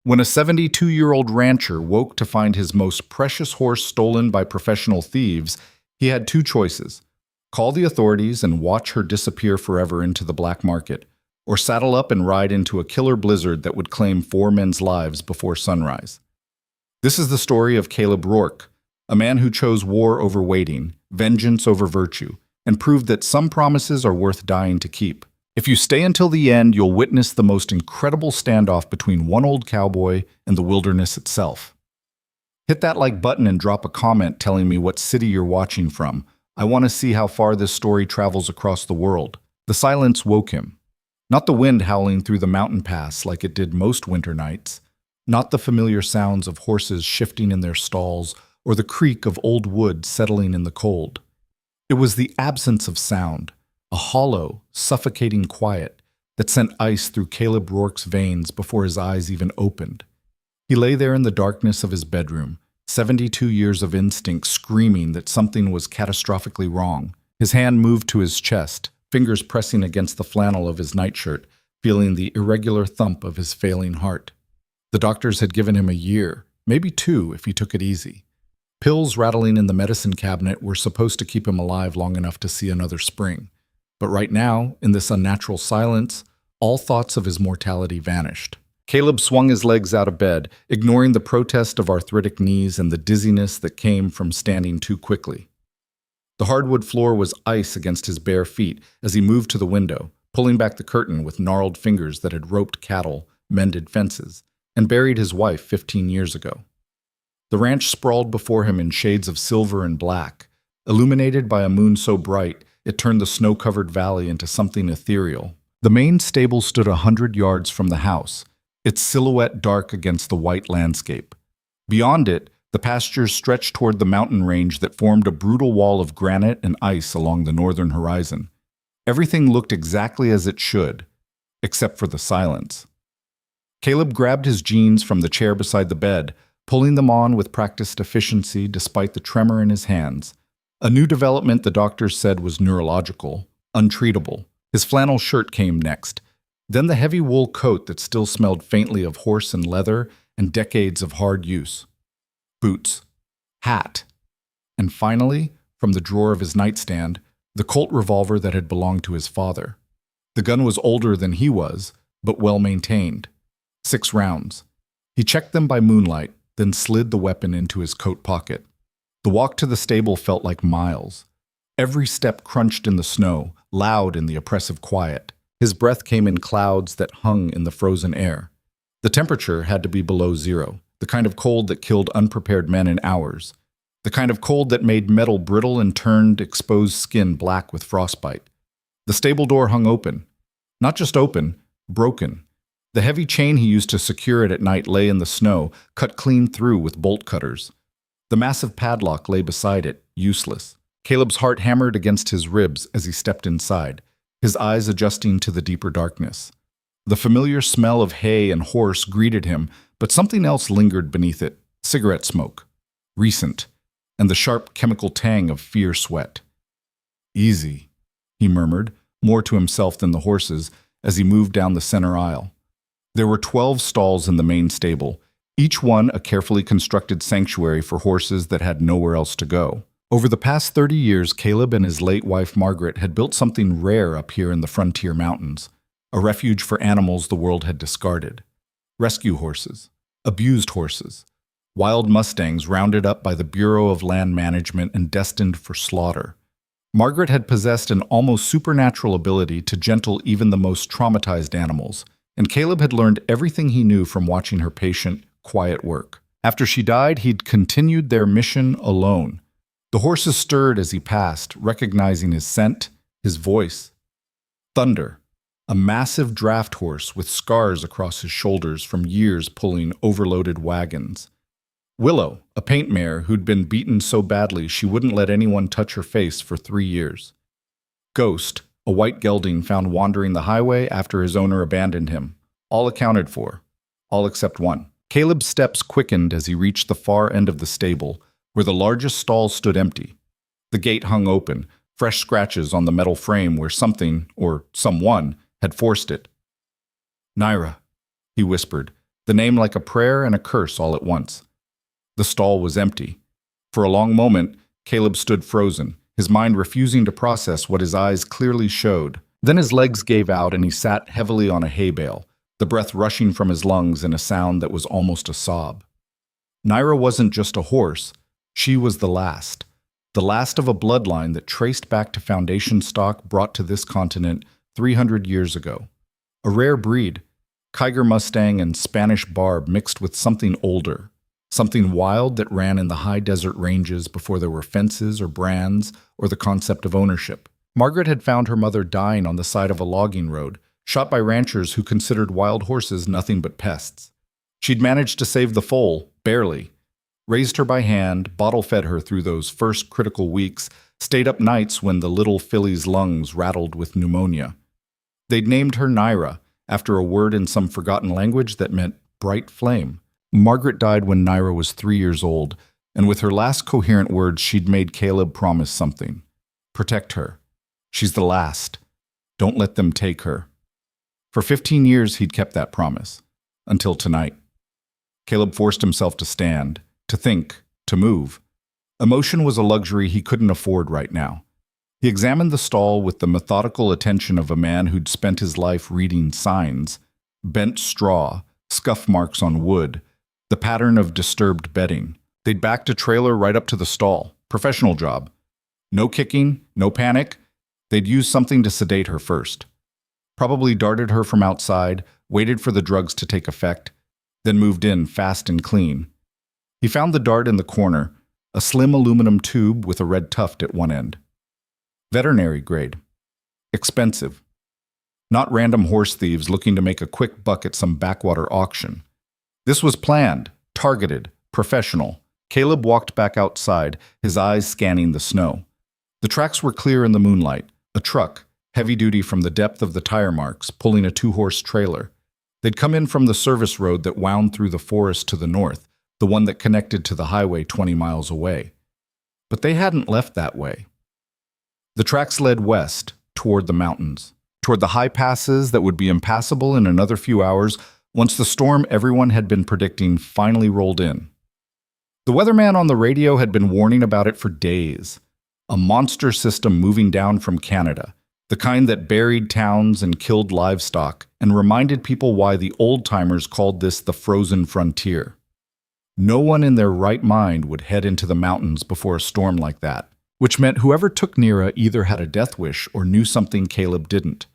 When a 72-year-old rancher woke to find his most precious horse stolen by professional thieves, he had two choices: call the authorities and watch her disappear forever into the black market, or saddle up and ride into a killer blizzard that would claim 4 men's lives before sunrise. This is the story of Caleb Rourke, a man who chose war over waiting, vengeance over virtue, and proved that some promises are worth dying to keep. If you stay until the end, you'll witness the most incredible standoff between one old cowboy and the wilderness itself. Hit that like button and drop a comment telling me what city you're watching from. I want to see how far this story travels across the world. The silence woke him. Not the wind howling through the mountain pass like it did most winter nights. Not the familiar sounds of horses shifting in their stalls or the creak of old wood settling in the cold. It was the absence of sound, a hollow, suffocating quiet that sent ice through Caleb Rourke's veins before his eyes even opened. He lay there in the darkness of his bedroom, 72 years of instinct screaming that something was catastrophically wrong. His hand moved to his chest, fingers pressing against the flannel of his nightshirt, feeling the irregular thump of his failing heart. The doctors had given him a year, maybe 2 if he took it easy. Pills rattling in the medicine cabinet were supposed to keep him alive long enough to see another spring. But right now, in this unnatural silence, all thoughts of his mortality vanished. Caleb swung his legs out of bed, ignoring the protest of arthritic knees and the dizziness that came from standing too quickly. The hardwood floor was ice against his bare feet as he moved to the window, pulling back the curtain with gnarled fingers that had roped cattle, mended fences, and buried his wife 15 years ago. The ranch sprawled before him in shades of silver and black, illuminated by a moon so bright it turned the snow-covered valley into something ethereal. The main stable stood 100 yards from the house, its silhouette dark against the white landscape. Beyond it, the pastures stretched toward the mountain range that formed a brutal wall of granite and ice along the northern horizon. Everything looked exactly as it should, except for the silence. Caleb grabbed his jeans from the chair beside the bed, pulling them on with practiced efficiency despite the tremor in his hands. A new development the doctors said was neurological, untreatable. His flannel shirt came next, then the heavy wool coat that still smelled faintly of horse and leather and decades of hard use. Boots, hat, and finally, from the drawer of his nightstand, the Colt revolver that had belonged to his father. The gun was older than he was, but well maintained. 6 rounds. He checked them by moonlight, then slid the weapon into his coat pocket. The walk to the stable felt like miles. Every step crunched in the snow, loud in the oppressive quiet. His breath came in clouds that hung in the frozen air. The temperature had to be below 0, the kind of cold that killed unprepared men in hours. The kind of cold that made metal brittle and turned exposed skin black with frostbite. The stable door hung open. Not just open, broken. The heavy chain he used to secure it at night lay in the snow, cut clean through with bolt cutters. The massive padlock lay beside it, useless. Caleb's heart hammered against his ribs as he stepped inside, his eyes adjusting to the deeper darkness. The familiar smell of hay and horse greeted him, but something else lingered beneath it: cigarette smoke, recent, and the sharp chemical tang of fear sweat. "Easy," he murmured, more to himself than the horses, as he moved down the center aisle. There were 12 stalls in the main stable, each one a carefully constructed sanctuary for horses that had nowhere else to go. Over the past 30 years, Caleb and his late wife Margaret had built something rare up here in the frontier mountains, a refuge for animals the world had discarded. Rescue horses, abused horses, wild mustangs rounded up by the Bureau of Land Management and destined for slaughter. Margaret had possessed an almost supernatural ability to gentle even the most traumatized animals, and Caleb had learned everything he knew from watching her patient, quiet work. After she died, he'd continued their mission alone. The horses stirred as he passed, recognizing his scent, his voice. Thunder, a massive draft horse with scars across his shoulders from years pulling overloaded wagons. Willow, a paint mare who'd been beaten so badly she wouldn't let anyone touch her face for 3 years. Ghost, a white gelding found wandering the highway after his owner abandoned him. All accounted for, all except one. Caleb's steps quickened as he reached the far end of the stable, where the largest stall stood empty. The gate hung open, fresh scratches on the metal frame where something, or someone, had forced it. "Naira," he whispered, the name like a prayer and a curse all at once. The stall was empty. For a long moment, Caleb stood frozen, his mind refusing to process what his eyes clearly showed. Then his legs gave out and he sat heavily on a hay bale, the breath rushing from his lungs in a sound that was almost a sob. Naira wasn't just a horse, she was the last of a bloodline that traced back to foundation stock brought to this continent 300 years ago. A rare breed, Kiger Mustang and Spanish Barb mixed with something older, something wild that ran in the high desert ranges before there were fences or brands or the concept of ownership. Margaret had found her mother dying on the side of a logging road, shot by ranchers who considered wild horses nothing but pests. She'd managed to save the foal, barely. Raised her by hand, bottle-fed her through those first critical weeks, stayed up nights when the little filly's lungs rattled with pneumonia. They'd named her Naira, after a word in some forgotten language that meant bright flame. Margaret died when Naira was 3 years old, and with her last coherent words she'd made Caleb promise something. Protect her. She's the last. Don't let them take her. For 15 years he'd kept that promise. Until tonight. Caleb forced himself to stand, to think, to move. Emotion was a luxury he couldn't afford right now. He examined the stall with the methodical attention of a man who'd spent his life reading signs, bent straw, scuff marks on wood, the pattern of disturbed bedding. They'd backed a trailer right up to the stall. Professional job. No kicking, no panic. They'd used something to sedate her first. Probably darted her from outside, waited for the drugs to take effect, then moved in fast and clean. He found the dart in the corner, a slim aluminum tube with a red tuft at one end. Veterinary grade. Expensive. Not random horse thieves looking to make a quick buck at some backwater auction. This was planned, targeted, professional. Caleb walked back outside, his eyes scanning the snow. The tracks were clear in the moonlight. A truck, heavy-duty from the depth of the tire marks, pulling a 2-horse trailer. They'd come in from the service road that wound through the forest to the north, the one that connected to the highway 20 miles away. But they hadn't left that way. The tracks led west, toward the mountains, toward the high passes that would be impassable in another few hours once the storm everyone had been predicting finally rolled in. The weatherman on the radio had been warning about it for days. A monster system moving down from Canada, the kind that buried towns and killed livestock and reminded people why the old-timers called this the frozen frontier. No one in their right mind would head into the mountains before a storm like that, which meant whoever took Naira either had a death wish or knew something Caleb didn't.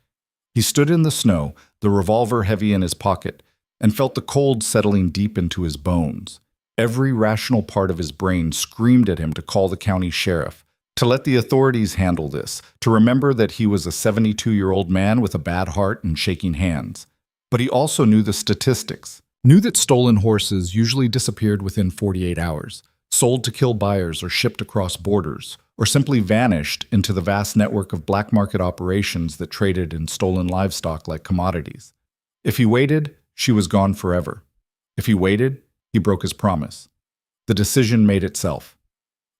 He stood in the snow, the revolver heavy in his pocket, and felt the cold settling deep into his bones. Every rational part of his brain screamed at him to call the county sheriff, to let the authorities handle this, to remember that he was a 72-year-old man with a bad heart and shaking hands. But he also knew the statistics, knew that stolen horses usually disappeared within 48 hours, sold to kill buyers or shipped across borders, or simply vanished into the vast network of black market operations that traded in stolen livestock like commodities. If he waited, she was gone forever. If he waited, he broke his promise. The decision made itself.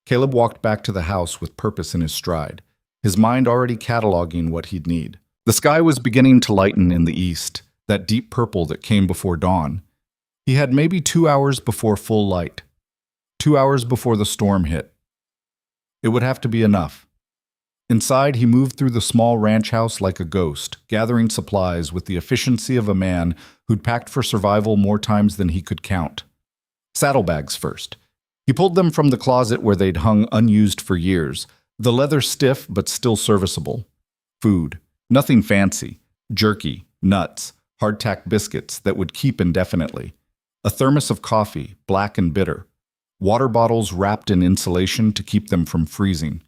Caleb walked back to the house with purpose in his stride, his mind already cataloging what he'd need. The sky was beginning to lighten in the east, that deep purple that came before dawn. He had maybe 2 hours before full light, 2 hours before the storm hit. It would have to be enough. Inside, he moved through the small ranch house like a ghost, gathering supplies with the efficiency of a man who'd packed for survival more times than he could count. Saddlebags first. He pulled them from the closet where they'd hung unused for years, the leather stiff but still serviceable. Food. Nothing fancy. Jerky, nuts, hardtack biscuits that would keep indefinitely. A thermos of coffee, black and bitter. Water bottles wrapped in insulation to keep them from freezing.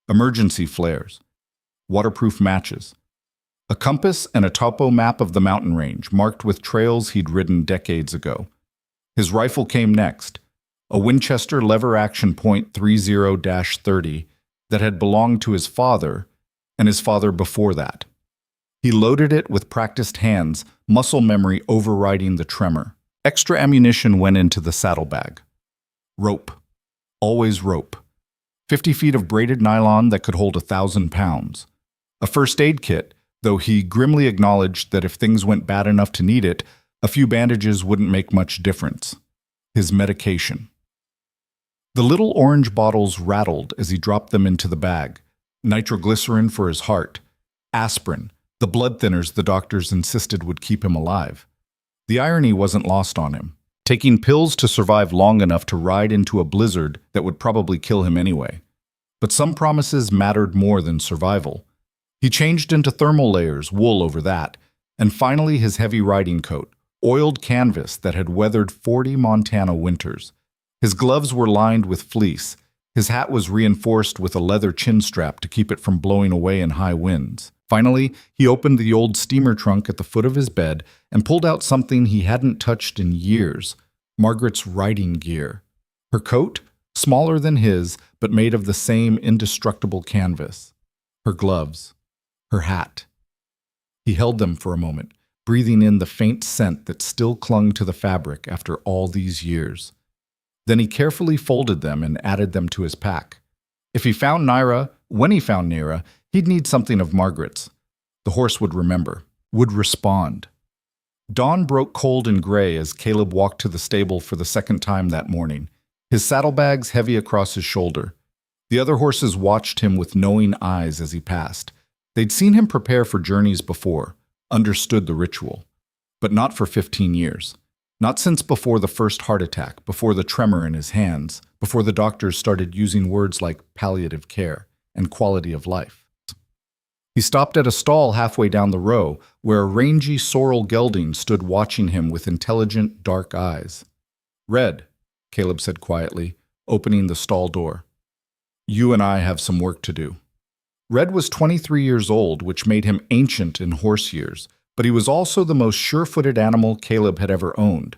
Emergency flares. Waterproof matches. A compass and a topo map of the mountain range, marked with trails he'd ridden decades ago. His rifle came next. A Winchester lever-action .30-30 that had belonged to his father and his father before that. He loaded it with practiced hands, muscle memory overriding the tremor. Extra ammunition went into the saddlebag. Rope. Always rope. 50 feet of braided nylon that could hold 1,000 pounds. A first aid kit, though he grimly acknowledged that if things went bad enough to need it, A few bandages wouldn't make much difference. His medication. The little orange bottles rattled as he dropped them into the bag. Nitroglycerin for his heart. Aspirin, the blood thinners the doctors insisted would keep him alive. The irony wasn't lost on him. Taking pills to survive long enough to ride into a blizzard that would probably kill him anyway. But some promises mattered more than survival. He changed into thermal layers, wool over that, and finally his heavy riding coat, oiled canvas that had weathered 40 Montana winters. His gloves were lined with fleece. His hat was reinforced with a leather chin strap to keep it from blowing away in high winds. Finally, he opened the old steamer trunk at the foot of his bed and pulled out something he hadn't touched in years, Margaret's riding gear. Her coat, smaller than his, but made of the same indestructible canvas. Her gloves. Her hat. He held them for a moment, breathing in the faint scent that still clung to the fabric after all these years. Then he carefully folded them and added them to his pack. If he found Naira, when he found Naira, he'd need something of Margaret's. The horse would remember, would respond. Dawn broke cold and gray as Caleb walked to the stable for the second time that morning, his saddlebags heavy across his shoulder. The other horses watched him with knowing eyes as he passed. They'd seen him prepare for journeys before, understood the ritual. But not for 15 years. Not since before the first heart attack, before the tremor in his hands, before the doctors started using words like palliative care and quality of life. He stopped at a stall halfway down the row, where a rangy sorrel gelding stood watching him with intelligent, dark eyes. "Red," Caleb said quietly, opening the stall door. "You and I have some work to do." Red was 23 years old, which made him ancient in horse years, but he was also the most sure-footed animal Caleb had ever owned.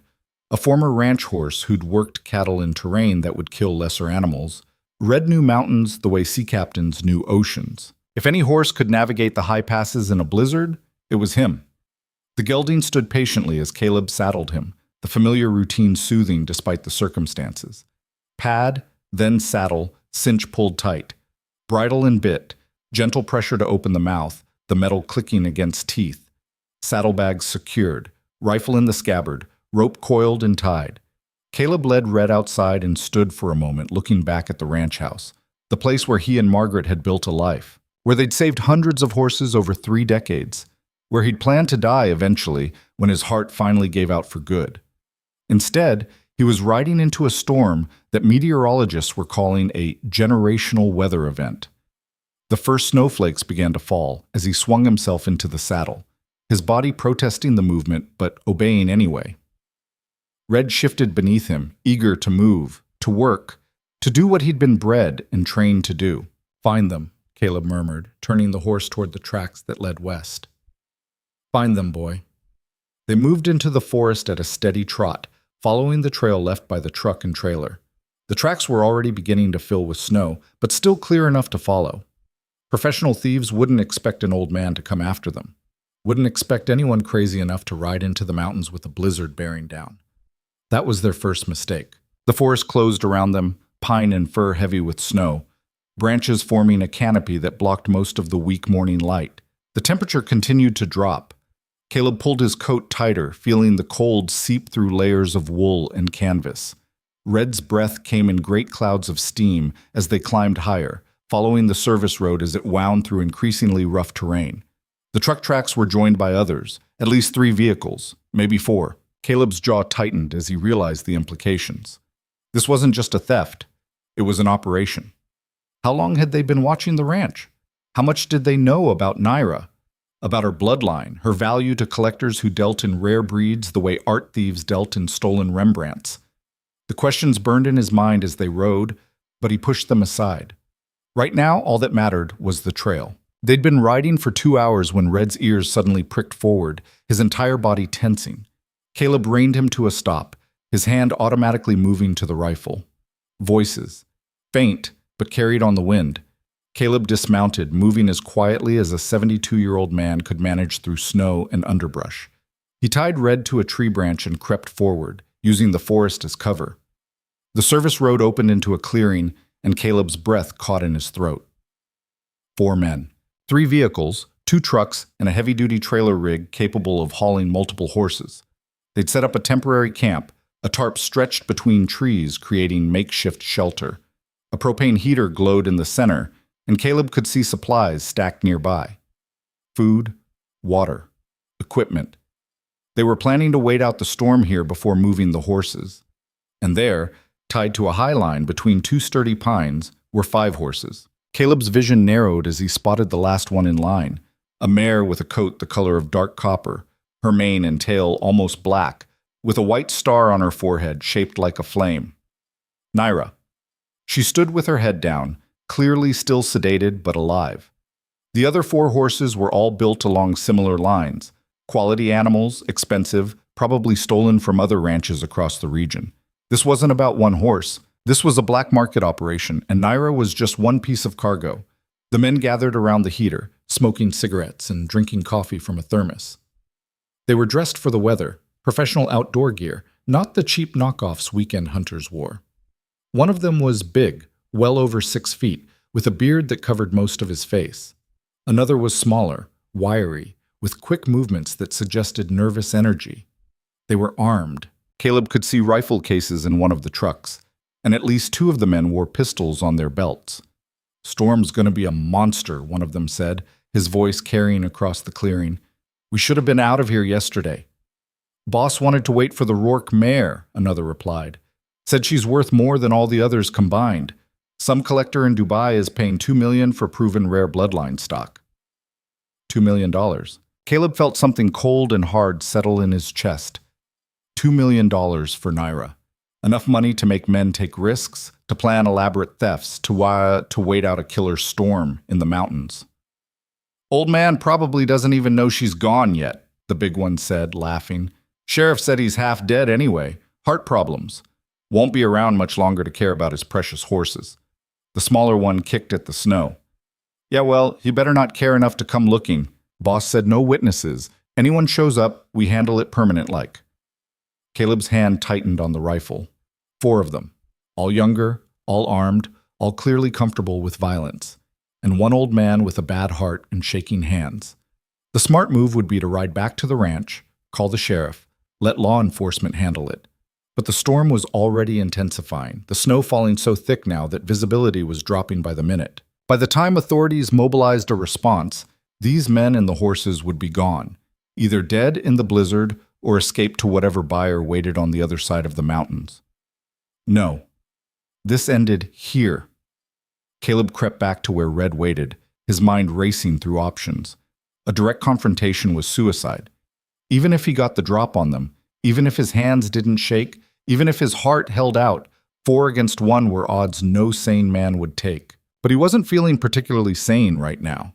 A former ranch horse who'd worked cattle in terrain that would kill lesser animals, Red knew mountains the way sea captains knew oceans. If any horse could navigate the high passes in a blizzard, it was him. The gelding stood patiently as Caleb saddled him, the familiar routine soothing despite the circumstances. Pad, then saddle, cinch pulled tight. Bridle and bit, gentle pressure to open the mouth, the metal clicking against teeth. Saddlebags secured, rifle in the scabbard, rope coiled and tied. Caleb led Red outside and stood for a moment looking back at the ranch house, the place where he and Margaret had built a life, where they'd saved hundreds of horses over 3 decades, where he'd planned to die eventually when his heart finally gave out for good. Instead, he was riding into a storm that meteorologists were calling a generational weather event. The first snowflakes began to fall as he swung himself into the saddle, his body protesting the movement but obeying anyway. Red shifted beneath him, eager to move, to work, to do what he'd been bred and trained to do. "Find them," Caleb murmured, turning the horse toward the tracks that led west. "Find them, boy." They moved into the forest at a steady trot, following the trail left by the truck and trailer. The tracks were already beginning to fill with snow, but still clear enough to follow. Professional thieves wouldn't expect an old man to come after them. Wouldn't expect anyone crazy enough to ride into the mountains with a blizzard bearing down. That was their first mistake. The forest closed around them, pine and fir heavy with snow, branches forming a canopy that blocked most of the weak morning light. The temperature continued to drop. Caleb pulled his coat tighter, feeling the cold seep through layers of wool and canvas. Red's breath came in great clouds of steam as they climbed higher, following the service road as it wound through increasingly rough terrain. The truck tracks were joined by others, at least 3 vehicles, maybe 4. Caleb's jaw tightened as he realized the implications. This wasn't just a theft, it was an operation. How long had they been watching the ranch? How much did they know about Naira? About her bloodline, her value to collectors who dealt in rare breeds the way art thieves dealt in stolen Rembrandts? The questions burned in his mind as they rode, but he pushed them aside. Right now, all that mattered was the trail. They'd been riding for 2 hours when Red's ears suddenly pricked forward, his entire body tensing. Caleb reined him to a stop, his hand automatically moving to the rifle. Voices. Faint, but carried on the wind. Caleb dismounted, moving as quietly as a 72-year-old man could manage through snow and underbrush. He tied Red to a tree branch and crept forward, using the forest as cover. The service road opened into a clearing, and Caleb's breath caught in his throat. 4 men. 3 vehicles, 2 trucks, and a heavy-duty trailer rig capable of hauling multiple horses. They'd set up a temporary camp, a tarp stretched between trees, creating makeshift shelter. A propane heater glowed in the center, and Caleb could see supplies stacked nearby. Food, water, equipment. They were planning to wait out the storm here before moving the horses. And there, tied to a high line between two sturdy pines, were 5 horses. Caleb's vision narrowed as he spotted the last one in line, a mare with a coat the color of dark copper, her mane and tail almost black, with a white star on her forehead shaped like a flame. Naira. She stood with her head down, clearly still sedated but alive. The other 4 horses were all built along similar lines, quality animals, expensive, probably stolen from other ranches across the region. This wasn't about one horse. This was a black market operation, and Naira was just one piece of cargo. The men gathered around the heater, smoking cigarettes and drinking coffee from a thermos. They were dressed for the weather, professional outdoor gear, not the cheap knockoffs weekend hunters wore. One of them was big, well over 6 feet, with a beard that covered most of his face. Another was smaller, wiry, with quick movements that suggested nervous energy. They were armed. Caleb could see rifle cases in one of the trucks, and at least 2 of the men wore pistols on their belts. "Storm's gonna be a monster," one of them said, his voice carrying across the clearing. "We should have been out of here yesterday." "Boss wanted to wait for the Rourke mare," another replied. "Said she's worth more than all the others combined. Some collector in Dubai is paying $2 million for proven rare bloodline stock." $2 million. Caleb felt something cold and hard settle in his chest. $2 million for Naira. Enough money to make men take risks, to plan elaborate thefts, to wait out a killer storm in the mountains. "Old man probably doesn't even know she's gone yet," the big one said, laughing. "Sheriff said he's half dead anyway. Heart problems. Won't be around much longer to care about his precious horses." The smaller one kicked at the snow. "Yeah, well, you better not care enough to come looking. Boss said no witnesses. Anyone shows up, we handle it permanent-like." Caleb's hand tightened on the rifle. 4 of them. All younger, all armed, all clearly comfortable with violence. And one old man with a bad heart and shaking hands. The smart move would be to ride back to the ranch, call the sheriff, let law enforcement handle it. But the storm was already intensifying, the snow falling so thick now that visibility was dropping by the minute. By the time authorities mobilized a response, these men and the horses would be gone, either dead in the blizzard or escaped to whatever buyer waited on the other side of the mountains. No. This ended here. Caleb crept back to where Red waited, his mind racing through options. A direct confrontation was suicide. Even if he got the drop on them, even if his hands didn't shake, even if his heart held out, 4 against 1 were odds no sane man would take. But he wasn't feeling particularly sane right now.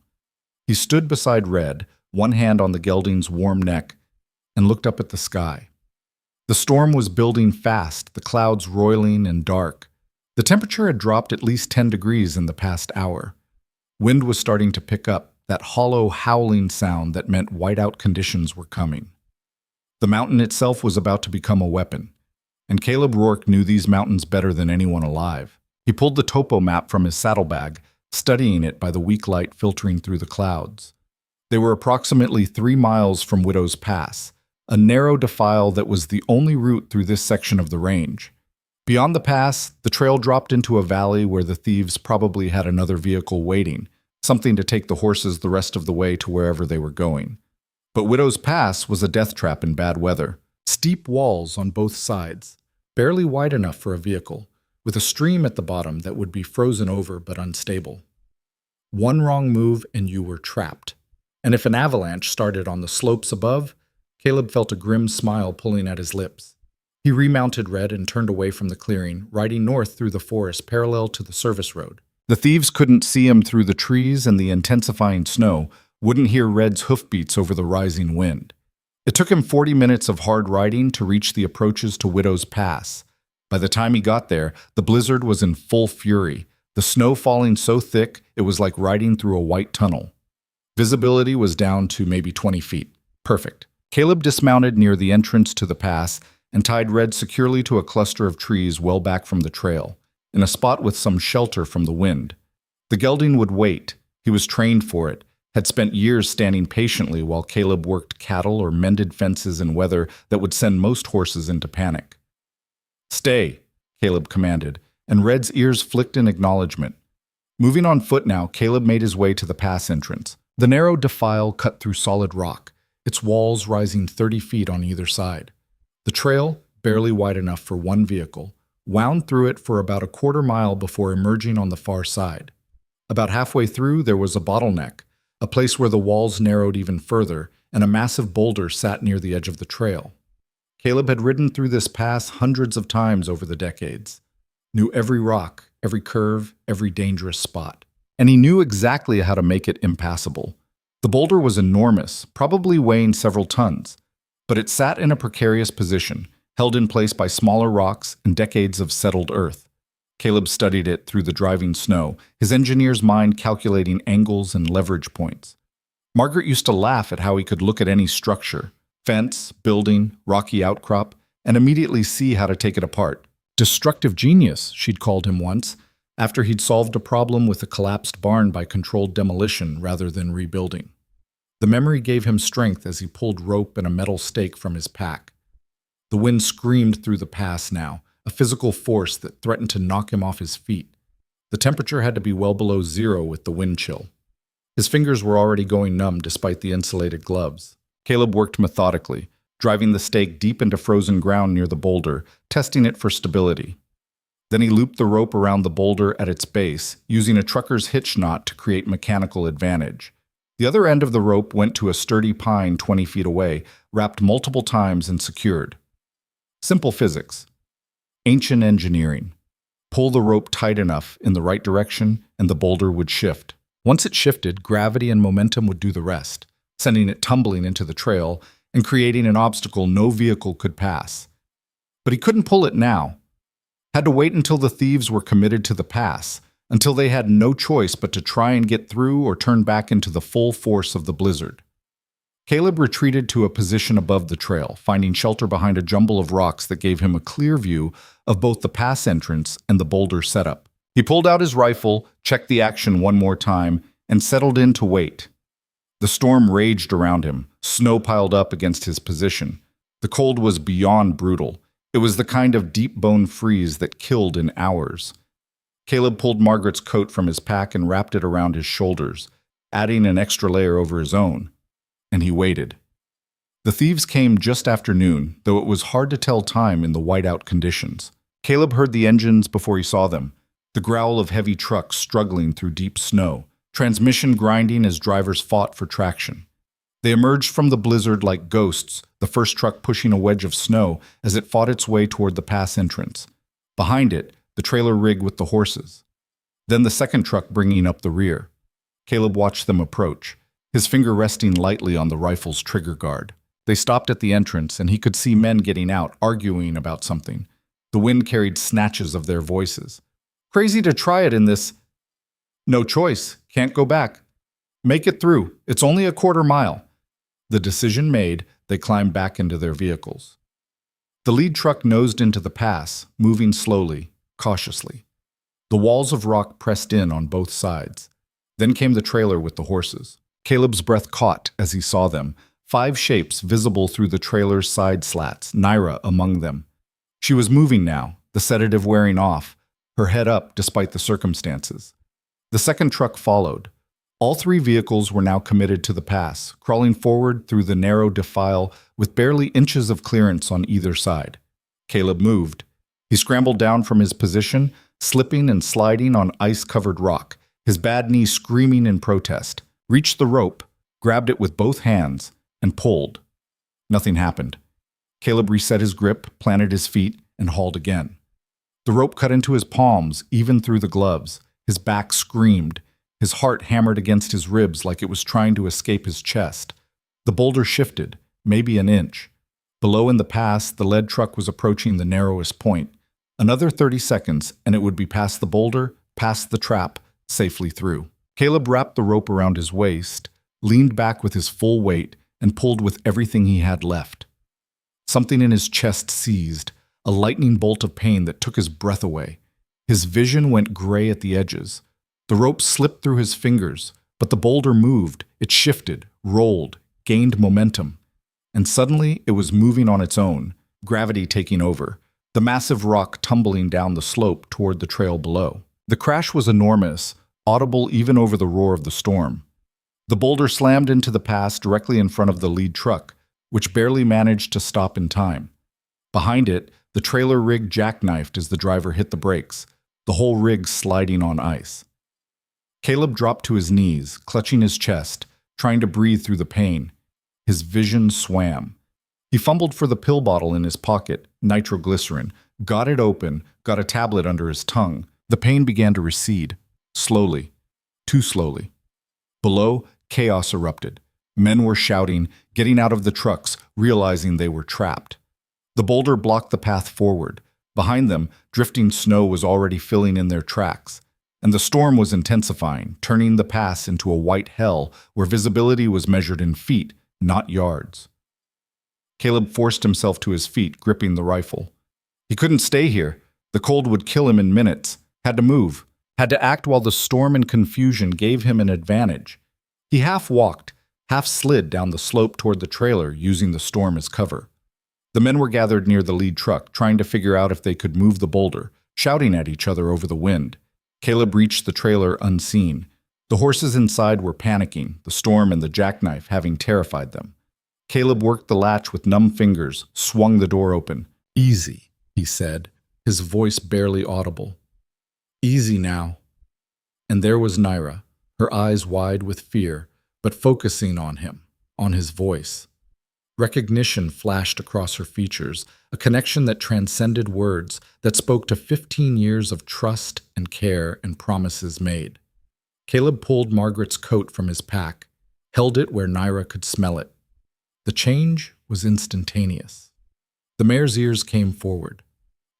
He stood beside Red, one hand on the gelding's warm neck, and looked up at the sky. The storm was building fast, the clouds roiling and dark. The temperature had dropped at least 10 degrees in the past hour. Wind was starting to pick up, that hollow, howling sound that meant whiteout conditions were coming. The mountain itself was about to become a weapon, and Caleb Rourke knew these mountains better than anyone alive. He pulled the topo map from his saddlebag, studying it by the weak light filtering through the clouds. They were approximately 3 miles from Widow's Pass, a narrow defile that was the only route through this section of the range. Beyond the pass, the trail dropped into a valley where the thieves probably had another vehicle waiting, something to take the horses the rest of the way to wherever they were going. But Widow's Pass was a death trap in bad weather. Steep walls on both sides, barely wide enough for a vehicle, with a stream at the bottom that would be frozen over but unstable. One wrong move and you were trapped. And if an avalanche started on the slopes above, Caleb felt a grim smile pulling at his lips. He remounted Red and turned away from the clearing, riding north through the forest parallel to the service road. The thieves couldn't see him through the trees and the intensifying snow, wouldn't hear Red's hoofbeats over the rising wind. It took him 40 minutes of hard riding to reach the approaches to Widow's Pass. By the time he got there, the blizzard was in full fury, the snow falling so thick it was like riding through a white tunnel. Visibility was down to maybe 20 feet. Perfect. Caleb dismounted near the entrance to the pass and tied Red securely to a cluster of trees well back from the trail, in a spot with some shelter from the wind. The gelding would wait. He was trained for it, had spent years standing patiently while Caleb worked cattle or mended fences in weather that would send most horses into panic. "Stay," Caleb commanded, and Red's ears flicked in acknowledgement. Moving on foot now, Caleb made his way to the pass entrance. The narrow defile cut through solid rock, its walls rising 30 feet on either side. The trail, barely wide enough for one vehicle, wound through it for about a quarter-mile before emerging on the far side. About halfway through, there was a bottleneck, a place where the walls narrowed even further, and a massive boulder sat near the edge of the trail. Caleb had ridden through this pass hundreds of times over the decades, knew every rock, every curve, every dangerous spot. And he knew exactly how to make it impassable. The boulder was enormous, probably weighing several tons, but it sat in a precarious position, held in place by smaller rocks and decades of settled earth. Caleb studied it through the driving snow, his engineer's mind calculating angles and leverage points. Margaret used to laugh at how he could look at any structure, fence, building, rocky outcrop, and immediately see how to take it apart. Destructive genius, she'd called him once, after he'd solved a problem with a collapsed barn by controlled demolition rather than rebuilding. The memory gave him strength as he pulled rope and a metal stake from his pack. The wind screamed through the pass now, a physical force that threatened to knock him off his feet. The temperature had to be well below zero with the wind chill. His fingers were already going numb despite the insulated gloves. Caleb worked methodically, driving the stake deep into frozen ground near the boulder, testing it for stability. Then he looped the rope around the boulder at its base, using a trucker's hitch knot to create mechanical advantage. The other end of the rope went to a sturdy pine 20 feet away, wrapped multiple times and secured. Simple physics. Ancient engineering. Pull the rope tight enough in the right direction, and the boulder would shift. Once it shifted, gravity and momentum would do the rest, sending it tumbling into the trail and creating an obstacle no vehicle could pass. But he couldn't pull it now. Had to wait until the thieves were committed to the pass, until they had no choice but to try and get through or turn back into the full force of the blizzard. Caleb retreated to a position above the trail, finding shelter behind a jumble of rocks that gave him a clear view of both the pass entrance and the boulder setup. He pulled out his rifle, checked the action one more time, and settled in to wait. The storm raged around him, snow piled up against his position. The cold was beyond brutal. It was the kind of deep-bone freeze that killed in hours. Caleb pulled Margaret's coat from his pack and wrapped it around his shoulders, adding an extra layer over his own. And he waited. The thieves came just after noon, though it was hard to tell time in the whiteout conditions. Caleb heard the engines before he saw them, the growl of heavy trucks struggling through deep snow, transmission grinding as drivers fought for traction. They emerged from the blizzard like ghosts, the first truck pushing a wedge of snow as it fought its way toward the pass entrance. Behind it, the trailer rig with the horses. Then the second truck bringing up the rear. Caleb watched them approach, his finger resting lightly on the rifle's trigger guard. They stopped at the entrance, and he could see men getting out, arguing about something. The wind carried snatches of their voices. "Crazy to try it in this." "No choice. Can't go back." "Make it through. It's only a quarter mile." The decision made, they climbed back into their vehicles. The lead truck nosed into the pass, moving slowly, cautiously. The walls of rock pressed in on both sides. Then came the trailer with the horses. Caleb's breath caught as he saw them, 5 shapes visible through the trailer's side slats, Naira among them. She was moving now, the sedative wearing off, her head up despite the circumstances. The second truck followed. All 3 vehicles were now committed to the pass, crawling forward through the narrow defile with barely inches of clearance on either side. Caleb moved. He scrambled down from his position, slipping and sliding on ice-covered rock, his bad knee screaming in protest, reached the rope, grabbed it with both hands, and pulled. Nothing happened. Caleb reset his grip, planted his feet, and hauled again. The rope cut into his palms, even through the gloves. His back screamed. His heart hammered against his ribs like it was trying to escape his chest. The boulder shifted, maybe an inch. Below in the pass, the lead truck was approaching the narrowest point. Another 30 seconds, and it would be past the boulder, past the trap, safely through. Caleb wrapped the rope around his waist, leaned back with his full weight, and pulled with everything he had left. Something in his chest seized, a lightning bolt of pain that took his breath away. His vision went gray at the edges. The rope slipped through his fingers, But the boulder moved, it shifted, rolled, gained momentum. And suddenly it was moving on its own, gravity taking over, the massive rock tumbling down the slope toward the trail below. The crash was enormous, audible even over the roar of the storm. The boulder slammed into the pass directly in front of the lead truck, which barely managed to stop in time. Behind it, the trailer rig jackknifed as the driver hit the brakes, the whole rig sliding on ice. Caleb dropped to his knees, clutching his chest, trying to breathe through the pain. His vision swam. He fumbled for the pill bottle in his pocket, nitroglycerin, got it open, got a tablet under his tongue. The pain began to recede, slowly, too slowly. Below, chaos erupted. Men were shouting, getting out of the trucks, realizing they were trapped. The boulder blocked the path forward. Behind them, drifting snow was already filling in their tracks. And the storm was intensifying, turning the pass into a white hell where visibility was measured in feet, not yards. Caleb forced himself to his feet, gripping the rifle. He couldn't stay here. The cold would kill him in minutes. Had to move. Had to act while the storm and confusion gave him an advantage. He half walked, half slid down the slope toward the trailer, using the storm as cover. The men were gathered near the lead truck, trying to figure out if they could move the boulder, shouting at each other over the wind. Caleb reached the trailer unseen. The horses inside were panicking, the storm and the jackknife having terrified them. Caleb worked the latch with numb fingers, swung the door open. "Easy," he said, his voice barely audible. "Easy now." And there was Naira, her eyes wide with fear, but focusing on him, on his voice. Recognition flashed across her features, a connection that transcended words, that spoke to 15 years of trust and care and promises made. Caleb pulled Margaret's coat from his pack, held it where Naira could smell it. The change was instantaneous. The mare's ears came forward.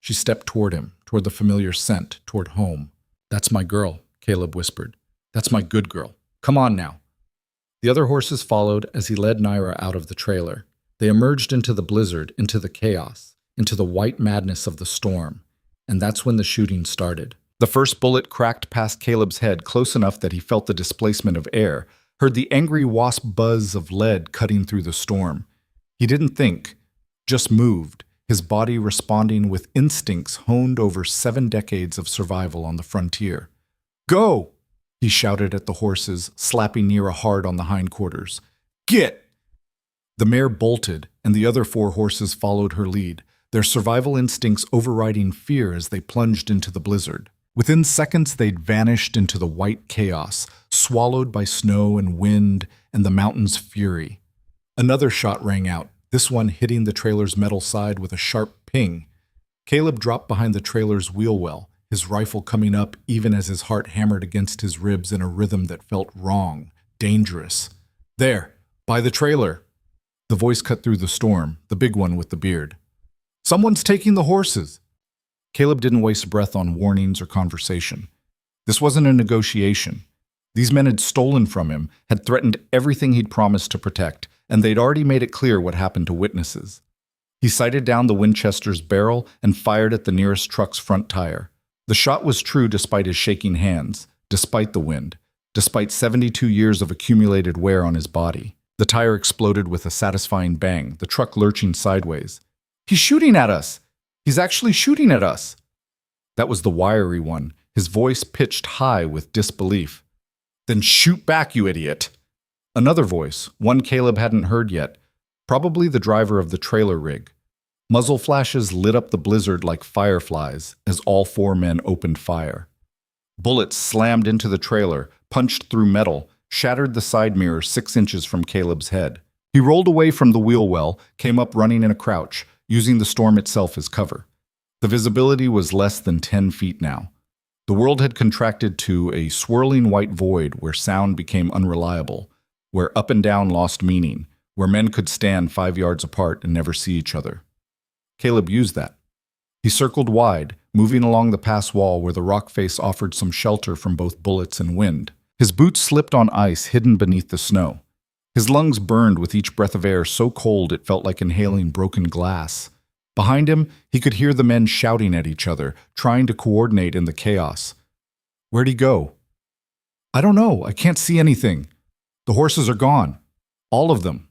She stepped toward him, toward the familiar scent, toward home. "That's my girl," Caleb whispered. "That's my good girl. Come on now." The other horses followed as he led Naira out of the trailer. They emerged into the blizzard, into the chaos, into the white madness of the storm. And that's when the shooting started. The first bullet cracked past Caleb's head close enough that he felt the displacement of air, heard the angry wasp buzz of lead cutting through the storm. He didn't think, just moved, his body responding with instincts honed over 7 decades of survival on the frontier. "Go!" he shouted at the horses, slapping Naira hard on the hindquarters. "Get!" The mare bolted, and the other 4 horses followed her lead, their survival instincts overriding fear as they plunged into the blizzard. Within seconds, they'd vanished into the white chaos, swallowed by snow and wind and the mountain's fury. Another shot rang out, this one hitting the trailer's metal side with a sharp ping. Caleb dropped behind the trailer's wheel well, his rifle coming up even as his heart hammered against his ribs in a rhythm that felt wrong, dangerous. "There, by the trailer." The voice cut through the storm, the big one with the beard. "Someone's taking the horses." Caleb didn't waste breath on warnings or conversation. This wasn't a negotiation. These men had stolen from him, had threatened everything he'd promised to protect, and they'd already made it clear what happened to witnesses. He sighted down the Winchester's barrel and fired at the nearest truck's front tire. The shot was true despite his shaking hands, despite the wind, despite 72 years of accumulated wear on his body. The tire exploded with a satisfying bang, the truck lurching sideways. "He's shooting at us! He's actually shooting at us!" That was the wiry one, his voice pitched high with disbelief. "Then shoot back, you idiot!" Another voice, one Caleb hadn't heard yet, probably the driver of the trailer rig. Muzzle flashes lit up the blizzard like fireflies as all 4 men opened fire. Bullets slammed into the trailer, punched through metal, shattered the side mirror 6 inches from Caleb's head. He rolled away from the wheel well, came up running in a crouch, using the storm itself as cover. The visibility was less than 10 feet now. The world had contracted to a swirling white void where sound became unreliable, where up and down lost meaning, where men could stand 5 yards apart and never see each other. Caleb used that. He circled wide, moving along the pass wall where the rock face offered some shelter from both bullets and wind. His boots slipped on ice hidden beneath the snow. His lungs burned with each breath of air so cold it felt like inhaling broken glass. Behind him, he could hear the men shouting at each other, trying to coordinate in the chaos. Where'd he go? I don't know. I can't see anything. The horses are gone. All of them.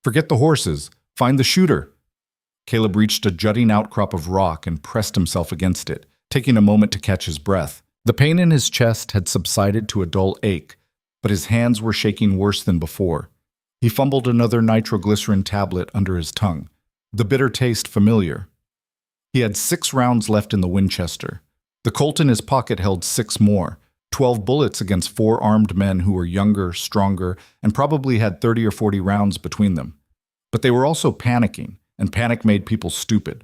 Forget the horses. Find the shooter. Caleb reached a jutting outcrop of rock and pressed himself against it, taking a moment to catch his breath. The pain in his chest had subsided to a dull ache, but his hands were shaking worse than before. He fumbled another nitroglycerin tablet under his tongue, the bitter taste familiar. He had 6 rounds left in the Winchester. The Colt in his pocket held 6 more, 12 bullets against 4 armed men who were younger, stronger, and probably had 30 or 40 rounds between them. But they were also panicking, and panic made people stupid.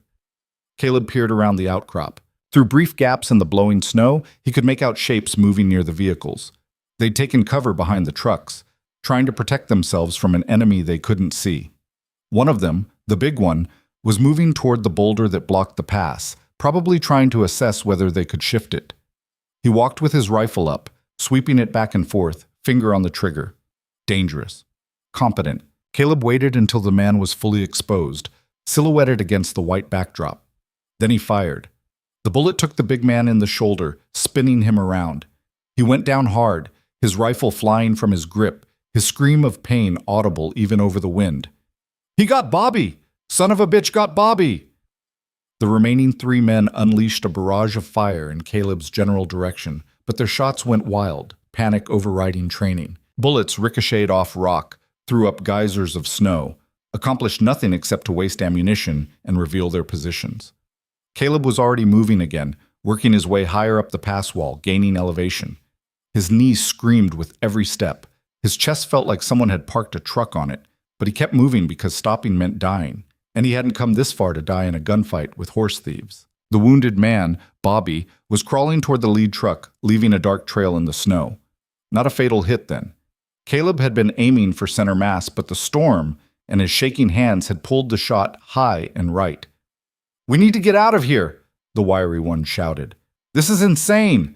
Caleb peered around the outcrop. Through brief gaps in the blowing snow, he could make out shapes moving near the vehicles. They'd taken cover behind the trucks, trying to protect themselves from an enemy they couldn't see. One of them, the big one, was moving toward the boulder that blocked the pass, probably trying to assess whether they could shift it. He walked with his rifle up, sweeping it back and forth, finger on the trigger. Dangerous. Competent. Caleb waited until the man was fully exposed, silhouetted against the white backdrop. Then he fired. The bullet took the big man in the shoulder, spinning him around. He went down hard, his rifle flying from his grip, his scream of pain audible even over the wind. "He got Bobby! Son of a bitch got Bobby!" The remaining 3 men unleashed a barrage of fire in Caleb's general direction, but their shots went wild, panic overriding training. Bullets ricocheted off rock, threw up geysers of snow, accomplished nothing except to waste ammunition and reveal their positions. Caleb was already moving again, working his way higher up the pass wall, gaining elevation. His knees screamed with every step. His chest felt like someone had parked a truck on it, but he kept moving because stopping meant dying, and he hadn't come this far to die in a gunfight with horse thieves. The wounded man, Bobby, was crawling toward the lead truck, leaving a dark trail in the snow. Not a fatal hit then. Caleb had been aiming for center mass, but the storm and his shaking hands had pulled the shot high and right. "We need to get out of here," the wiry one shouted. "This is insane."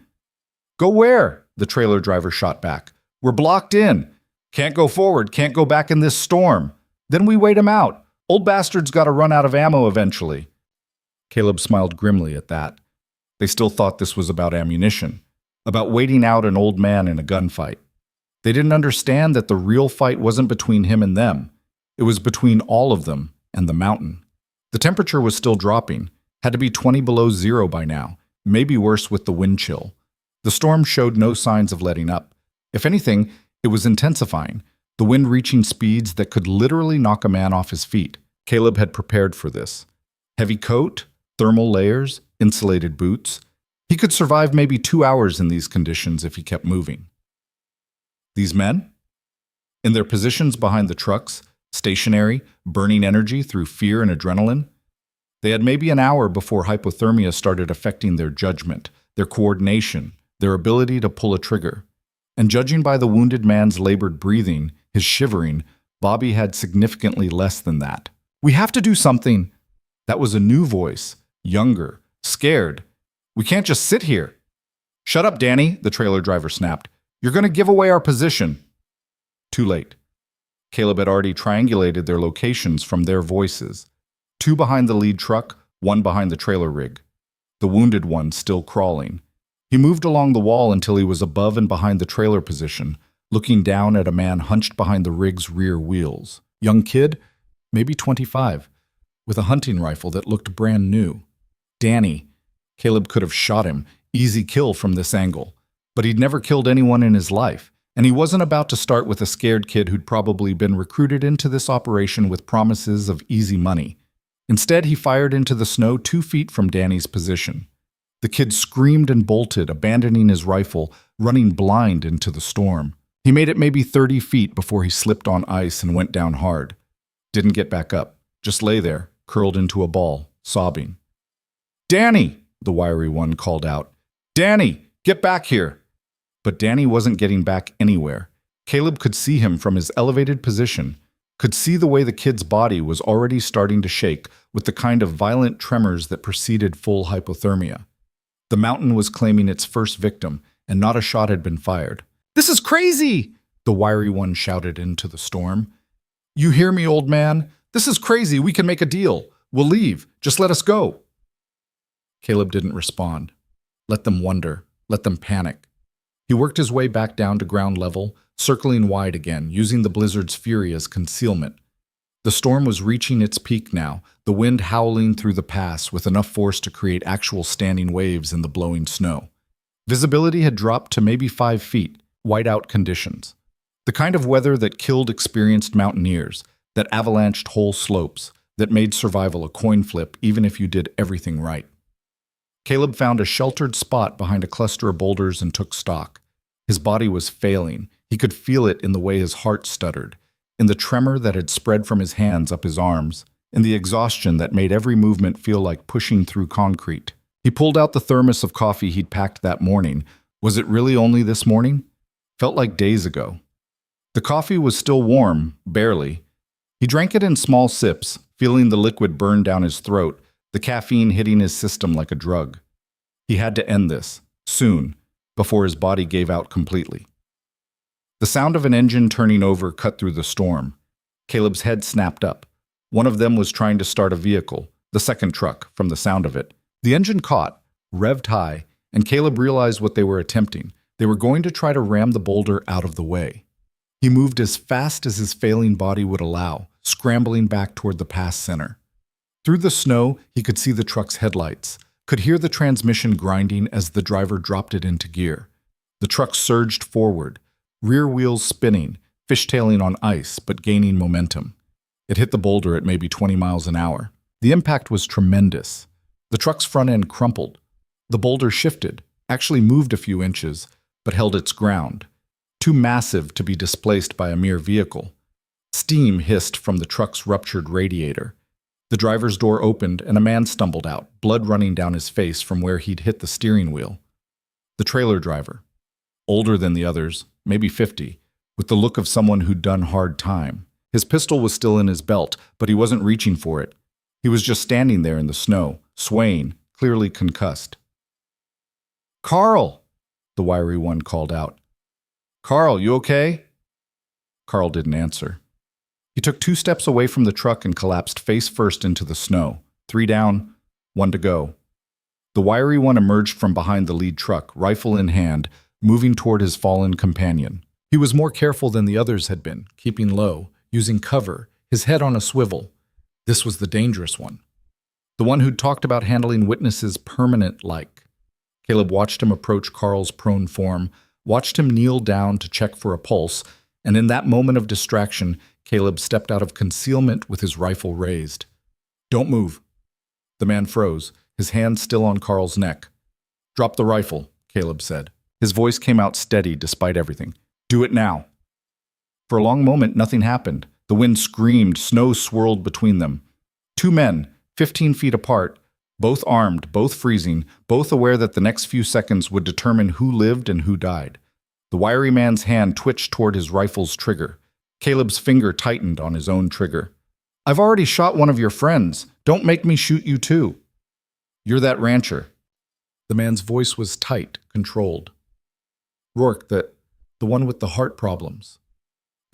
"Go where?" the trailer driver shot back. "We're blocked in. Can't go forward, can't go back in this storm. Then we wait him out. Old bastard's got to run out of ammo eventually." Caleb smiled grimly at that. They still thought this was about ammunition, about waiting out an old man in a gunfight. They didn't understand that the real fight wasn't between him and them. It was between all of them and the mountain. The temperature was still dropping, had to be 20 below zero by now, maybe worse with the wind chill. The storm showed no signs of letting up. If anything, it was intensifying, the wind reaching speeds that could literally knock a man off his feet. Caleb had prepared for this. Heavy coat, thermal layers, insulated boots. He could survive maybe 2 hours in these conditions if he kept moving. These men? In their positions behind the trucks, stationary, burning energy through fear and adrenaline. They had maybe an hour before hypothermia started affecting their judgment, their coordination, their ability to pull a trigger. And judging by the wounded man's labored breathing, his shivering, Bobby had significantly less than that. "We have to do something." That was a new voice, younger, scared. "We can't just sit here." "Shut up, Danny," the trailer driver snapped. "You're going to give away our position." Too late. Caleb had already triangulated their locations from their voices. 2 behind the lead truck, 1 behind the trailer rig. The wounded one still crawling. He moved along the wall until he was above and behind the trailer position, looking down at a man hunched behind the rig's rear wheels. Young kid, maybe 25, with a hunting rifle that looked brand new. Danny. Caleb could have shot him, easy kill from this angle. But he'd never killed anyone in his life, and he wasn't about to start with a scared kid who'd probably been recruited into this operation with promises of easy money. Instead, he fired into the snow 2 feet from Danny's position. The kid screamed and bolted, abandoning his rifle, running blind into the storm. He made it maybe 30 feet before he slipped on ice and went down hard. Didn't get back up, just lay there, curled into a ball, sobbing. "Danny!" the wiry one called out. "Danny, get back here!" But Danny wasn't getting back anywhere. Caleb could see him from his elevated position, could see the way the kid's body was already starting to shake with the kind of violent tremors that preceded full hypothermia. The mountain was claiming its first victim, and not a shot had been fired. "This is crazy!" the wiry one shouted into the storm. "You hear me, old man? This is crazy. We can make a deal. We'll leave. Just let us go." Caleb didn't respond. Let them wonder. Let them panic. He worked his way back down to ground level, circling wide again, using the blizzard's fury as concealment. The storm was reaching its peak now, the wind howling through the pass with enough force to create actual standing waves in the blowing snow. Visibility had dropped to maybe 5 feet, whiteout conditions. The kind of weather that killed experienced mountaineers, that avalanched whole slopes, that made survival a coin flip even if you did everything right. Caleb found a sheltered spot behind a cluster of boulders and took stock. His body was failing. He could feel it in the way his heart stuttered, in the tremor that had spread from his hands up his arms, in the exhaustion that made every movement feel like pushing through concrete. He pulled out the thermos of coffee he'd packed that morning. Was it really only this morning? Felt like days ago. The coffee was still warm, barely. He drank it in small sips, feeling the liquid burn down his throat, the caffeine hitting his system like a drug. He had to end this, soon, before his body gave out completely. The sound of an engine turning over cut through the storm. Caleb's head snapped up. One of them was trying to start a vehicle, the second truck, from the sound of it. The engine caught, revved high, and Caleb realized what they were attempting. They were going to try to ram the boulder out of the way. He moved as fast as his failing body would allow, scrambling back toward the pass center. Through the snow, he could see the truck's headlights, could hear the transmission grinding as the driver dropped it into gear. The truck surged forward, rear wheels spinning, fishtailing on ice but gaining momentum. It hit the boulder at maybe 20 miles an hour. The impact was tremendous. The truck's front end crumpled. The boulder shifted, actually moved a few inches, but held its ground, too massive to be displaced by a mere vehicle. Steam hissed from the truck's ruptured radiator. The driver's door opened and a man stumbled out, blood running down his face from where he'd hit the steering wheel. The trailer driver, older than the others, maybe 50, with the look of someone who'd done hard time. His pistol was still in his belt, but he wasn't reaching for it. He was just standing there in the snow, swaying, clearly concussed. "Carl!" the wiry one called out. "Carl, you okay?" Carl didn't answer. He took 2 steps away from the truck and collapsed face first into the snow. 3 down, 1 to go. The wiry one emerged from behind the lead truck, rifle in hand, moving toward his fallen companion. He was more careful than the others had been, keeping low, using cover, his head on a swivel. This was the dangerous one. The one who'd talked about handling witnesses permanent-like. Caleb watched him approach Carl's prone form, watched him kneel down to check for a pulse, and in that moment of distraction, Caleb stepped out of concealment with his rifle raised. "Don't move." The man froze, his hand still on Carl's neck. "Drop the rifle," Caleb said. His voice came out steady despite everything. "Do it now." For a long moment, nothing happened. The wind screamed, snow swirled between them. 2 men, 15 feet apart, both armed, both freezing, both aware that the next few seconds would determine who lived and who died. The wiry man's hand twitched toward his rifle's trigger. Caleb's finger tightened on his own trigger. "I've already shot one of your friends. Don't make me shoot you too." "You're that rancher." The man's voice was tight, controlled. "Rourke, the one with the heart problems."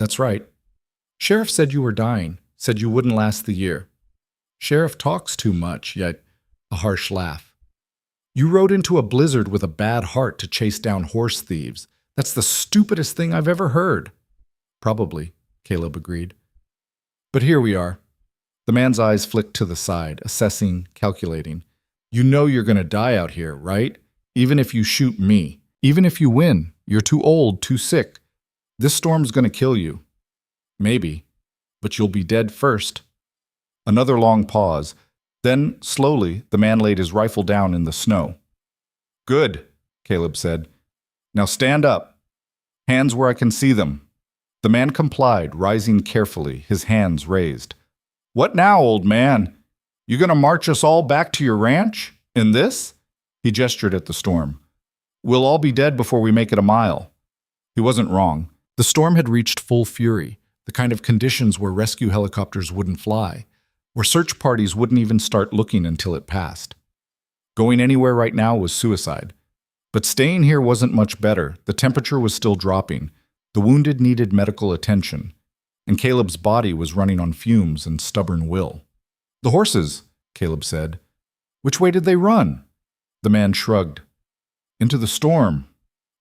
"That's right. Sheriff said you were dying, said you wouldn't last the year." "Sheriff talks too much," yet a harsh laugh. "You rode into a blizzard with a bad heart to chase down horse thieves. That's the stupidest thing I've ever heard." "Probably," Caleb agreed. "But here we are." The man's eyes flicked to the side, assessing, calculating. "You know you're going to die out here, right? Even if you shoot me. Even if you win. You're too old, too sick. This storm's going to kill you. Maybe. But you'll be dead first." Another long pause. Then, slowly, the man laid his rifle down in the snow. "Good," Caleb said. "Now stand up. Hands where I can see them." The man complied, rising carefully, his hands raised. "What now, old man? You gonna march us all back to your ranch? In this?" He gestured at the storm. "We'll all be dead before we make it a mile." He wasn't wrong. The storm had reached full fury, the kind of conditions where rescue helicopters wouldn't fly, where search parties wouldn't even start looking until it passed. Going anywhere right now was suicide. But staying here wasn't much better. The temperature was still dropping. The wounded needed medical attention, and Caleb's body was running on fumes and stubborn will. "The horses," Caleb said. "Which way did they run?" The man shrugged. "Into the storm."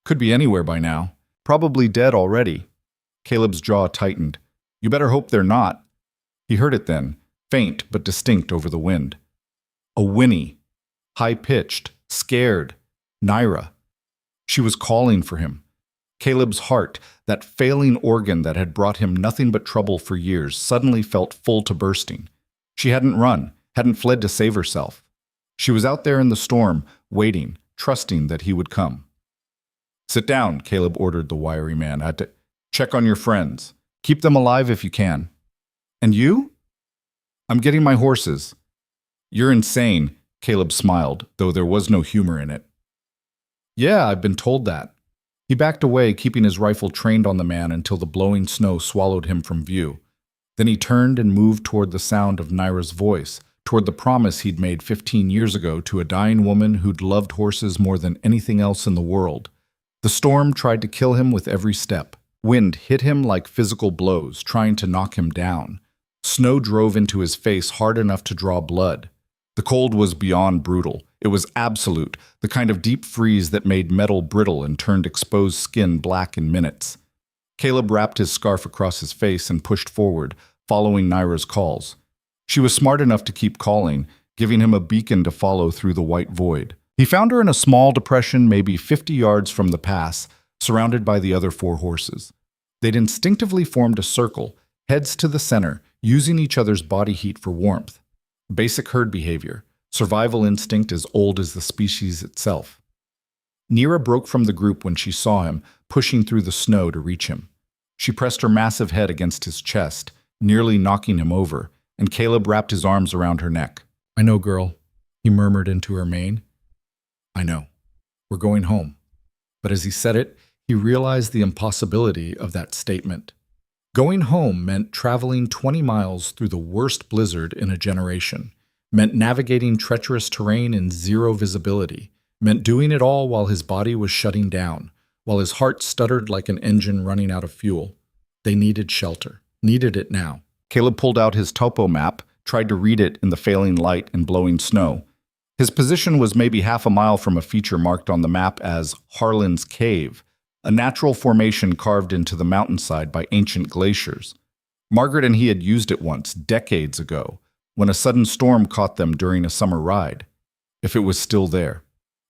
Could be anywhere by now. Probably dead already. Caleb's jaw tightened. You better hope they're not. He heard it then, faint but distinct over the wind. A whinny. High-pitched, scared. Naira. She was calling for him. Caleb's heart, that failing organ that had brought him nothing but trouble for years, suddenly felt full to bursting. She hadn't run, hadn't fled to save herself. She was out there in the storm, waiting, trusting that he would come. Sit down, Caleb ordered the wiry man. I had to check on your friends. Keep them alive if you can. And you? I'm getting my horses. You're insane, Caleb smiled, though there was no humor in it. Yeah, I've been told that. He backed away, keeping his rifle trained on the man until the blowing snow swallowed him from view. Then he turned and moved toward the sound of Naira's voice, toward the promise he'd made 15 years ago to a dying woman who'd loved horses more than anything else in the world. The storm tried to kill him with every step. Wind hit him like physical blows, trying to knock him down. Snow drove into his face hard enough to draw blood. The cold was beyond brutal. It was absolute, the kind of deep freeze that made metal brittle and turned exposed skin black in minutes. Caleb wrapped his scarf across his face and pushed forward, following Naira's calls. She was smart enough to keep calling, giving him a beacon to follow through the white void. He found her in a small depression maybe 50 yards from the pass, surrounded by the other 4 horses. They'd instinctively formed a circle, heads to the center, using each other's body heat for warmth. Basic herd behavior, survival instinct as old as the species itself. Naira broke from the group when she saw him, pushing through the snow to reach him. She pressed her massive head against his chest, nearly knocking him over, and Caleb wrapped his arms around her neck. I know, girl, he murmured into her mane. I know. We're going home. But as he said it, he realized the impossibility of that statement. Going home meant traveling 20 miles through the worst blizzard in a generation, meant navigating treacherous terrain in zero visibility, meant doing it all while his body was shutting down, while his heart stuttered like an engine running out of fuel. They needed shelter, needed it now. Caleb pulled out his topo map, tried to read it in the failing light and blowing snow. His position was maybe half a mile from a feature marked on the map as Harlan's Cave, a natural formation carved into the mountainside by ancient glaciers. Margaret and he had used it once, decades ago, when a sudden storm caught them during a summer ride. If it was still there,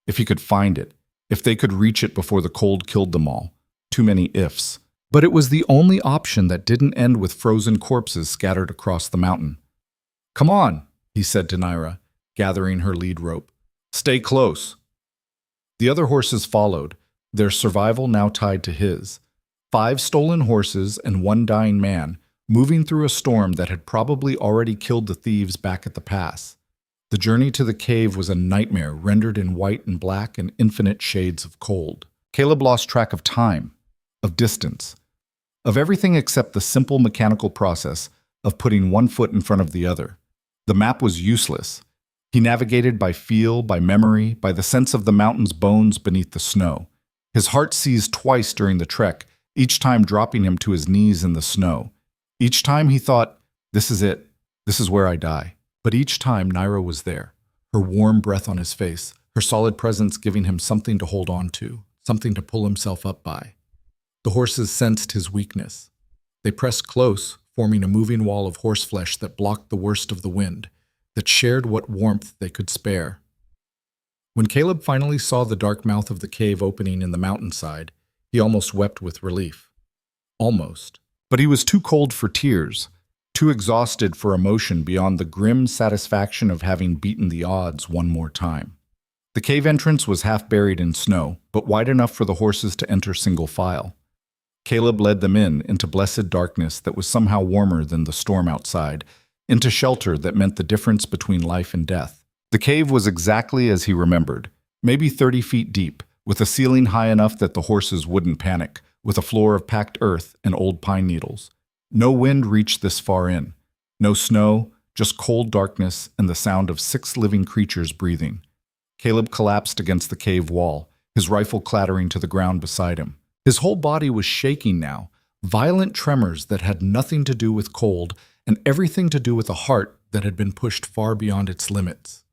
if he could find it, if they could reach it before the cold killed them all. Too many ifs. But it was the only option that didn't end with frozen corpses scattered across the mountain. Come on, he said to Naira, gathering her lead rope. Stay close. The other horses followed, their survival now tied to his. 5 stolen horses and 1 dying man, moving through a storm that had probably already killed the thieves back at the pass. The journey to the cave was a nightmare rendered in white and black and infinite shades of cold. Caleb lost track of time, of distance, of everything except the simple mechanical process of putting one foot in front of the other. The map was useless. He navigated by feel, by memory, by the sense of the mountain's bones beneath the snow. His heart seized twice during the trek, each time dropping him to his knees in the snow. Each time he thought, this is it, this is where I die. But each time Naira was there, her warm breath on his face, her solid presence giving him something to hold on to, something to pull himself up by. The horses sensed his weakness. They pressed close, forming a moving wall of horseflesh that blocked the worst of the wind, that shared what warmth they could spare. When Caleb finally saw the dark mouth of the cave opening in the mountainside, he almost wept with relief. Almost. But he was too cold for tears, too exhausted for emotion beyond the grim satisfaction of having beaten the odds one more time. The cave entrance was half buried in snow, but wide enough for the horses to enter single file. Caleb led them into blessed darkness that was somehow warmer than the storm outside, into shelter that meant the difference between life and death. The cave was exactly as he remembered, maybe 30 feet deep, with a ceiling high enough that the horses wouldn't panic, with a floor of packed earth and old pine needles. No wind reached this far in. No snow, just cold darkness and the sound of 6 living creatures breathing. Caleb collapsed against the cave wall, his rifle clattering to the ground beside him. His whole body was shaking now, violent tremors that had nothing to do with cold and everything to do with a heart that had been pushed far beyond its limits.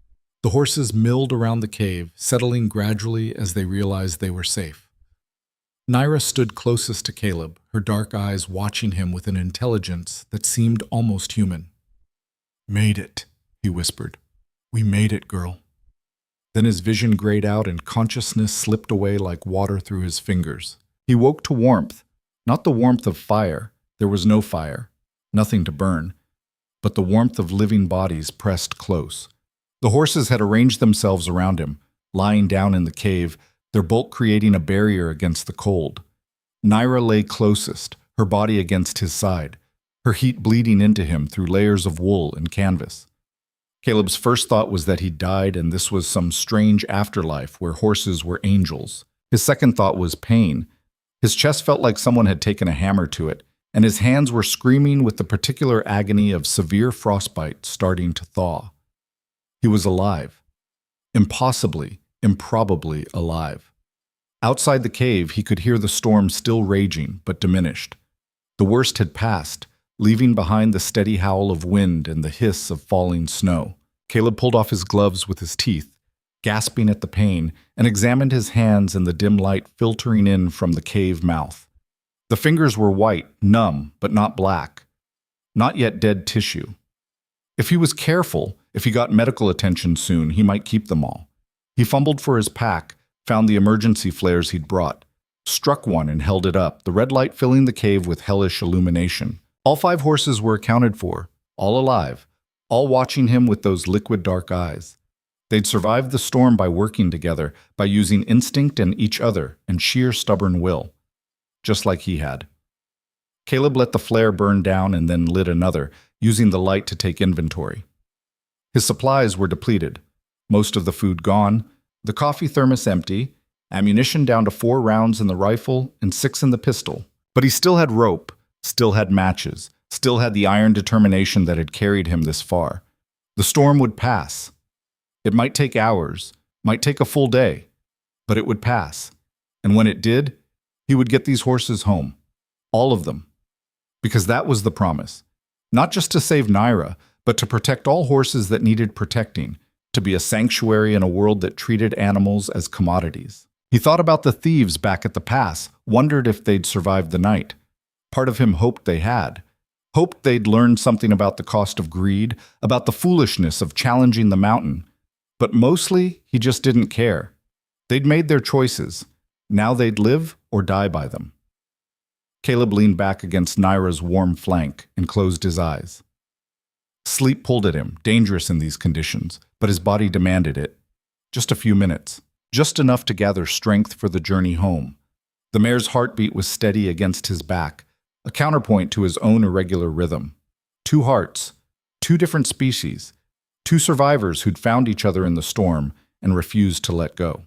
The horses milled around the cave, settling gradually as they realized they were safe. Naira stood closest to Caleb, her dark eyes watching him with an intelligence that seemed almost human. "Made it," he whispered. "We made it, girl." Then his vision grayed out and consciousness slipped away like water through his fingers. He woke to warmth, not the warmth of fire. There was no fire, nothing to burn, but the warmth of living bodies pressed close. The horses had arranged themselves around him, lying down in the cave, their bulk creating a barrier against the cold. Naira lay closest, her body against his side, her heat bleeding into him through layers of wool and canvas. Caleb's first thought was that he'd died and this was some strange afterlife where horses were angels. His second thought was pain. His chest felt like someone had taken a hammer to it, and his hands were screaming with the particular agony of severe frostbite starting to thaw. He was alive. Improbably alive. Outside the cave, he could hear the storm still raging, but diminished. The worst had passed, leaving behind the steady howl of wind and the hiss of falling snow. Caleb pulled off his gloves with his teeth, gasping at the pain, and examined his hands in the dim light filtering in from the cave mouth. The fingers were white, numb, but not black. Not yet dead tissue. If he was careful, if he got medical attention soon, he might keep them all. He fumbled for his pack, found the emergency flares he'd brought, struck one and held it up, the red light filling the cave with hellish illumination. All 5 horses were accounted for, all alive, all watching him with those liquid dark eyes. They'd survived the storm by working together, by using instinct and each other and sheer stubborn will, just like he had. Caleb let the flare burn down and then lit another, using the light to take inventory. His supplies were depleted, most of the food gone, the coffee thermos empty, ammunition down to 4 rounds in the rifle and 6 in the pistol. But he still had rope, still had matches, still had the iron determination that had carried him this far. The storm would pass. It might take hours, might take a full day, but it would pass. And when it did, he would get these horses home. All of them. Because that was the promise. Not just to save Naira, but to protect all horses that needed protecting, to be a sanctuary in a world that treated animals as commodities. He thought about the thieves back at the pass, wondered if they'd survived the night. Part of him hoped they had. Hoped they'd learned something about the cost of greed, about the foolishness of challenging the mountain. But mostly, he just didn't care. They'd made their choices. Now they'd live or die by them. Caleb leaned back against Naira's warm flank and closed his eyes. Sleep pulled at him, dangerous in these conditions, but his body demanded it. Just a few minutes, just enough to gather strength for the journey home. The mare's heartbeat was steady against his back, a counterpoint to his own irregular rhythm. 2 hearts, 2 different species, 2 survivors who'd found each other in the storm and refused to let go.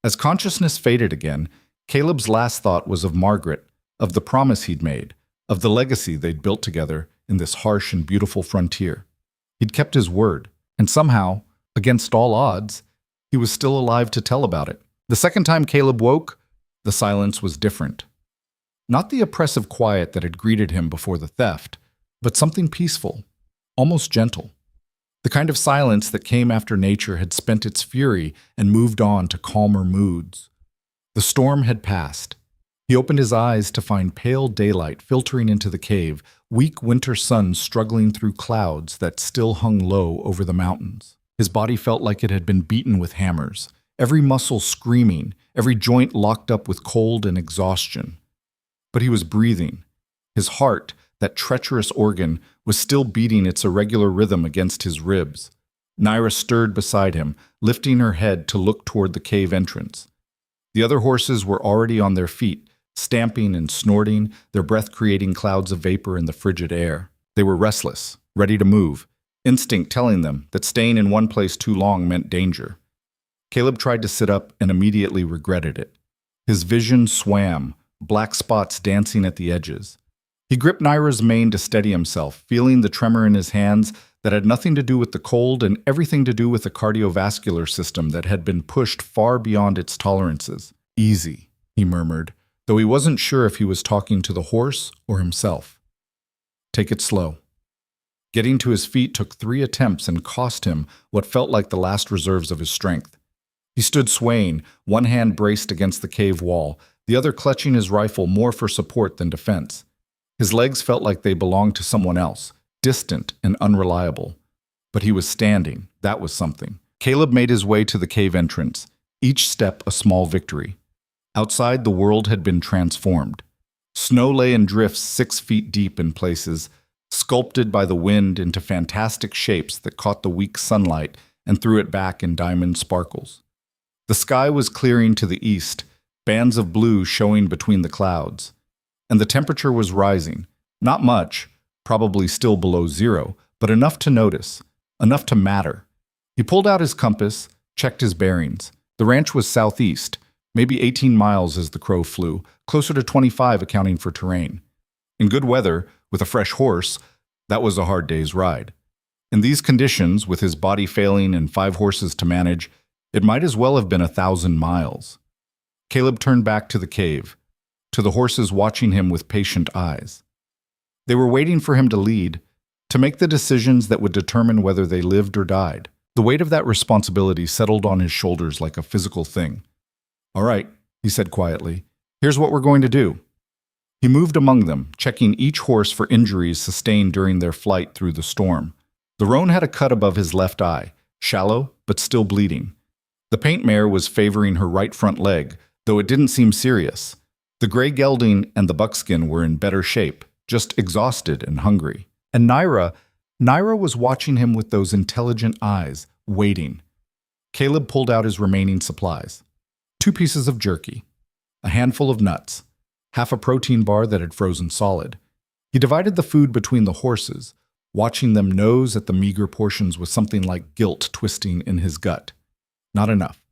As consciousness faded again, Caleb's last thought was of Margaret, of the promise he'd made, of the legacy they'd built together in this harsh and beautiful frontier. He'd kept his word, and somehow, against all odds, he was still alive to tell about it. The second time Caleb woke, the silence was different. Not the oppressive quiet that had greeted him before the theft, but something peaceful, almost gentle. The kind of silence that came after nature had spent its fury and moved on to calmer moods. The storm had passed. He opened his eyes to find pale daylight filtering into the cave, weak winter sun struggling through clouds that still hung low over the mountains. His body felt like it had been beaten with hammers, every muscle screaming, every joint locked up with cold and exhaustion. But he was breathing. His heart, that treacherous organ, was still beating its irregular rhythm against his ribs. Naira stirred beside him, lifting her head to look toward the cave entrance. The other horses were already on their feet, stamping and snorting, their breath creating clouds of vapor in the frigid air. They were restless, ready to move, instinct telling them that staying in one place too long meant danger. Caleb tried to sit up and immediately regretted it. His vision swam, black spots dancing at the edges. He gripped Naira's mane to steady himself, feeling the tremor in his hands that had nothing to do with the cold and everything to do with the cardiovascular system that had been pushed far beyond its tolerances. "Easy," he murmured, though he wasn't sure if he was talking to the horse or himself. "Take it slow." Getting to his feet took 3 attempts and cost him what felt like the last reserves of his strength. He stood swaying, one hand braced against the cave wall, the other clutching his rifle more for support than defense. His legs felt like they belonged to someone else, distant and unreliable. But he was standing. That was something. Caleb made his way to the cave entrance, each step a small victory. Outside, the world had been transformed. Snow lay in drifts 6 feet deep in places, sculpted by the wind into fantastic shapes that caught the weak sunlight and threw it back in diamond sparkles. The sky was clearing to the east, bands of blue showing between the clouds. And the temperature was rising. Not much, probably still below zero, but enough to notice, enough to matter. He pulled out his compass, checked his bearings. The ranch was southeast, maybe 18 miles as the crow flew, closer to 25 accounting for terrain. In good weather, with a fresh horse, that was a hard day's ride. In these conditions, with his body failing and 5 horses to manage, it might as well have been 1,000 miles. Caleb turned back to the cave, to the horses watching him with patient eyes. They were waiting for him to lead, to make the decisions that would determine whether they lived or died. The weight of that responsibility settled on his shoulders like a physical thing. "All right," he said quietly, "here's what we're going to do." He moved among them, checking each horse for injuries sustained during their flight through the storm. The roan had a cut above his left eye, shallow but still bleeding. The paint mare was favoring her right front leg, though it didn't seem serious. The gray gelding and the buckskin were in better shape, just exhausted and hungry. And Naira was watching him with those intelligent eyes, waiting. Caleb pulled out his remaining supplies. 2 pieces of jerky, a handful of nuts, half a protein bar that had frozen solid. He divided the food between the horses, watching them nose at the meager portions with something like guilt twisting in his gut. Not enough.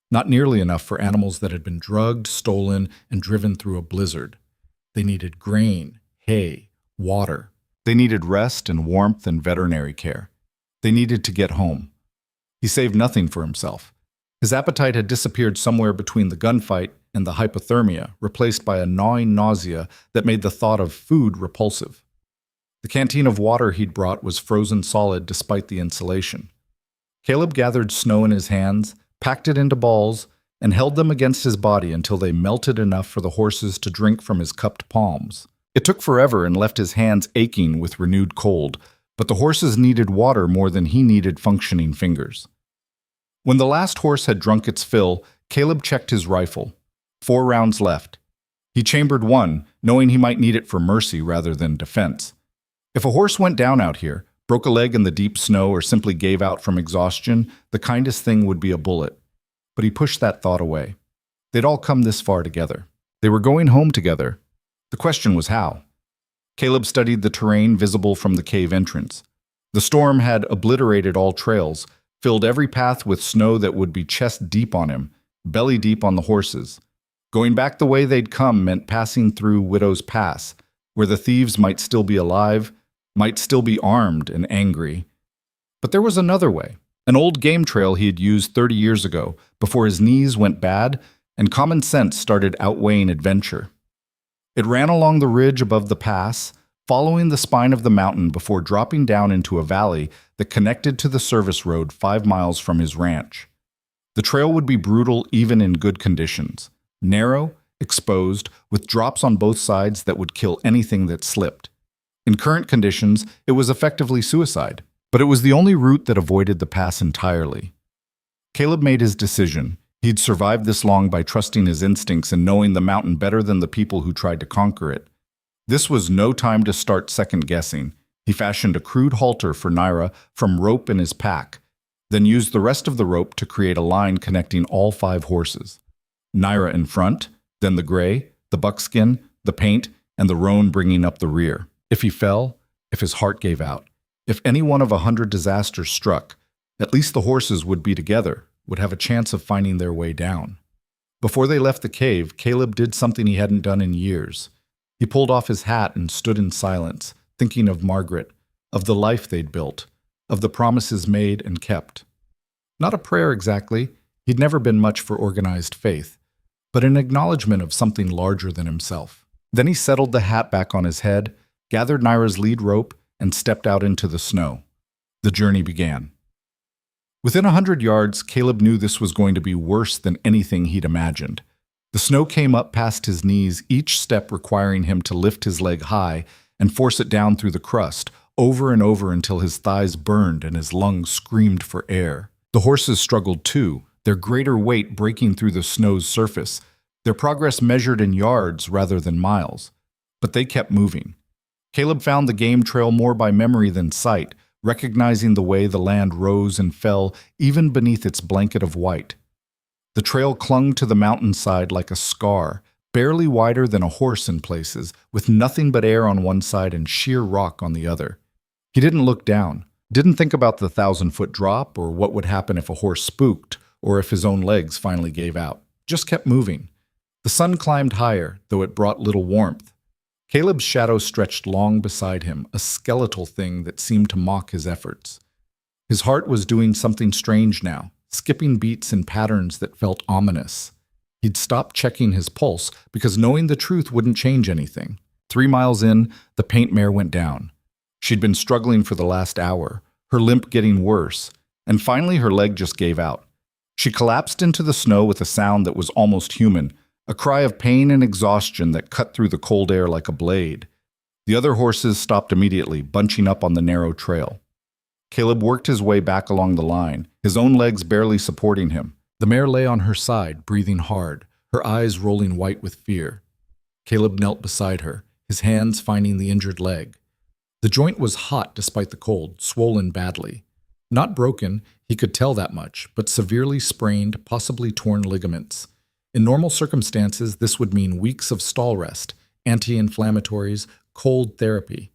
Not nearly enough for animals that had been drugged, stolen, and driven through a blizzard. They needed grain, hay, water. They needed rest and warmth and veterinary care. They needed to get home. He saved nothing for himself. His appetite had disappeared somewhere between the gunfight and the hypothermia, replaced by a gnawing nausea that made the thought of food repulsive. The canteen of water he'd brought was frozen solid despite the insulation. Caleb gathered snow in his hands, packed it into balls, and held them against his body until they melted enough for the horses to drink from his cupped palms. It took forever and left his hands aching with renewed cold, but the horses needed water more than he needed functioning fingers. When the last horse had drunk its fill, Caleb checked his rifle. 4 rounds left. He chambered one, knowing he might need it for mercy rather than defense. If a horse went down out here, broke a leg in the deep snow, or simply gave out from exhaustion, the kindest thing would be a bullet. But he pushed that thought away. They'd all come this far together. They were going home together. The question was how. Caleb studied the terrain visible from the cave entrance. The storm had obliterated all trails, filled every path with snow that would be chest deep on him, belly deep on the horses. Going back the way they'd come meant passing through Widow's Pass, where the thieves might still be alive, might still be armed and angry. But there was another way, an old game trail he had used 30 years ago, before his knees went bad and common sense started outweighing adventure. It ran along the ridge above the pass, following the spine of the mountain before dropping down into a valley that connected to the service road 5 miles from his ranch. The trail would be brutal even in good conditions, narrow, exposed, with drops on both sides that would kill anything that slipped. In current conditions, it was effectively suicide, but it was the only route that avoided the pass entirely. Caleb made his decision. He'd survived this long by trusting his instincts and knowing the mountain better than the people who tried to conquer it. This was no time to start second-guessing. He fashioned a crude halter for Naira from rope in his pack, then used the rest of the rope to create a line connecting all 5 horses. Naira in front, then the gray, the buckskin, the paint, and the roan bringing up the rear. If he fell, if his heart gave out, if any one of 100 disasters struck, at least the horses would be together, would have a chance of finding their way down. Before they left the cave, Caleb did something he hadn't done in years. He pulled off his hat and stood in silence, thinking of Margaret, of the life they'd built, of the promises made and kept. Not a prayer exactly, he'd never been much for organized faith, but an acknowledgement of something larger than himself. Then he settled the hat back on his head, gathered Naira's lead rope, and stepped out into the snow. The journey began. Within 100 yards, Caleb knew this was going to be worse than anything he'd imagined. The snow came up past his knees, each step requiring him to lift his leg high and force it down through the crust, over and over until his thighs burned and his lungs screamed for air. The horses struggled too, their greater weight breaking through the snow's surface, their progress measured in yards rather than miles. But they kept moving. Caleb found the game trail more by memory than sight, recognizing the way the land rose and fell even beneath its blanket of white. The trail clung to the mountainside like a scar, barely wider than a horse in places, with nothing but air on one side and sheer rock on the other. He didn't look down, didn't think about the 1,000-foot drop or what would happen if a horse spooked or if his own legs finally gave out. Just kept moving. The sun climbed higher, though it brought little warmth. Caleb's shadow stretched long beside him, a skeletal thing that seemed to mock his efforts. His heart was doing something strange now, skipping beats in patterns that felt ominous. He'd stopped checking his pulse because knowing the truth wouldn't change anything. 3 miles in, the paint mare went down. She'd been struggling for the last hour, her limp getting worse, and finally her leg just gave out. She collapsed into the snow with a sound that was almost human, a cry of pain and exhaustion that cut through the cold air like a blade. The other horses stopped immediately, bunching up on the narrow trail. Caleb worked his way back along the line, his own legs barely supporting him. The mare lay on her side, breathing hard, her eyes rolling white with fear. Caleb knelt beside her, his hands finding the injured leg. The joint was hot despite the cold, swollen badly. Not broken, he could tell that much, but severely sprained, possibly torn ligaments. In normal circumstances, this would mean weeks of stall rest, anti-inflammatories, cold therapy.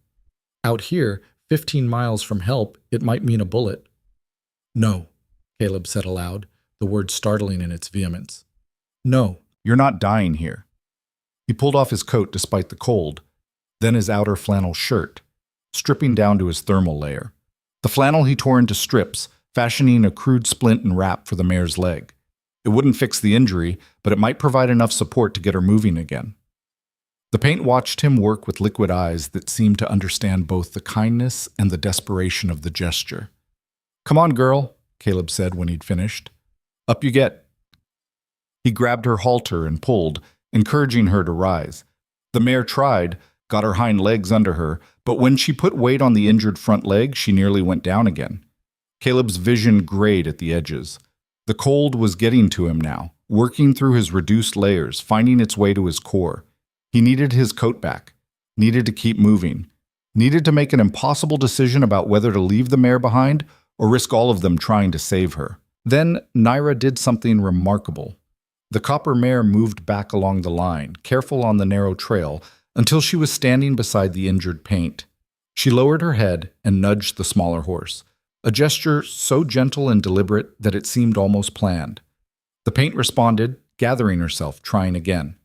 Out here, 15 miles from help, it might mean a bullet. "No," Caleb said aloud, the word startling in its vehemence. "No, you're not dying here." He pulled off his coat despite the cold, then his outer flannel shirt, stripping down to his thermal layer. The flannel he tore into strips, fashioning a crude splint and wrap for the mare's leg. It wouldn't fix the injury, but it might provide enough support to get her moving again. The paint watched him work with liquid eyes that seemed to understand both the kindness and the desperation of the gesture. "Come on, girl," Caleb said when he'd finished. "Up you get." He grabbed her halter and pulled, encouraging her to rise. The mare tried, got her hind legs under her, but when she put weight on the injured front leg, she nearly went down again. Caleb's vision grayed at the edges. The cold was getting to him now, working through his reduced layers, finding its way to his core. He needed his coat back, needed to keep moving, needed to make an impossible decision about whether to leave the mare behind or risk all of them trying to save her. Then Naira did something remarkable. The copper mare moved back along the line, careful on the narrow trail, until she was standing beside the injured paint. She lowered her head and nudged the smaller horse, a gesture so gentle and deliberate that it seemed almost planned. The paint responded, gathering herself, trying again.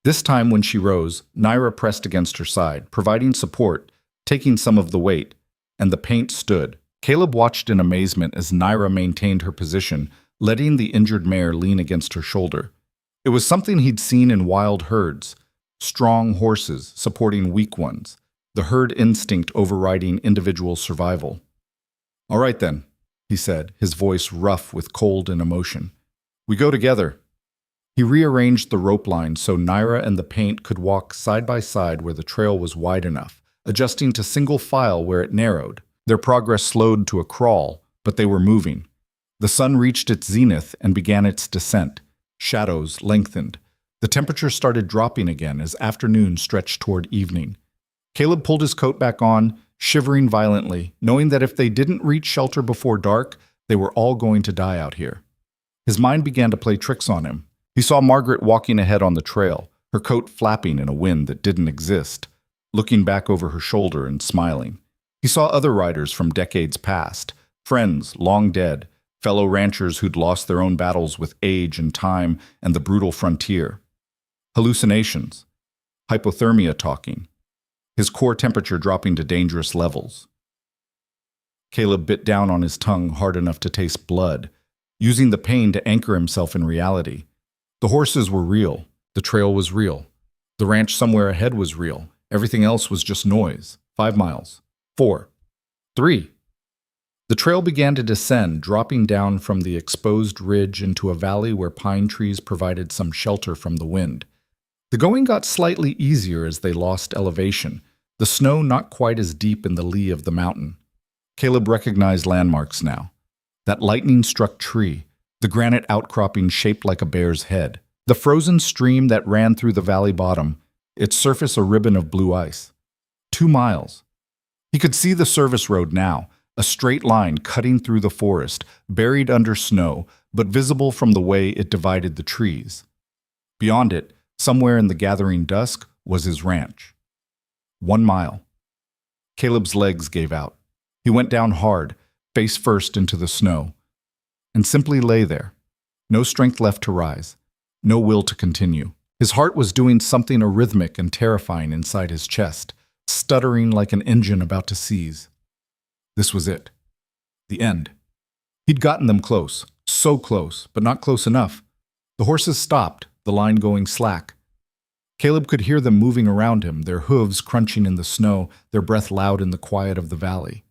This time when she rose, Naira pressed against her side, providing support, taking some of the weight, and the paint stood. Caleb watched in amazement as Naira maintained her position, letting the injured mare lean against her shoulder. It was something he'd seen in wild herds, strong horses supporting weak ones, the herd instinct overriding individual survival. "All right then," he said, his voice rough with cold and emotion. "We go together." He rearranged the rope line so Naira and the paint could walk side by side where the trail was wide enough, adjusting to single file where it narrowed. Their progress slowed to a crawl, but they were moving. The sun reached its zenith and began its descent. Shadows lengthened. The temperature started dropping again as afternoon stretched toward evening. Caleb pulled his coat back on, shivering violently, knowing that if they didn't reach shelter before dark, they were all going to die out here. His mind began to play tricks on him. He saw Margaret walking ahead on the trail, her coat flapping in a wind that didn't exist, looking back over her shoulder and smiling. He saw other riders from decades past, friends long dead, fellow ranchers who'd lost their own battles with age and time and the brutal frontier. Hallucinations, hypothermia talking, his core temperature dropping to dangerous levels. Caleb bit down on his tongue hard enough to taste blood, using the pain to anchor himself in reality. The horses were real. The trail was real. The ranch somewhere ahead was real. Everything else was just noise. 5 miles. 4. 3. The trail began to descend, dropping down from the exposed ridge into a valley where pine trees provided some shelter from the wind. The going got slightly easier as they lost elevation, the snow not quite as deep in the lee of the mountain. Caleb recognized landmarks now. That lightning-struck tree, the granite outcropping shaped like a bear's head, the frozen stream that ran through the valley bottom, its surface a ribbon of blue ice. 2 miles. He could see the service road now, a straight line cutting through the forest, buried under snow, but visible from the way it divided the trees. Beyond it, somewhere in the gathering dusk, was his ranch. 1 mile. Caleb's legs gave out. He went down hard, face first into the snow, and simply lay there. No strength left to rise, no will to continue. His heart was doing something arrhythmic and terrifying inside his chest, stuttering like an engine about to seize. This was it. The end. He'd gotten them close, so close, but not close enough. The horses stopped, the line going slack. Caleb could hear them moving around him, their hooves crunching in the snow, their breath loud in the quiet of the valley.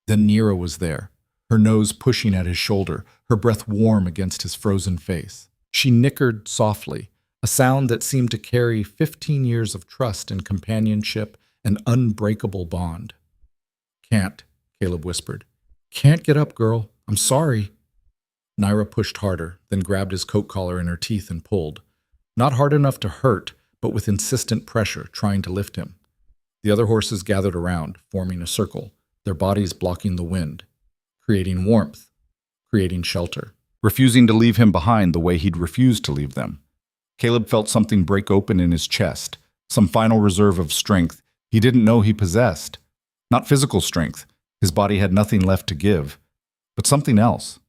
Then Nira was there, her nose pushing at his shoulder, her breath warm against his frozen face. She nickered softly, a sound that seemed to carry 15 years of trust and companionship, an unbreakable bond. "Can't," Caleb whispered. "Can't get up, girl. I'm sorry." Nira pushed harder, then grabbed his coat collar in her teeth and pulled. Not hard enough to hurt, but with insistent pressure, trying to lift him. The other horses gathered around, forming a circle, their bodies blocking the wind, creating warmth, creating shelter, refusing to leave him behind the way he'd refused to leave them. Caleb felt something break open in his chest, some final reserve of strength he didn't know he possessed. Not physical strength, his body had nothing left to give, but something else.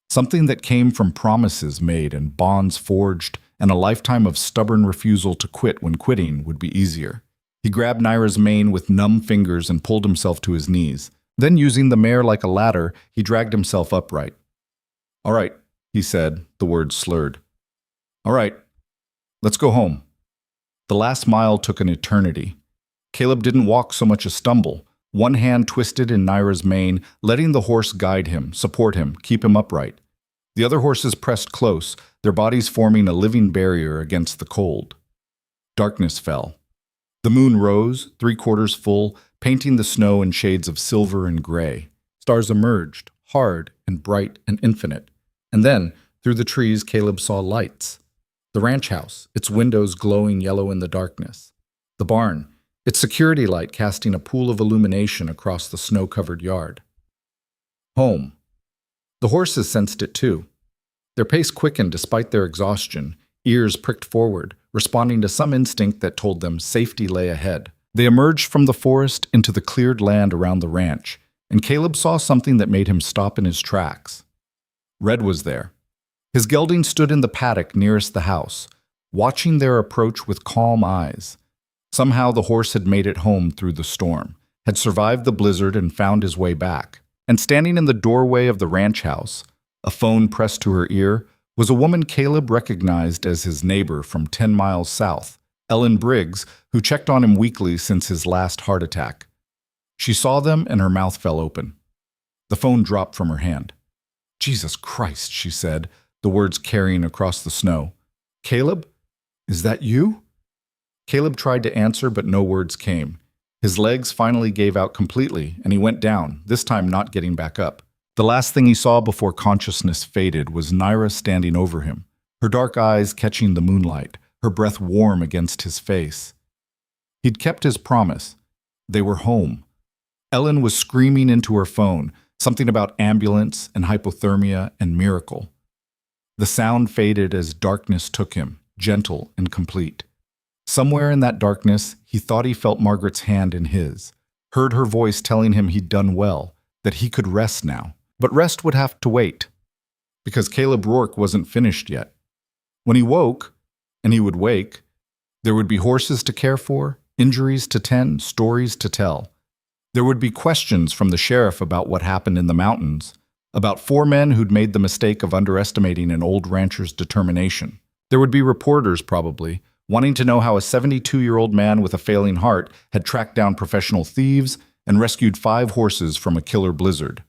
Something that came from promises made and bonds forged and a lifetime of stubborn refusal to quit when quitting would be easier. He grabbed Nira's mane with numb fingers and pulled himself to his knees. Then, using the mare like a ladder, he dragged himself upright. "All right," he said, the words slurred. "All right, let's go home." The last mile took an eternity. Caleb didn't walk so much as stumble, one hand twisted in Nira's mane, letting the horse guide him, support him, keep him upright. The other horses pressed close, their bodies forming a living barrier against the cold. Darkness fell. The moon rose, 3/4 full, painting the snow in shades of silver and gray. Stars emerged, hard and bright and infinite. And then, through the trees, Caleb saw lights. The ranch house, its windows glowing yellow in the darkness. The barn, its security light casting a pool of illumination across the snow-covered yard. Home. The horses sensed it too. Their pace quickened despite their exhaustion, ears pricked forward, responding to some instinct that told them safety lay ahead. They emerged from the forest into the cleared land around the ranch, and Caleb saw something that made him stop in his tracks. Red was there. His gelding stood in the paddock nearest the house, watching their approach with calm eyes. Somehow the horse had made it home through the storm, had survived the blizzard and found his way back. And standing in the doorway of the ranch house, a phone pressed to her ear, was a woman Caleb recognized as his neighbor from 10 miles south, Ellen Briggs, who checked on him weekly since his last heart attack. She saw them and her mouth fell open. The phone dropped from her hand. "Jesus Christ," she said, the words carrying across the snow. "Caleb? Is that you?" Caleb tried to answer, but no words came. His legs finally gave out completely, and he went down, this time not getting back up. The last thing he saw before consciousness faded was Nira standing over him, her dark eyes catching the moonlight, her breath warm against his face. He'd kept his promise. They were home. Ellen was screaming into her phone, something about ambulance and hypothermia and miracle. The sound faded as darkness took him, gentle and complete. Somewhere in that darkness, he thought he felt Margaret's hand in his, heard her voice telling him he'd done well, that he could rest now. But rest would have to wait, because Caleb Rourke wasn't finished yet. When he woke, and he would wake, there would be horses to care for, injuries to tend, stories to tell. There would be questions from the sheriff about what happened in the mountains, about 4 men who'd made the mistake of underestimating an old rancher's determination. There would be reporters, probably, wanting to know how a 72-year-old man with a failing heart had tracked down professional thieves and rescued 5 horses from a killer blizzard.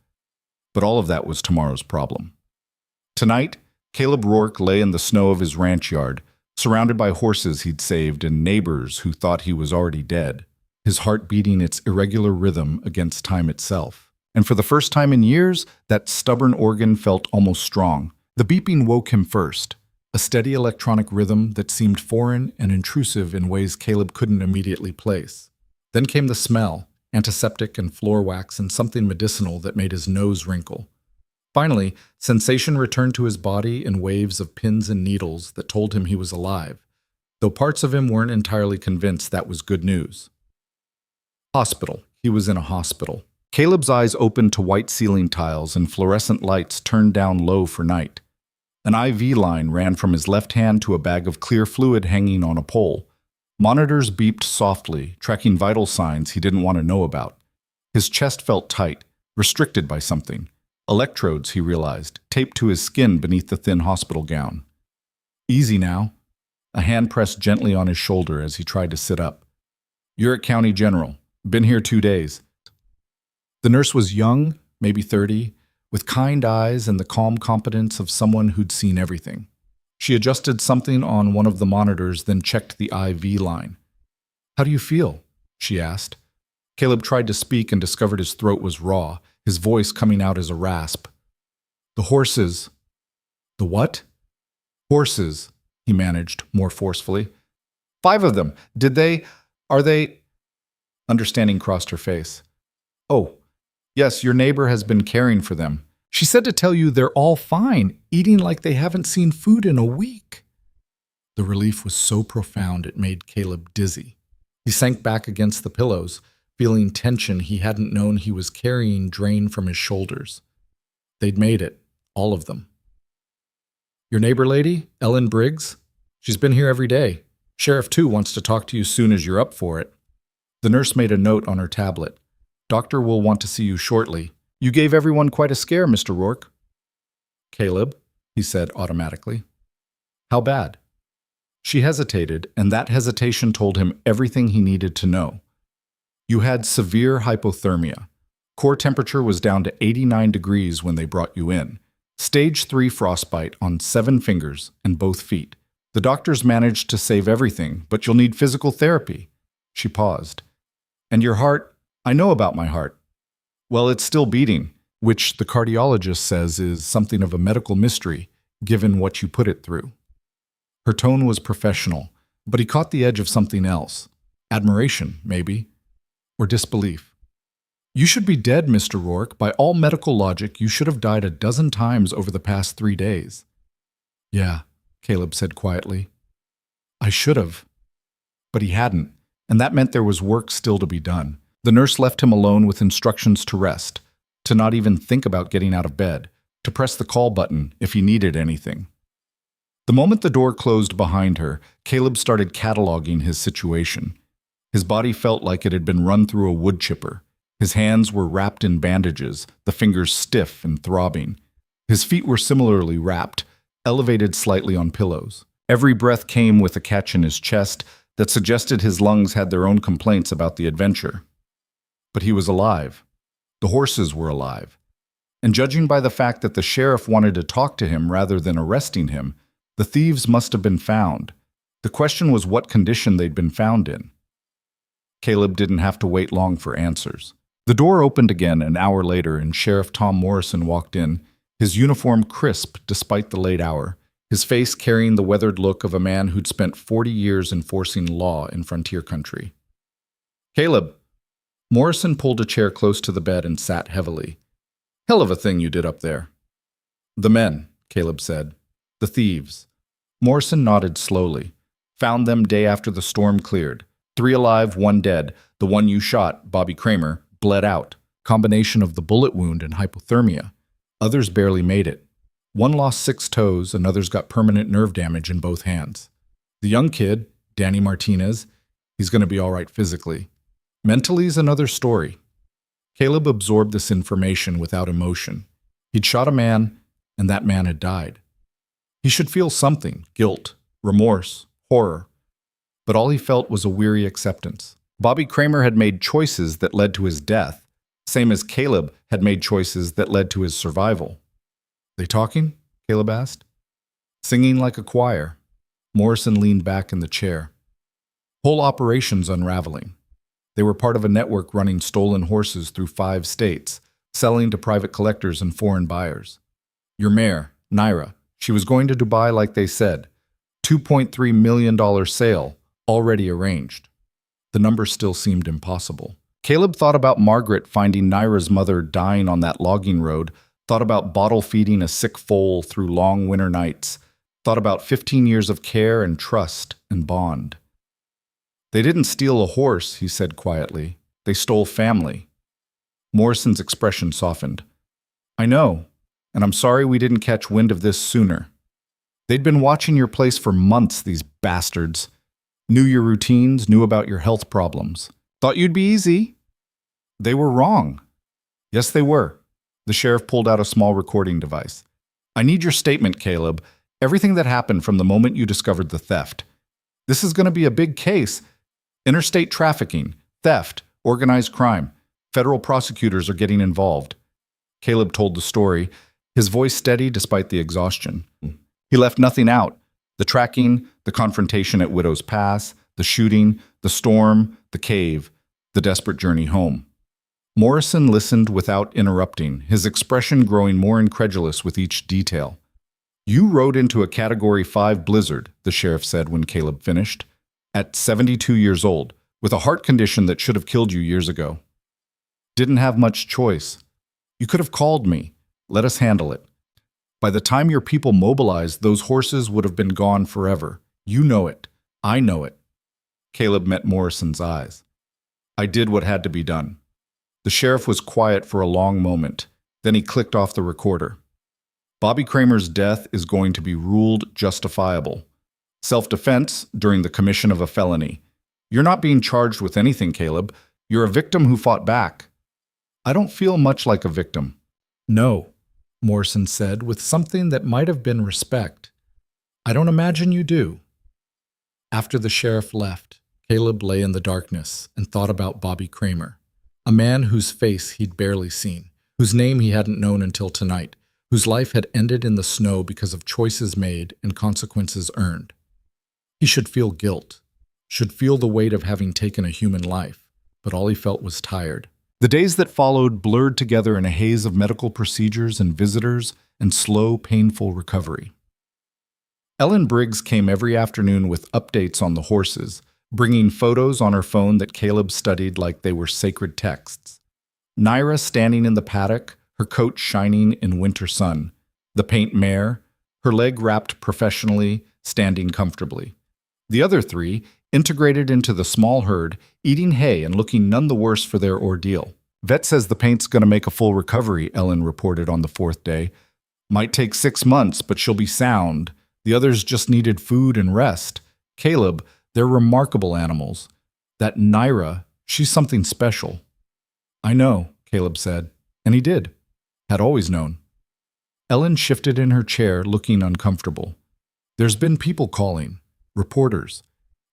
But all of that was tomorrow's problem. Tonight, Caleb Rourke lay in the snow of his ranch yard, surrounded by horses he'd saved and neighbors who thought he was already dead, his heart beating its irregular rhythm against time itself. And for the first time in years, that stubborn organ felt almost strong. The beeping woke him first, a steady electronic rhythm that seemed foreign and intrusive in ways Caleb couldn't immediately place. Then came the smell, antiseptic and floor wax and something medicinal that made his nose wrinkle. Finally, sensation returned to his body in waves of pins and needles that told him he was alive, though parts of him weren't entirely convinced that was good news. Hospital. He was in a hospital. Caleb's eyes opened to white ceiling tiles and fluorescent lights turned down low for night. An IV line ran from his left hand to a bag of clear fluid hanging on a pole. Monitors beeped softly, tracking vital signs he didn't want to know about. His chest felt tight, restricted by something. Electrodes, he realized, taped to his skin beneath the thin hospital gown. Easy now. A hand pressed gently on his shoulder as he tried to sit up. You're at County General. Been here 2 days. The nurse was young, maybe 30, with kind eyes and the calm competence of someone who'd seen everything. She adjusted something on one of the monitors, then checked the IV line. How do you feel? She asked. Caleb tried to speak and discovered his throat was raw, his voice coming out as a rasp. The horses. The what? Horses, he managed, more forcefully. 5 of them. Are they? Understanding crossed her face. Oh, yes, your neighbor has been caring for them. She said to tell you they're all fine, eating like they haven't seen food in a week. The relief was so profound it made Caleb dizzy. He sank back against the pillows, feeling tension he hadn't known he was carrying drain from his shoulders. They'd made it, all of them. Your neighbor lady, Ellen Briggs? She's been here every day. Sheriff, too, wants to talk to you soon as you're up for it. The nurse made a note on her tablet. Doctor will want to see you shortly. You gave everyone quite a scare, Mr. Rourke. Caleb, he said automatically. How bad? She hesitated, and that hesitation told him everything he needed to know. You had severe hypothermia. Core temperature was down to 89 degrees when they brought you in. Stage 3 frostbite on 7 fingers and both feet. The doctors managed to save everything, but you'll need physical therapy. She paused. And your heart? I know about my heart. Well, it's still beating, which the cardiologist says is something of a medical mystery, given what you put it through. Her tone was professional, but he caught the edge of something else. Admiration, maybe. Or disbelief. You should be dead, Mr. Rourke. By all medical logic, you should have died a dozen times over the past 3 days. Yeah, Caleb said quietly. I should have. But he hadn't, and that meant there was work still to be done. The nurse left him alone with instructions to rest, to not even think about getting out of bed, to press the call button if he needed anything. The moment the door closed behind her, Caleb started cataloging his situation. His body felt like it had been run through a wood chipper. His hands were wrapped in bandages, the fingers stiff and throbbing. His feet were similarly wrapped, elevated slightly on pillows. Every breath came with a catch in his chest that suggested his lungs had their own complaints about the adventure. But he was alive. The horses were alive. And judging by the fact that the sheriff wanted to talk to him rather than arresting him, the thieves must have been found. The question was what condition they'd been found in. Caleb didn't have to wait long for answers. The door opened again an hour later and Sheriff Tom Morrison walked in, his uniform crisp despite the late hour, his face carrying the weathered look of a man who'd spent 40 years enforcing law in frontier country. Caleb. Morrison pulled a chair close to the bed and sat heavily. Hell of a thing you did up there. The men, Caleb said. The thieves. Morrison nodded slowly. Found them day after the storm cleared. 3 alive, 1 dead. The one you shot, Bobby Kramer, bled out. Combination of the bullet wound and hypothermia. Others barely made it. One lost 6 toes, another's got permanent nerve damage in both hands. The young kid, Danny Martinez, he's going to be all right physically. Mentally's another story. Caleb absorbed this information without emotion. He'd shot a man, and that man had died. He should feel something, guilt, remorse, horror. But all he felt was a weary acceptance. Bobby Kramer had made choices that led to his death, same as Caleb had made choices that led to his survival. "They talking?" Caleb asked. "Singing like a choir." Morrison leaned back in the chair. "Whole operations unraveling. They were part of a network running stolen horses through 5 states, selling to private collectors and foreign buyers. Your mare, Naira, she was going to Dubai like they said. $2.3 million sale, already arranged." The number still seemed impossible. Caleb thought about Margaret finding Naira's mother dying on that logging road, thought about bottle feeding a sick foal through long winter nights, thought about 15 years of care and trust and bond. "They didn't steal a horse," he said quietly. "They stole family." Morrison's expression softened. "I know, and I'm sorry we didn't catch wind of this sooner. They'd been watching your place for months, these bastards. Knew your routines, knew about your health problems. Thought you'd be easy." "They were wrong." "Yes, they were." The sheriff pulled out a small recording device. "I need your statement, Caleb. Everything that happened from the moment you discovered the theft. This is going to be a big case. Interstate trafficking, theft, organized crime. Federal prosecutors are getting involved." Caleb told the story, his voice steady despite the exhaustion. He left nothing out. The tracking, the confrontation at Widow's Pass, the shooting, the storm, the cave, the desperate journey home. Morrison listened without interrupting, his expression growing more incredulous with each detail. "You rode into a Category 5 blizzard," the sheriff said when Caleb finished, "at 72 years old, with a heart condition that should have killed you years ago. Didn't have much choice. You could have called me. Let us handle it. By the time your people mobilized, those horses would have been gone forever. You know it. I know it." Caleb met Morrison's eyes. "I did what had to be done." The sheriff was quiet for a long moment. Then he clicked off the recorder. "Bobby Kramer's death is going to be ruled justifiable. Self-defense during the commission of a felony. You're not being charged with anything, Caleb. You're a victim who fought back." "I don't feel much like a victim." "No," Morrison said with something that might have been respect. "I don't imagine you do." After the sheriff left, Caleb lay in the darkness and thought about Bobby Kramer, a man whose face he'd barely seen, whose name he hadn't known until tonight, whose life had ended in the snow because of choices made and consequences earned. He should feel guilt, should feel the weight of having taken a human life, but all he felt was tired. The days that followed blurred together in a haze of medical procedures and visitors and slow, painful recovery. Ellen Briggs came every afternoon with updates on the horses, bringing photos on her phone that Caleb studied like they were sacred texts. Naira standing in the paddock, her coat shining in winter sun. The paint mare, her leg wrapped professionally, standing comfortably. The other 3, integrated into the small herd, eating hay and looking none the worse for their ordeal. "Vet says the paint's going to make a full recovery," Ellen reported on the 4th day. "Might take 6 months, but she'll be sound. The others just needed food and rest. Caleb, they're remarkable animals. That Naira, she's something special." "I know," Caleb said, and he did. Had always known. Ellen shifted in her chair, looking uncomfortable. "There's been people calling, reporters.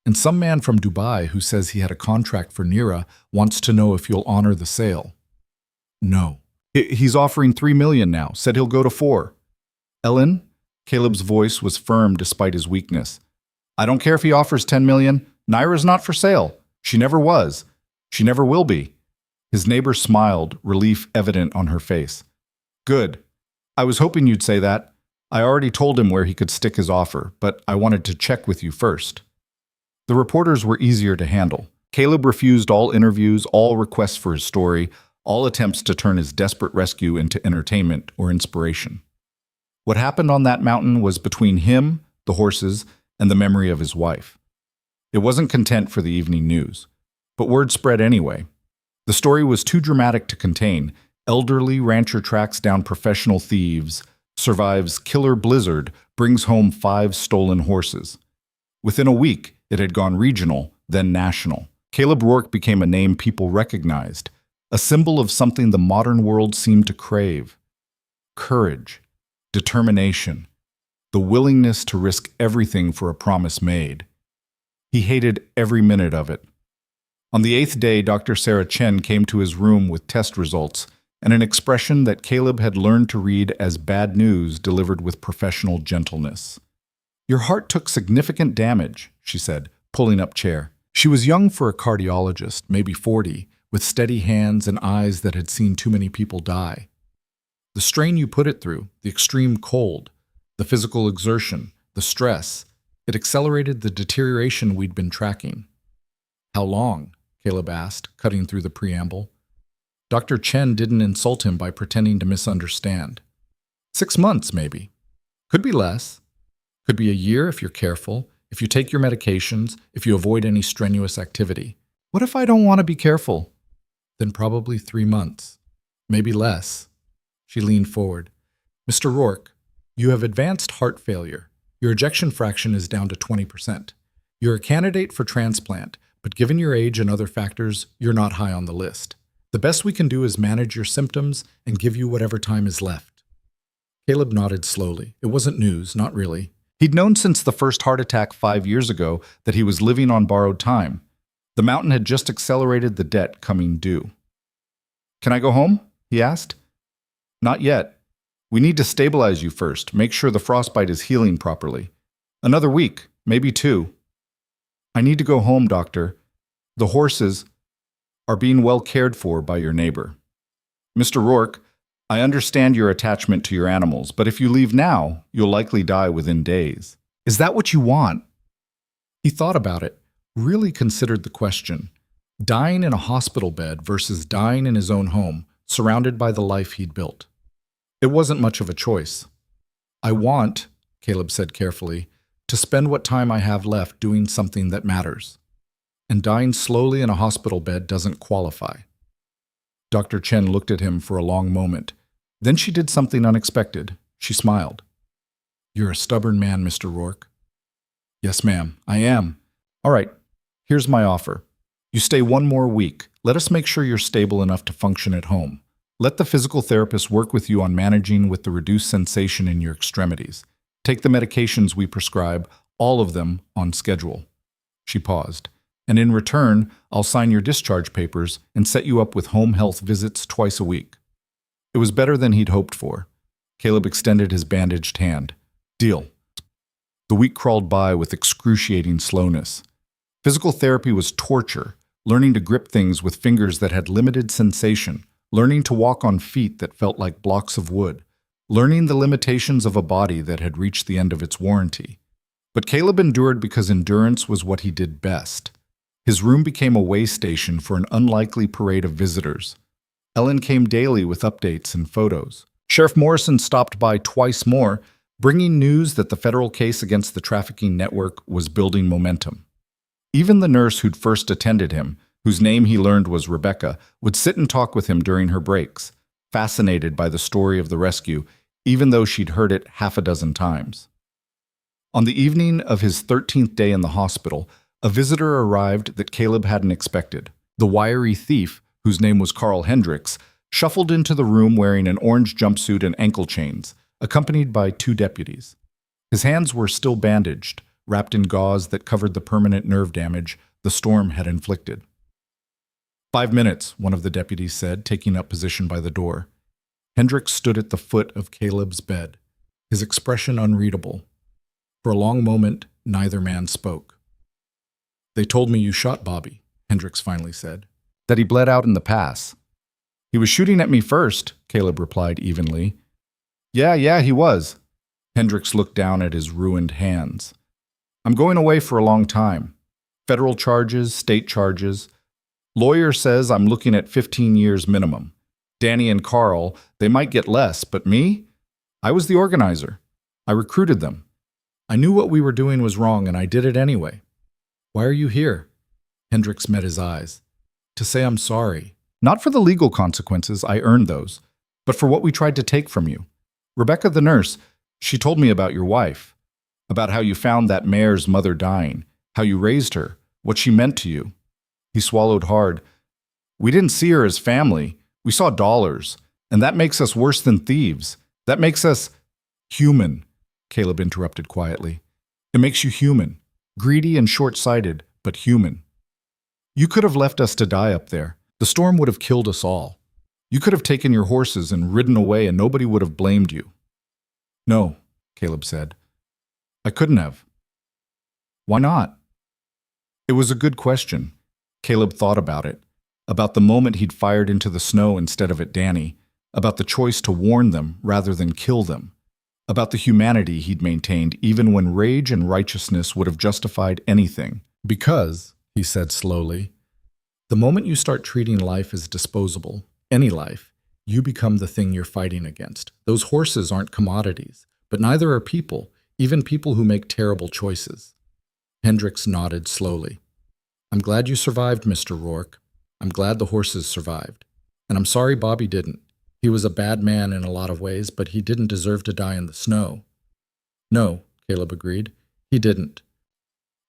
And some man from Dubai who says he had a contract for Naira wants to know if you'll honor the sale." "No. He's offering $3 million now, said he'll go to 4. "Ellen?" Caleb's voice was firm despite his weakness. "I don't care if he offers $10 million. Naira's not for sale. She never was. She never will be." His neighbor smiled, relief evident on her face. "Good. I was hoping you'd say that. I already told him where he could stick his offer, but I wanted to check with you first." The reporters were easier to handle. Caleb refused all interviews, all requests for his story, all attempts to turn his desperate rescue into entertainment or inspiration. What happened on that mountain was between him, the horses, and the memory of his wife. It wasn't content for the evening news, but word spread anyway. The story was too dramatic to contain. Elderly rancher tracks down professional thieves, survives killer blizzard, brings home 5 stolen horses. Within a week, it had gone regional, then national. Caleb Rourke became a name people recognized, a symbol of something the modern world seemed to crave. Courage, determination, the willingness to risk everything for a promise made. He hated every minute of it. On the 8th day, Dr. Sarah Chen came to his room with test results and an expression that Caleb had learned to read as bad news delivered with professional gentleness. "Your heart took significant damage," she said, pulling up chair. She was young for a cardiologist, maybe 40, with steady hands and eyes that had seen too many people die. "The strain you put it through, the extreme cold, the physical exertion, the stress, it accelerated the deterioration we'd been tracking." "How long?" Caleb asked, cutting through the preamble. Dr. Chen didn't insult him by pretending to misunderstand. 6 months, maybe. Could be less. Could be a year if you're careful, if you take your medications, if you avoid any strenuous activity. What if I don't want to be careful? Then probably 3 months. Maybe less. She leaned forward. "Mr. Rourke, you have advanced heart failure. Your ejection fraction is down to 20%. You're a candidate for transplant, but given your age and other factors, you're not high on the list. The best we can do is manage your symptoms and give you whatever time is left." Caleb nodded slowly. It wasn't news, not really. He'd known since the first heart attack 5 years ago that he was living on borrowed time. The mountain had just accelerated the debt coming due. "Can I go home?" he asked. "Not yet. We need to stabilize you first, make sure the frostbite is healing properly. Another week, maybe 2. "I need to go home, doctor. The horses are being well cared for by your neighbor. Mr. Rourke, I understand your attachment to your animals, but if you leave now, you'll likely die within days. Is that what you want?" He thought about it, really considered the question. Dying in a hospital bed versus dying in his own home, surrounded by the life he'd built. It wasn't much of a choice. "I want," Caleb said carefully, "to spend what time I have left doing something that matters. And dying slowly in a hospital bed doesn't qualify." Dr. Chen looked at him for a long moment. Then she did something unexpected. She smiled. "You're a stubborn man, Mr. Rourke." "Yes, ma'am, I am. All right, here's my offer. You stay 1 more week. Let us make sure you're stable enough to function at home. Let the physical therapist work with you on managing with the reduced sensation in your extremities. Take the medications we prescribe, all of them on schedule." She paused. "And in return, I'll sign your discharge papers and set you up with home health visits twice a week." It was better than he'd hoped for. Caleb extended his bandaged hand. "Deal." The week crawled by with excruciating slowness. Physical therapy was torture, learning to grip things with fingers that had limited sensation, learning to walk on feet that felt like blocks of wood, learning the limitations of a body that had reached the end of its warranty. But Caleb endured because endurance was what he did best. His room became a way station for an unlikely parade of visitors. Ellen came daily with updates and photos. Sheriff Morrison stopped by twice more, bringing news that the federal case against the trafficking network was building momentum. Even the nurse who'd first attended him, whose name he learned was Rebecca, would sit and talk with him during her breaks, fascinated by the story of the rescue, even though she'd heard it 6 times. On the evening of his 13th day in the hospital, a visitor arrived that Caleb hadn't expected. The wiry thief, whose name was Carl Hendricks, shuffled into the room wearing an orange jumpsuit and ankle chains, accompanied by 2 deputies. His hands were still bandaged, wrapped in gauze that covered the permanent nerve damage the storm had inflicted. 5 minutes, one of the deputies said, taking up position by the door. Hendricks stood at the foot of Caleb's bed, his expression unreadable. For a long moment, neither man spoke. "They told me you shot Bobby," Hendricks finally said. "That he bled out in the pass." "He was shooting at me first," Caleb replied evenly. Yeah, he was." Hendricks looked down at his ruined hands. "I'm going away for a long time. Federal charges, state charges. Lawyer says I'm looking at 15 years minimum. Danny and Carl, they might get less, but me? I was the organizer. I recruited them. I knew what we were doing was wrong, and I did it anyway." "Why are you here?" Hendricks met his eyes. "To say I'm sorry. Not for the legal consequences, I earned those, but for what we tried to take from you. Rebecca the nurse, she told me about your wife, about how you found that mare's mother dying, how you raised her, what she meant to you." He swallowed hard. "We didn't see her as family. We saw dollars, and that makes us worse than thieves. That makes us human," Caleb interrupted quietly. "It makes you human, greedy and short-sighted, but human." You could have left us to die up there. The storm would have killed us all. You could have taken your horses and ridden away and nobody would have blamed you. No, Caleb said. I couldn't have. Why not? It was a good question. Caleb thought about it, about the moment he'd fired into the snow instead of at Danny, about the choice to warn them rather than kill them, about the humanity he'd maintained even when rage and righteousness would have justified anything. Because, he said slowly, the moment you start treating life as disposable, any life, you become the thing you're fighting against. Those horses aren't commodities, but neither are people, even people who make terrible choices. Hendricks nodded slowly. I'm glad you survived, Mr. Rourke. I'm glad the horses survived. And I'm sorry Bobby didn't. He was a bad man in a lot of ways, but he didn't deserve to die in the snow. No, Caleb agreed. He didn't.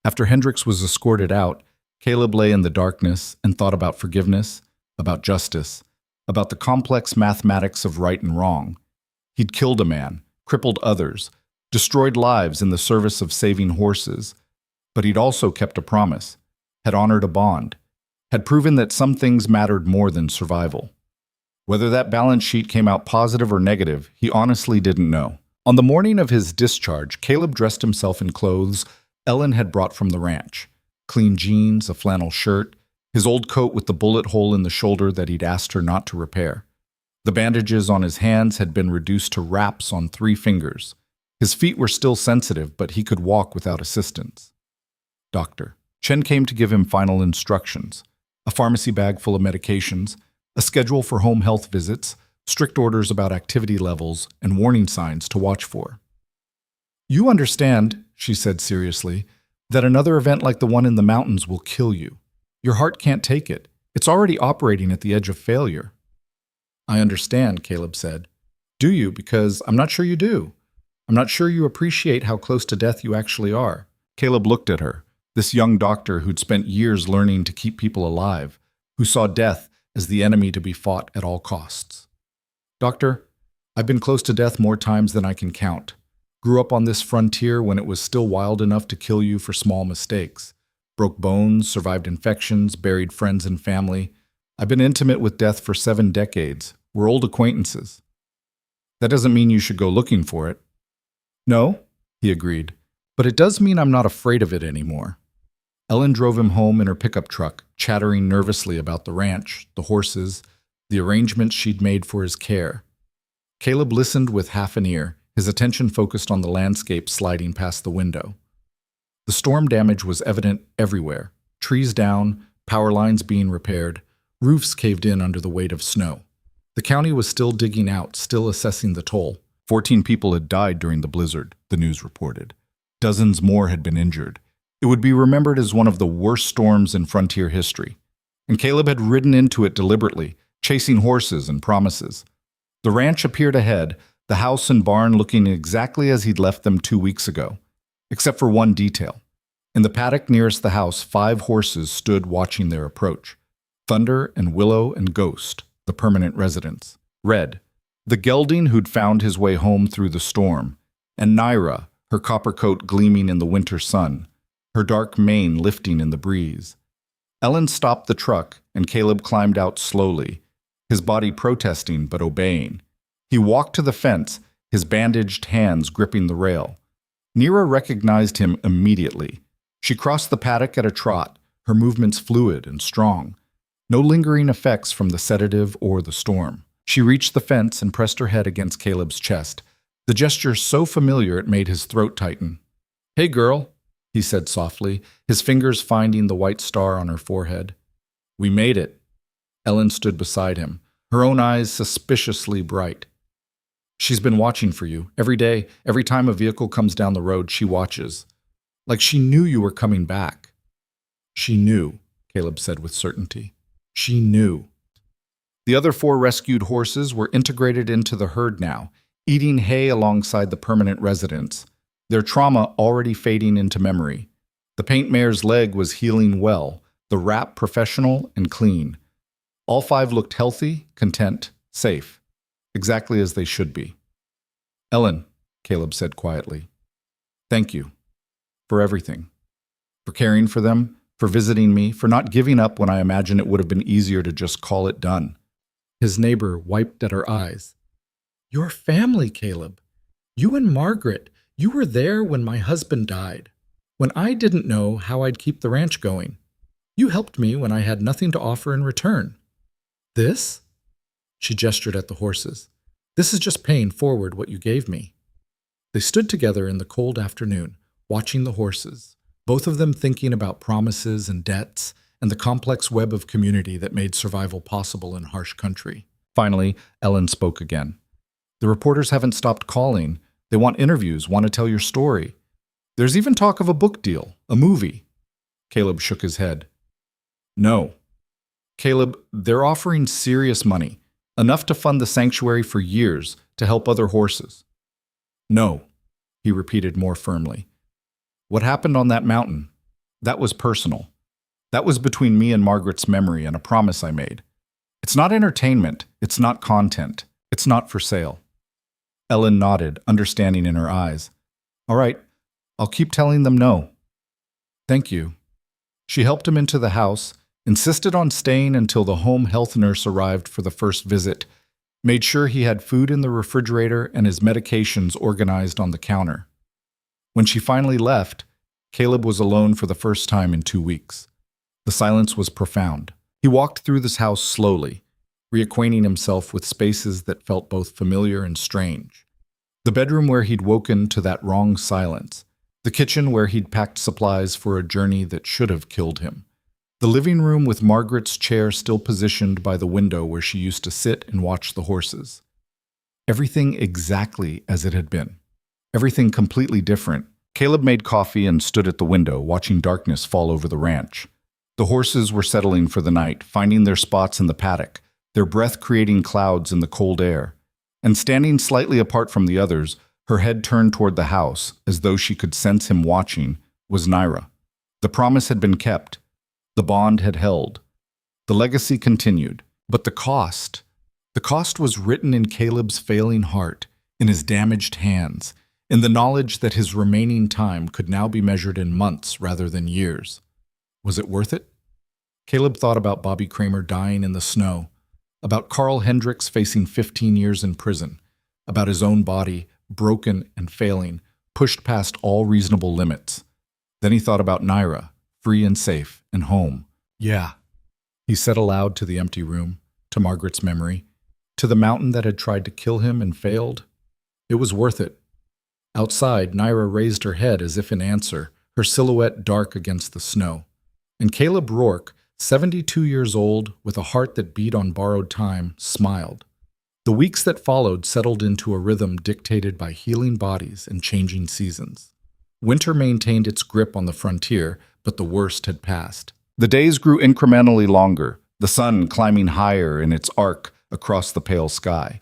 After Hendricks was escorted out, Caleb lay in the darkness and thought about forgiveness, about justice, about the complex mathematics of right and wrong. He'd killed a man, crippled others, destroyed lives in the service of saving horses, but he'd also kept a promise, had honored a bond, had proven that some things mattered more than survival. Whether that balance sheet came out positive or negative, he honestly didn't know. On the morning of his discharge, Caleb dressed himself in clothes Ellen had brought from the ranch. Clean jeans, a flannel shirt, his old coat with the bullet hole in the shoulder that he'd asked her not to repair. The bandages on his hands had been reduced to wraps on 3 fingers. His feet were still sensitive, but he could walk without assistance. Doctor. Chen came to give him final instructions. A pharmacy bag full of medications, a schedule for home health visits, strict orders about activity levels, and warning signs to watch for. You understand, she said seriously, that another event like the one in the mountains will kill you. Your heart can't take it. It's already operating at the edge of failure. I understand, Caleb said. Do you? Because I'm not sure you do. I'm not sure you appreciate how close to death you actually are. Caleb looked at her, this young doctor who'd spent years learning to keep people alive, who saw death as the enemy to be fought at all costs. Doctor, I've been close to death more times than I can count. Grew up on this frontier when it was still wild enough to kill you for small mistakes. Broke bones, survived infections, buried friends and family. I've been intimate with death for 7 decades. We're old acquaintances. That doesn't mean you should go looking for it. No, he agreed, but it does mean I'm not afraid of it anymore. Ellen drove him home in her pickup truck, chattering nervously about the ranch, the horses, the arrangements she'd made for his care. Caleb listened with half an ear, his attention focused on the landscape sliding past the window. The storm damage was evident everywhere. Trees down, power lines being repaired, roofs caved in under the weight of snow. The county was still digging out, still assessing the toll. 14 people had died during the blizzard, the news reported. Dozens more had been injured. It would be remembered as one of the worst storms in frontier history. And Caleb had ridden into it deliberately, chasing horses and promises. The ranch appeared ahead, the house and barn looking exactly as he'd left them 2 weeks ago, except for one detail. In the paddock nearest the house, 5 horses stood watching their approach. Thunder and Willow and Ghost, the permanent residents. Red, the gelding who'd found his way home through the storm. And Naira, her copper coat gleaming in the winter sun, her dark mane lifting in the breeze. Ellen stopped the truck, and Caleb climbed out slowly, his body protesting but obeying. He walked to the fence, his bandaged hands gripping the rail. Naira recognized him immediately. She crossed the paddock at a trot, her movements fluid and strong. No lingering effects from the sedative or the storm. She reached the fence and pressed her head against Caleb's chest, the gesture so familiar it made his throat tighten. Hey, girl, he said softly, his fingers finding the white star on her forehead. We made it. Ellen stood beside him, her own eyes suspiciously bright. She's been watching for you. Every day, every time a vehicle comes down the road, she watches. Like she knew you were coming back. She knew, Caleb said with certainty. She knew. The other 4 rescued horses were integrated into the herd now, eating hay alongside the permanent residents, their trauma already fading into memory. The paint mare's leg was healing well, the wrap professional and clean. All 5 looked healthy, content, safe, exactly as they should be. Ellen, Caleb said quietly, thank you for everything, for caring for them, for visiting me, for not giving up when I imagined it would have been easier to just call it done. His neighbor wiped at her eyes. Your family, Caleb. You and Margaret, you were there when my husband died, when I didn't know how I'd keep the ranch going. You helped me when I had nothing to offer in return. This? She gestured at the horses. This is just paying forward what you gave me. They stood together in the cold afternoon, watching the horses, both of them thinking about promises and debts and the complex web of community that made survival possible in harsh country. Finally, Ellen spoke again. The reporters haven't stopped calling. They want interviews, want to tell your story. There's even talk of a book deal, a movie. Caleb shook his head. No. Caleb, they're offering serious money, enough to fund the sanctuary for years to help other horses. No, he repeated more firmly. What happened on that mountain? That was personal. That was between me and Margaret's memory and a promise I made. It's not entertainment. It's not content. It's not for sale. Ellen nodded, understanding in her eyes. All right, I'll keep telling them no. Thank you. She helped him into the house, insisted on staying until the home health nurse arrived for the first visit, made sure he had food in the refrigerator and his medications organized on the counter. When she finally left, Caleb was alone for the first time in 2 weeks. The silence was profound. He walked through this house slowly, reacquainting himself with spaces that felt both familiar and strange. The bedroom where he'd woken to that wrong silence. The kitchen where he'd packed supplies for a journey that should have killed him. The living room with Margaret's chair still positioned by the window where she used to sit and watch the horses. Everything exactly as it had been. Everything completely different. Caleb made coffee and stood at the window, watching darkness fall over the ranch. The horses were settling for the night, finding their spots in the paddock, their breath creating clouds in the cold air. And standing slightly apart from the others, her head turned toward the house, as though she could sense him watching, was Naira. The promise had been kept. The bond had held. The legacy continued. But the cost was written in Caleb's failing heart, in his damaged hands, in the knowledge that his remaining time could now be measured in months rather than years. Was it worth it? Caleb thought about Bobby Kramer dying in the snow, about Carl Hendricks facing 15 years in prison, about his own body, broken and failing, pushed past all reasonable limits. Then he thought about Naira, free and safe, and home. Yeah, he said aloud to the empty room, to Margaret's memory, to the mountain that had tried to kill him and failed. It was worth it. Outside, Naira raised her head as if in answer, her silhouette dark against the snow. And Caleb Rourke, 72 years old, with a heart that beat on borrowed time, smiled. The weeks that followed settled into a rhythm dictated by healing bodies and changing seasons. Winter maintained its grip on the frontier, but the worst had passed. The days grew incrementally longer, the sun climbing higher in its arc across the pale sky.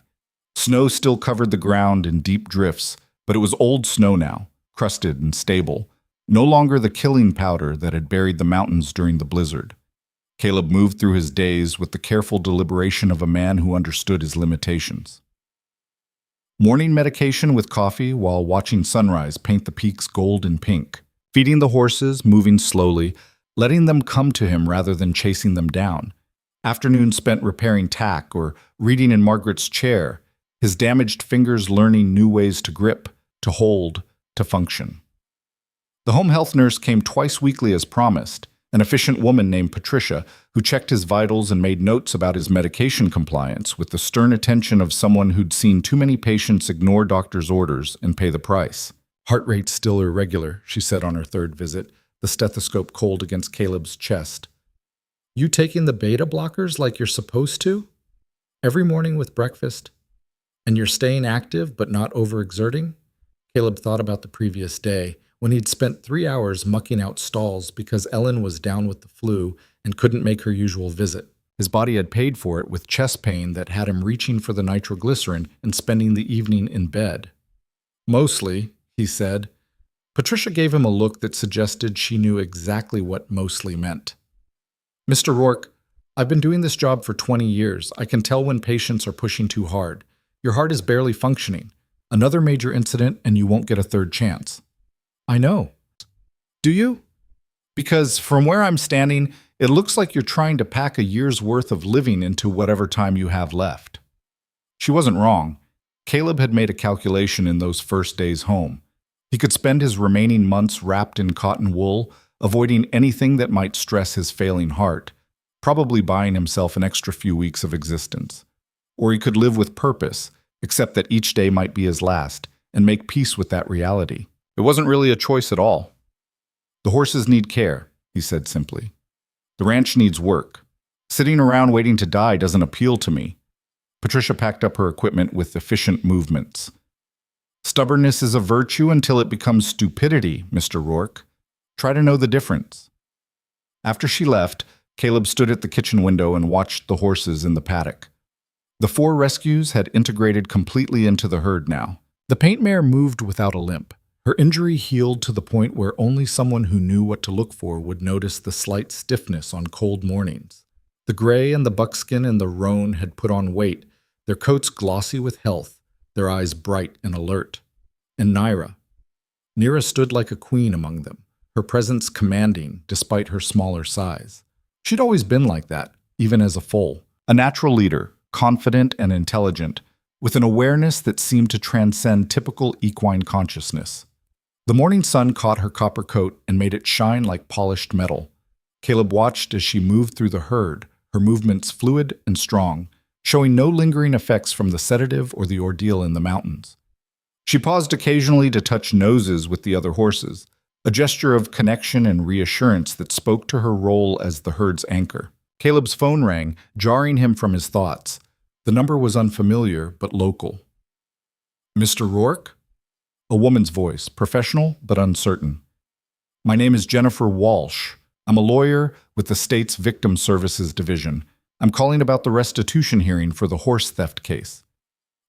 Snow still covered the ground in deep drifts, but it was old snow now, crusted and stable, no longer the killing powder that had buried the mountains during the blizzard. Caleb moved through his days with the careful deliberation of a man who understood his limitations. Morning medication with coffee while watching sunrise paint the peaks gold and pink. Feeding the horses, moving slowly, letting them come to him rather than chasing them down. Afternoon spent repairing tack or reading in Margaret's chair, his damaged fingers learning new ways to grip, to hold, to function. The home health nurse came twice weekly as promised, an efficient woman named Patricia who checked his vitals and made notes about his medication compliance with the stern attention of someone who'd seen too many patients ignore doctors' orders and pay the price. Heart rate still irregular, she said on her third visit, the stethoscope cold against Caleb's chest. You taking the beta blockers like you're supposed to? Every morning with breakfast? And you're staying active but not overexerting? Caleb thought about the previous day, when he'd spent 3 hours mucking out stalls because Ellen was down with the flu and couldn't make her usual visit. His body had paid for it with chest pain that had him reaching for the nitroglycerin and spending the evening in bed. Mostly, he said. Patricia gave him a look that suggested she knew exactly what mostly meant. Mr. Rourke, I've been doing this job for 20 years. I can tell when patients are pushing too hard. Your heart is barely functioning. Another major incident and you won't get a third chance. I know. Do you? Because from where I'm standing, it looks like you're trying to pack a year's worth of living into whatever time you have left. She wasn't wrong. Caleb had made a calculation in those first days home. He could spend his remaining months wrapped in cotton wool, avoiding anything that might stress his failing heart, probably buying himself an extra few weeks of existence. Or he could live with purpose, except that each day might be his last, and make peace with that reality. It wasn't really a choice at all. The horses need care, he said simply. The ranch needs work. Sitting around waiting to die doesn't appeal to me. Patricia packed up her equipment with efficient movements. Stubbornness is a virtue until it becomes stupidity, Mr. Rourke. Try to know the difference. After she left, Caleb stood at the kitchen window and watched the horses in the paddock. The 4 rescues had integrated completely into the herd now. The paint mare moved without a limp. Her injury healed to the point where only someone who knew what to look for would notice the slight stiffness on cold mornings. The gray and the buckskin and the roan had put on weight, their coats glossy with health, their eyes bright and alert. And Nira stood like a queen among them, her presence commanding despite her smaller size. She'd always been like that, even as a foal. A natural leader, confident and intelligent, with an awareness that seemed to transcend typical equine consciousness. The morning sun caught her copper coat and made it shine like polished metal. Caleb watched as she moved through the herd, her movements fluid and strong, showing no lingering effects from the sedative or the ordeal in the mountains. She paused occasionally to touch noses with the other horses, a gesture of connection and reassurance that spoke to her role as the herd's anchor. Caleb's phone rang, jarring him from his thoughts. The number was unfamiliar, but local. Mr. Rourke? A woman's voice, professional but uncertain. My name is Jennifer Walsh. I'm a lawyer with the state's Victim Services Division. I'm calling about the restitution hearing for the horse theft case.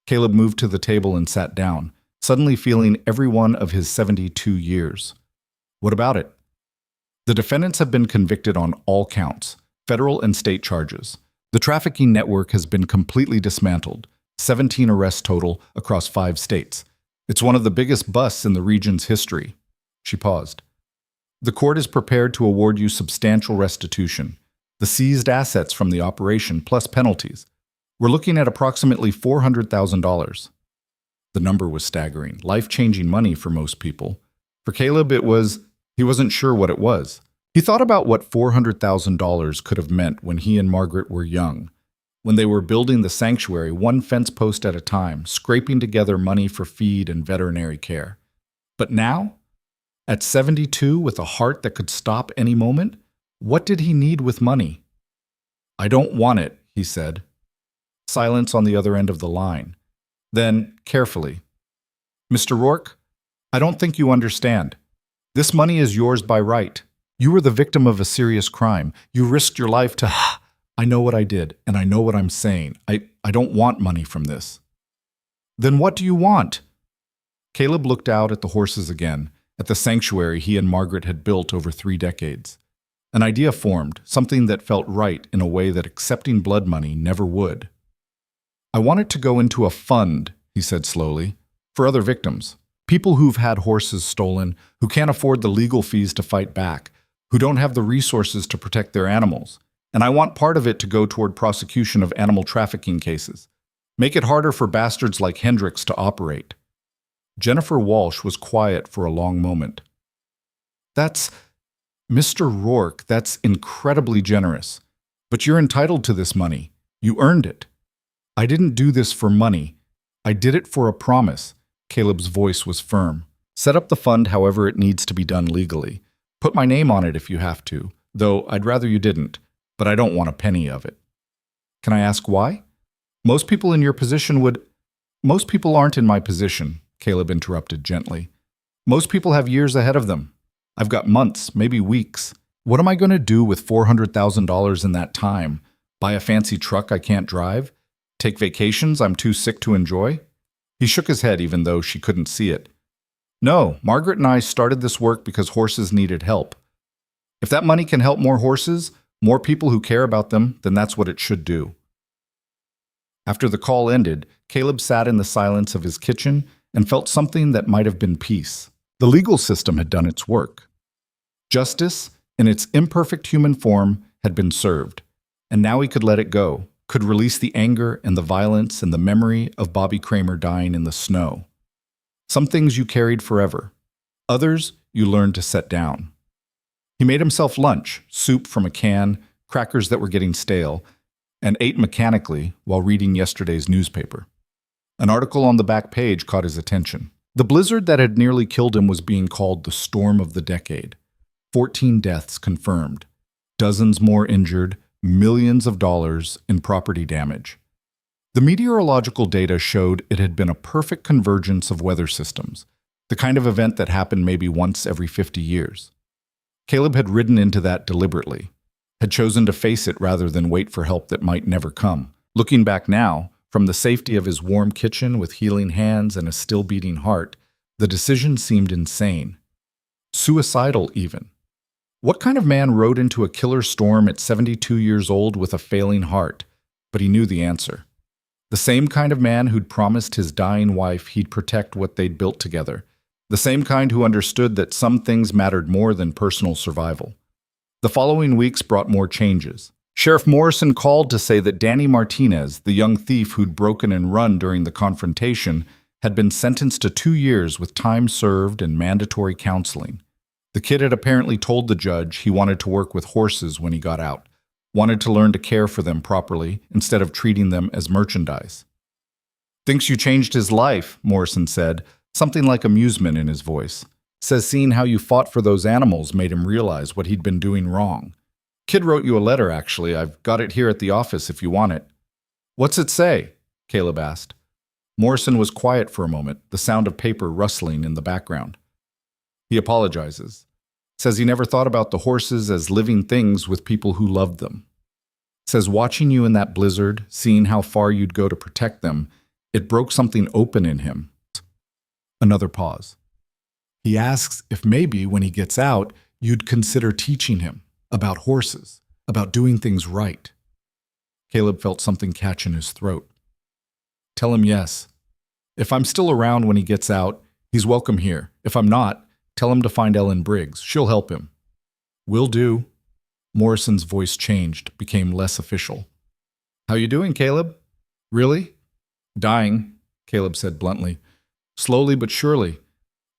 Caleb moved to the table and sat down, suddenly feeling every one of his 72 years. What about it? The defendants have been convicted on all counts, federal and state charges. The trafficking network has been completely dismantled, 17 arrests total across 5 states. It's one of the biggest busts in the region's history. She paused. The court is prepared to award you substantial restitution, the seized assets from the operation plus penalties. We're looking at approximately $400,000. The number was staggering, life-changing money for most people. For Caleb, he wasn't sure what it was. He thought about what $400,000 could have meant when he and Margaret were young, when they were building the sanctuary one fence post at a time, scraping together money for feed and veterinary care. But now, at 72, with a heart that could stop any moment, what did he need with money? I don't want it, he said. Silence on the other end of the line. Then, carefully, Mr. Rourke, I don't think you understand. This money is yours by right. You were the victim of a serious crime. You risked your life to... I know what I did, and I know what I'm saying. I don't want money from this. Then what do you want? Caleb looked out at the horses again, at the sanctuary he and Margaret had built over 3 decades. An idea formed, something that felt right in a way that accepting blood money never would. I want it to go into a fund, he said slowly, for other victims. People who've had horses stolen, who can't afford the legal fees to fight back, who don't have the resources to protect their animals. And I want part of it to go toward prosecution of animal trafficking cases. Make it harder for bastards like Hendricks to operate. Jennifer Walsh was quiet for a long moment. That's... Mr. Rourke, that's incredibly generous. But you're entitled to this money. You earned it. I didn't do this for money. I did it for a promise. Caleb's voice was firm. Set up the fund however it needs to be done legally. Put my name on it if you have to, though I'd rather you didn't. But I don't want a penny of it. Can I ask why? Most people in your position would... Most people aren't in my position, Caleb interrupted gently. Most people have years ahead of them. I've got months, maybe weeks. What am I going to do with $400,000 in that time? Buy a fancy truck I can't drive? Take vacations I'm too sick to enjoy? He shook his head even though she couldn't see it. No, Margaret and I started this work because horses needed help. If that money can help more horses, more people who care about them, then that's what it should do. After the call ended, Caleb sat in the silence of his kitchen and felt something that might have been peace. The legal system had done its work. Justice, in its imperfect human form, had been served, and now he could let it go, could release the anger and the violence and the memory of Bobby Kramer dying in the snow. Some things you carried forever. Others you learned to set down. He made himself lunch, soup from a can, crackers that were getting stale, and ate mechanically while reading yesterday's newspaper. An article on the back page caught his attention. The blizzard that had nearly killed him was being called the storm of the decade. 14 deaths confirmed, dozens more injured, millions of dollars in property damage. The meteorological data showed it had been a perfect convergence of weather systems, the kind of event that happened maybe once every 50 years. Caleb had ridden into that deliberately, had chosen to face it rather than wait for help that might never come. Looking back now, from the safety of his warm kitchen with healing hands and a still-beating heart, the decision seemed insane. Suicidal, even. What kind of man rode into a killer storm at 72 years old with a failing heart? But he knew the answer. The same kind of man who'd promised his dying wife he'd protect what they'd built together. The same kind who understood that some things mattered more than personal survival. The following weeks brought more changes. Sheriff Morrison called to say that Danny Martinez, the young thief who'd broken and run during the confrontation, had been sentenced to 2 years with time served and mandatory counseling. The kid had apparently told the judge he wanted to work with horses when he got out, wanted to learn to care for them properly instead of treating them as merchandise. "Thinks you changed his life," Morrison said, something like amusement in his voice. "Says seeing how you fought for those animals made him realize what he'd been doing wrong. Kid wrote you a letter, actually. I've got it here at the office if you want it." "What's it say?" Caleb asked. Morrison was quiet for a moment, the sound of paper rustling in the background. He apologizes. Says he never thought about the horses as living things with people who loved them. Says watching you in that blizzard, seeing how far you'd go to protect them, it broke something open in him. Another pause. He asks if maybe when he gets out, you'd consider teaching him about horses, about doing things right. Caleb felt something catch in his throat. Tell him yes. If I'm still around when he gets out, he's welcome here. If I'm not, tell him to find Ellen Briggs. She'll help him. Will do. Morrison's voice changed, became less official. How you doing, Caleb? Really? Dying, Caleb said bluntly. Slowly but surely.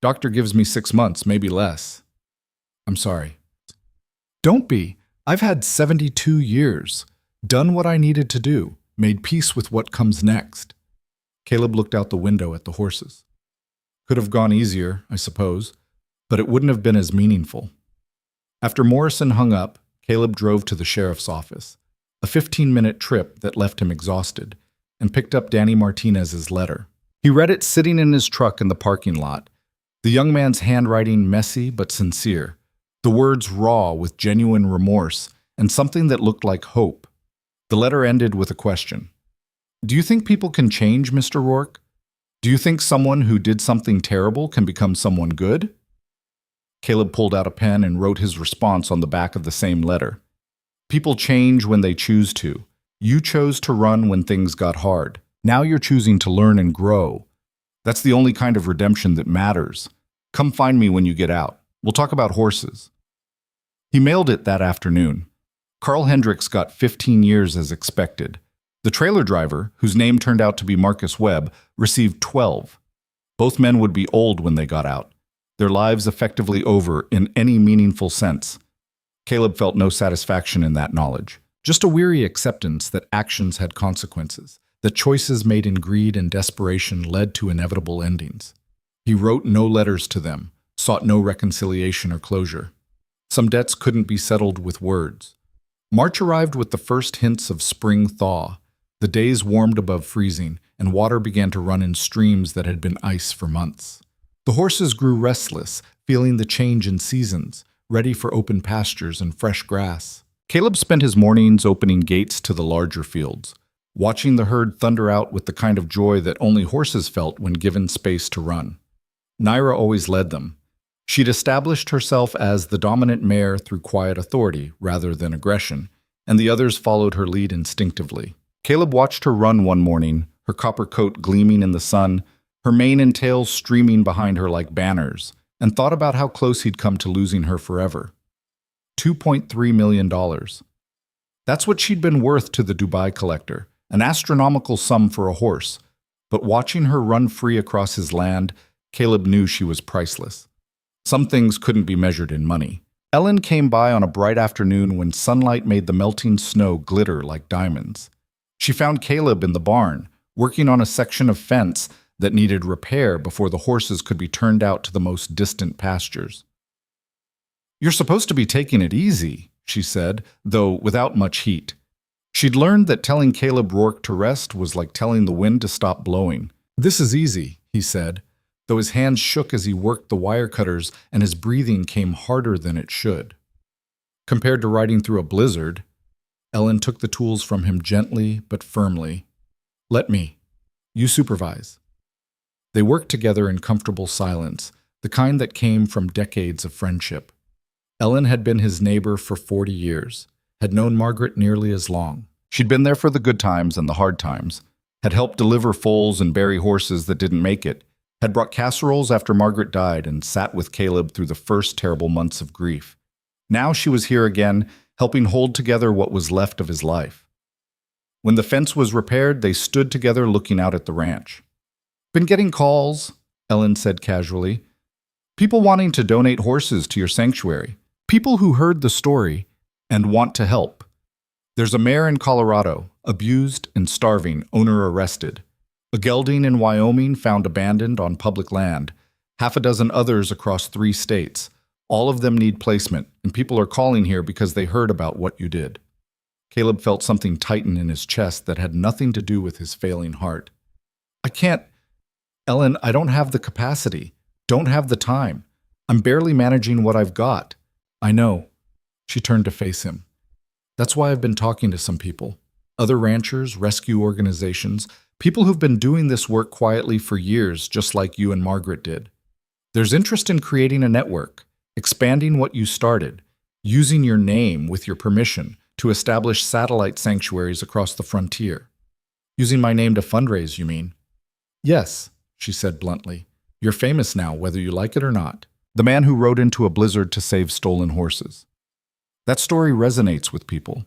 Doctor gives me 6 months, maybe less. I'm sorry. Don't be. I've had 72 years. Done what I needed to do. Made peace with what comes next. Caleb looked out the window at the horses. Could have gone easier, I suppose, but it wouldn't have been as meaningful. After Morrison hung up, Caleb drove to the sheriff's office, a 15-minute trip that left him exhausted, and picked up Danny Martinez's letter. He read it sitting in his truck in the parking lot, the young man's handwriting messy but sincere, the words raw with genuine remorse and something that looked like hope. The letter ended with a question. Do you think people can change, Mr. Rourke? Do you think someone who did something terrible can become someone good? Caleb pulled out a pen and wrote his response on the back of the same letter. People change when they choose to. You chose to run when things got hard. Now you're choosing to learn and grow. That's the only kind of redemption that matters. Come find me when you get out. We'll talk about horses. He mailed it that afternoon. Carl Hendricks got 15 years as expected. The trailer driver, whose name turned out to be Marcus Webb, received 12. Both men would be old when they got out, their lives effectively over in any meaningful sense. Caleb felt no satisfaction in that knowledge, just a weary acceptance that actions had consequences, that choices made in greed and desperation led to inevitable endings. He wrote no letters to them, sought no reconciliation or closure. Some debts couldn't be settled with words. March arrived with the first hints of spring thaw. The days warmed above freezing, and water began to run in streams that had been ice for months. The horses grew restless, feeling the change in seasons, ready for open pastures and fresh grass. Caleb spent his mornings opening gates to the larger fields, watching the herd thunder out with the kind of joy that only horses felt when given space to run. Naira always led them. She'd established herself as the dominant mare through quiet authority rather than aggression, and the others followed her lead instinctively. Caleb watched her run one morning, her copper coat gleaming in the sun, her mane and tail streaming behind her like banners, and thought about how close he'd come to losing her forever. $2.3 million. That's what she'd been worth to the Dubai collector, an astronomical sum for a horse. But watching her run free across his land, Caleb knew she was priceless. Some things couldn't be measured in money. Ellen came by on a bright afternoon when sunlight made the melting snow glitter like diamonds. She found Caleb in the barn, working on a section of fence that needed repair before the horses could be turned out to the most distant pastures. "You're supposed to be taking it easy," she said, though without much heat. She'd learned that telling Caleb Rourke to rest was like telling the wind to stop blowing. "This is easy," he said, though his hands shook as he worked the wire cutters and his breathing came harder than it should. Compared to riding through a blizzard, Ellen took the tools from him gently but firmly. "Let me. You supervise." They worked together in comfortable silence, the kind that came from decades of friendship. Ellen had been his neighbor for 40 years, had known Margaret nearly as long. She'd been there for the good times and the hard times, had helped deliver foals and bury horses that didn't make it, had brought casseroles after Margaret died and sat with Caleb through the first terrible months of grief. Now she was here again, helping hold together what was left of his life. When the fence was repaired, they stood together looking out at the ranch. "Been getting calls," Ellen said casually. "People wanting to donate horses to your sanctuary. People who heard the story and want to help. There's a mare in Colorado, abused and starving, owner arrested. A gelding in Wyoming found abandoned on public land. Half a dozen others across 3 states. All of them need placement, and people are calling here because they heard about what you did." Caleb felt something tighten in his chest that had nothing to do with his failing heart. "I can't. Ellen, I don't have the capacity. Don't have the time. I'm barely managing what I've got." "I know." She turned to face him. "That's why I've been talking to some people. Other ranchers, rescue organizations, people who've been doing this work quietly for years, just like you and Margaret did. There's interest in creating a network, expanding what you started, using your name with your permission to establish satellite sanctuaries across the frontier." "Using my name to fundraise, you mean?" "Yes," she said bluntly. "You're famous now, whether you like it or not. The man who rode into a blizzard to save stolen horses." That story resonates with people.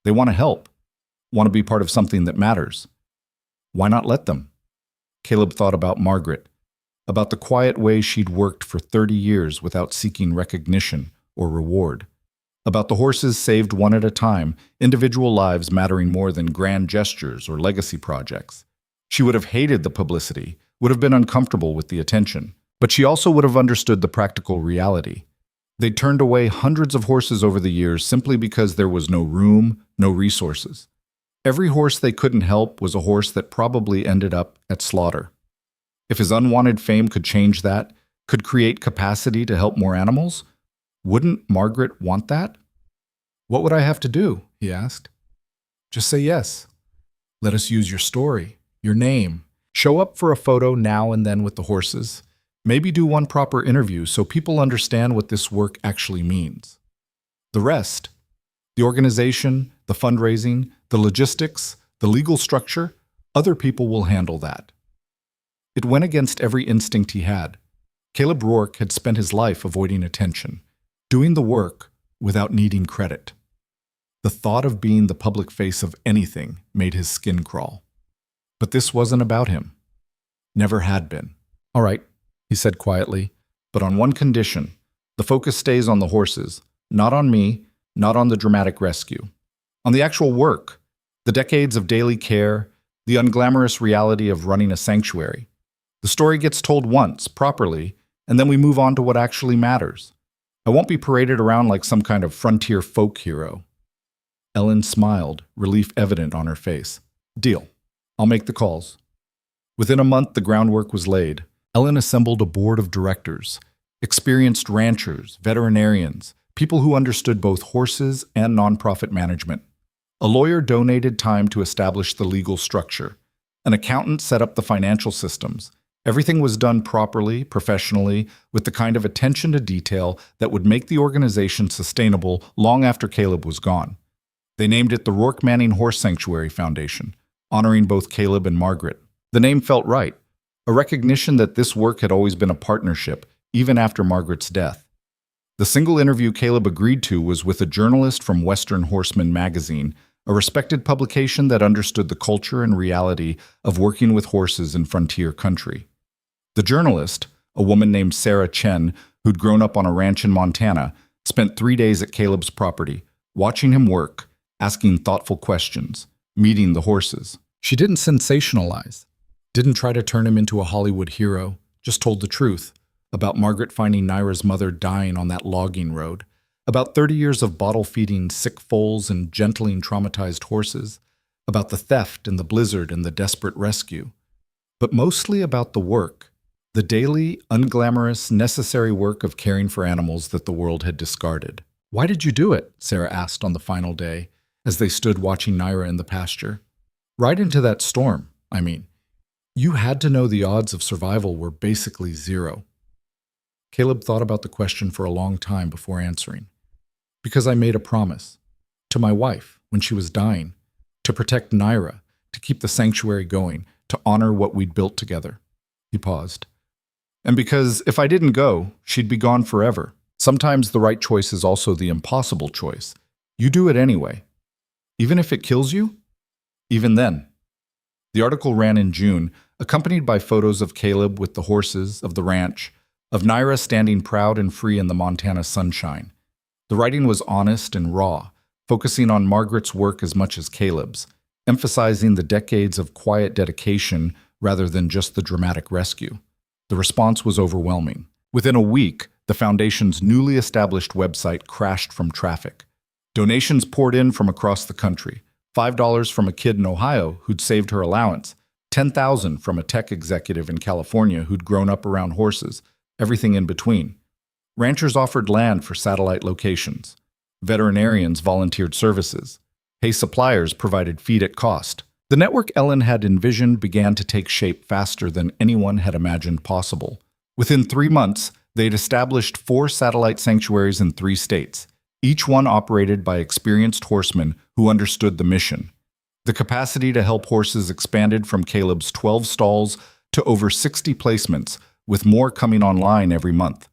They want to help, want to be part of something that matters. Why not let them? Caleb thought about Margaret, about the quiet way she'd worked for 30 years without seeking recognition or reward, about the horses saved one at a time, individual lives mattering more than grand gestures or legacy projects. She would have hated the publicity, would have been uncomfortable with the attention, but she also would have understood the practical reality. They'd turned away hundreds of horses over the years simply because there was no room, no resources. Every horse they couldn't help was a horse that probably ended up at slaughter. If his unwanted fame could change that, could create capacity to help more animals, wouldn't Margaret want that? "What would I have to do?" he asked. "Just say yes. Let us use your story, your name. Show up for a photo now and then with the horses. Maybe do one proper interview so people understand what this work actually means. The rest, the organization, the fundraising, the logistics, the legal structure, other people will handle that." It went against every instinct he had. Caleb Rourke had spent his life avoiding attention, doing the work without needing credit. The thought of being the public face of anything made his skin crawl. But this wasn't about him. Never had been. "All right," he said quietly, "but on one condition. The focus stays on the horses, not on me, not on the dramatic rescue. On the actual work, the decades of daily care, the unglamorous reality of running a sanctuary. The story gets told once, properly, and then we move on to what actually matters. I won't be paraded around like some kind of frontier folk hero." Ellen smiled, relief evident on her face. "Deal. I'll make the calls." Within a month, the groundwork was laid. Ellen assembled a board of directors, experienced ranchers, veterinarians, people who understood both horses and nonprofit management. A lawyer donated time to establish the legal structure. An accountant set up the financial systems. Everything was done properly, professionally, with the kind of attention to detail that would make the organization sustainable long after Caleb was gone. They named it the Rourke Manning Horse Sanctuary Foundation, honoring both Caleb and Margaret. The name felt right, a recognition that this work had always been a partnership, even after Margaret's death. The single interview Caleb agreed to was with a journalist from Western Horseman magazine, a respected publication that understood the culture and reality of working with horses in frontier country. The journalist, a woman named Sarah Chen, who'd grown up on a ranch in Montana, spent 3 days at Caleb's property, watching him work, asking thoughtful questions, meeting the horses. She didn't sensationalize, didn't try to turn him into a Hollywood hero, just told the truth about Margaret finding Naira's mother dying on that logging road, about 30 years of bottle-feeding sick foals and gentling traumatized horses, about the theft and the blizzard and the desperate rescue, but mostly about the work, the daily, unglamorous, necessary work of caring for animals that the world had discarded. "Why did you do it?" Sarah asked on the final day, as they stood watching Naira in the pasture. "Right into that storm, I mean. You had to know the odds of survival were basically zero." Caleb thought about the question for a long time before answering. "Because I made a promise. To my wife, when she was dying. To protect Naira, to keep the sanctuary going, to honor what we'd built together." He paused. "And because if I didn't go, she'd be gone forever. Sometimes the right choice is also the impossible choice. You do it anyway. Even if it kills you? Even then." The article ran in June, accompanied by photos of Caleb with the horses, of the ranch, of Naira standing proud and free in the Montana sunshine. The writing was honest and raw, focusing on Margaret's work as much as Caleb's, emphasizing the decades of quiet dedication rather than just the dramatic rescue. The response was overwhelming. Within a week, the Foundation's newly established website crashed from traffic. Donations poured in from across the country. $5 from a kid in Ohio who'd saved her allowance, $10,000 from a tech executive in California who'd grown up around horses, everything in between. Ranchers offered land for satellite locations. Veterinarians volunteered services. Hay suppliers provided feed at cost. The network Ellen had envisioned began to take shape faster than anyone had imagined possible. Within 3 months, they'd established 4 satellite sanctuaries in 3 states, each one operated by experienced horsemen who understood the mission. The capacity to help horses expanded from Caleb's 12 stalls to over 60 placements, with more coming online every month.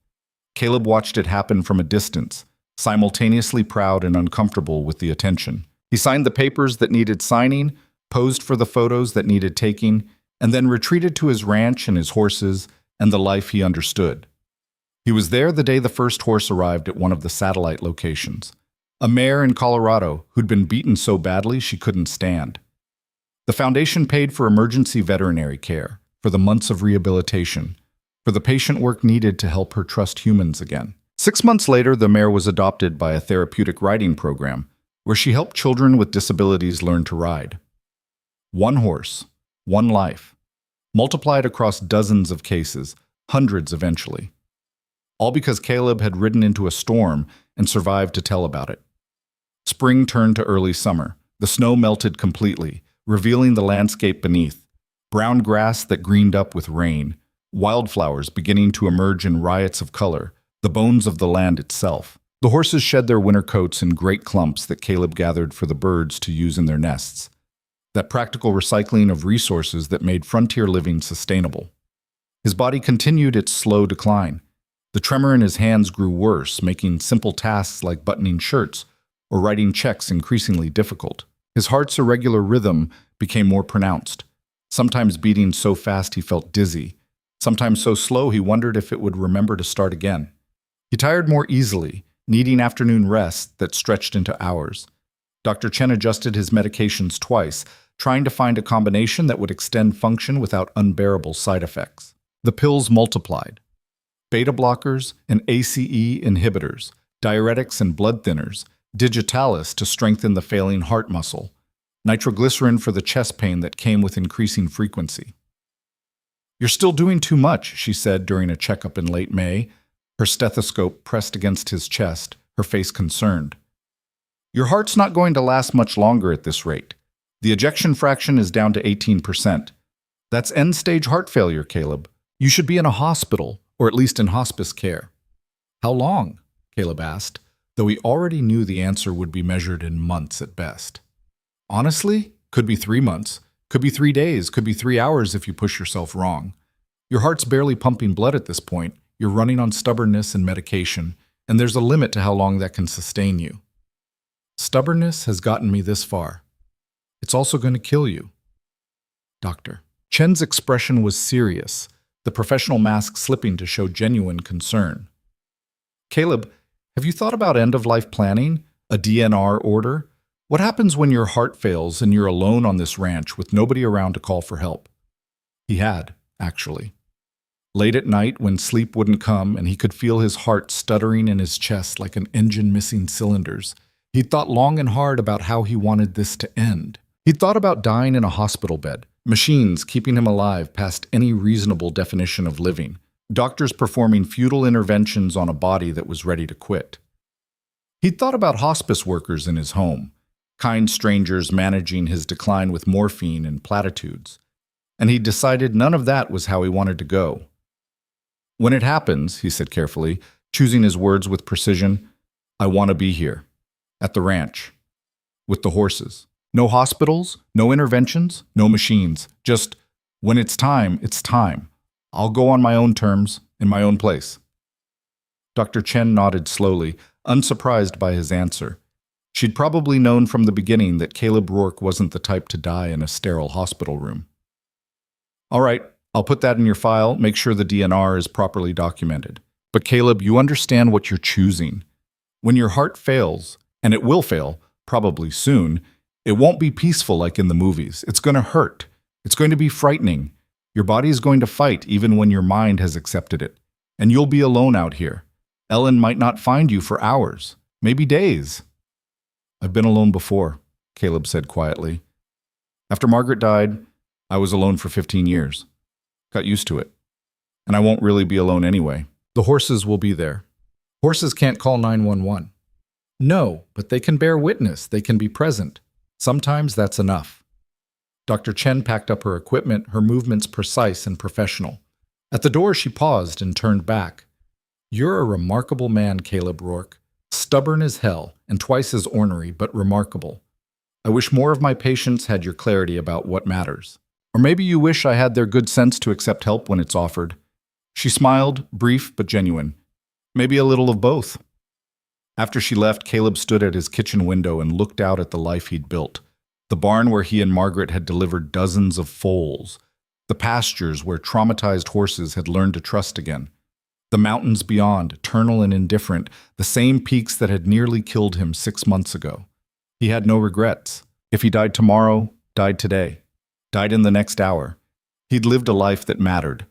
Caleb watched it happen from a distance, simultaneously proud and uncomfortable with the attention. He signed the papers that needed signing, posed for the photos that needed taking, and then retreated to his ranch and his horses and the life he understood. He was there the day the first horse arrived at one of the satellite locations, a mare in Colorado who'd been beaten so badly she couldn't stand. The foundation paid for emergency veterinary care, for the months of rehabilitation, for the patient work needed to help her trust humans again. 6 months later, the mare was adopted by a therapeutic riding program where she helped children with disabilities learn to ride. One horse, one life, multiplied across dozens of cases, hundreds eventually. All because Caleb had ridden into a storm and survived to tell about it. Spring turned to early summer. The snow melted completely, revealing the landscape beneath. Brown grass that greened up with rain, wildflowers beginning to emerge in riots of color, the bones of the land itself. The horses shed their winter coats in great clumps that Caleb gathered for the birds to use in their nests. That practical recycling of resources that made frontier living sustainable. His body continued its slow decline. The tremor in his hands grew worse, making simple tasks like buttoning shirts or writing checks increasingly difficult. His heart's irregular rhythm became more pronounced, sometimes beating so fast he felt dizzy, sometimes so slow he wondered if it would remember to start again. He tired more easily, needing afternoon rest that stretched into hours. Dr. Chen adjusted his medications twice, trying to find a combination that would extend function without unbearable side effects. The pills multiplied. Beta blockers and ACE inhibitors, diuretics and blood thinners, digitalis to strengthen the failing heart muscle, nitroglycerin for the chest pain that came with increasing frequency. "You're still doing too much," she said during a checkup in late May, her stethoscope pressed against his chest, her face concerned. "Your heart's not going to last much longer at this rate. The ejection fraction is down to 18%. That's end-stage heart failure, Caleb. You should be in a hospital, or at least in hospice care." "How long?" Caleb asked, though he already knew the answer would be measured in months at best. "Honestly, could be 3 months, could be 3 days, could be 3 hours if you push yourself wrong. Your heart's barely pumping blood at this point. You're running on stubbornness and medication. and there's a limit to how long that can sustain you. Stubbornness has gotten me this far. It's also going to kill you. Doctor. Chen's expression was serious, the professional mask slipping to show genuine concern. Caleb, have you thought about end-of-life planning? A DNR order? What happens when your heart fails and you're alone on this ranch with nobody around to call for help? He had, actually. Late at night, when sleep wouldn't come and he could feel his heart stuttering in his chest like an engine missing cylinders, he'd thought long and hard about how he wanted this to end. He'd thought about dying in a hospital bed, machines keeping him alive past any reasonable definition of living, doctors performing futile interventions on a body that was ready to quit. He'd thought about hospice workers in his home, kind strangers managing his decline with morphine and platitudes, and he'd decided none of that was how he wanted to go. When it happens, he said carefully, choosing his words with precision, I want to be here, at the ranch, with the horses. No hospitals, no interventions, no machines. Just, when it's time, it's time. I'll go on my own terms, in my own place. Dr. Chen nodded slowly, unsurprised by his answer. She'd probably known from the beginning that Caleb Rourke wasn't the type to die in a sterile hospital room. All right, I'll put that in your file, make sure the DNR is properly documented. But Caleb, you understand what you're choosing. When your heart fails, and it will fail, probably soon, it won't be peaceful like in the movies. It's going to hurt. It's going to be frightening. Your body is going to fight even when your mind has accepted it. And you'll be alone out here. Ellen might not find you for hours, maybe days. I've been alone before, Caleb said quietly. After Margaret died, I was alone for 15 years. Got used to it. And I won't really be alone anyway. The horses will be there. Horses can't call 911. No, but they can bear witness. They can be present. Sometimes that's enough. Dr. Chen packed up her equipment, her movements precise and professional. At the door, she paused and turned back. You're a remarkable man, Caleb Rourke. Stubborn as hell, and twice as ornery, but remarkable. I wish more of my patients had your clarity about what matters. Or maybe you wish I had their good sense to accept help when it's offered. She smiled, brief but genuine. Maybe a little of both. After she left, Caleb stood at his kitchen window and looked out at the life he'd built. The barn where he and Margaret had delivered dozens of foals. The pastures where traumatized horses had learned to trust again. The mountains beyond, eternal and indifferent, the same peaks that had nearly killed him 6 months ago. He had no regrets. If he died tomorrow, died today. Died in the next hour. He'd lived a life that mattered.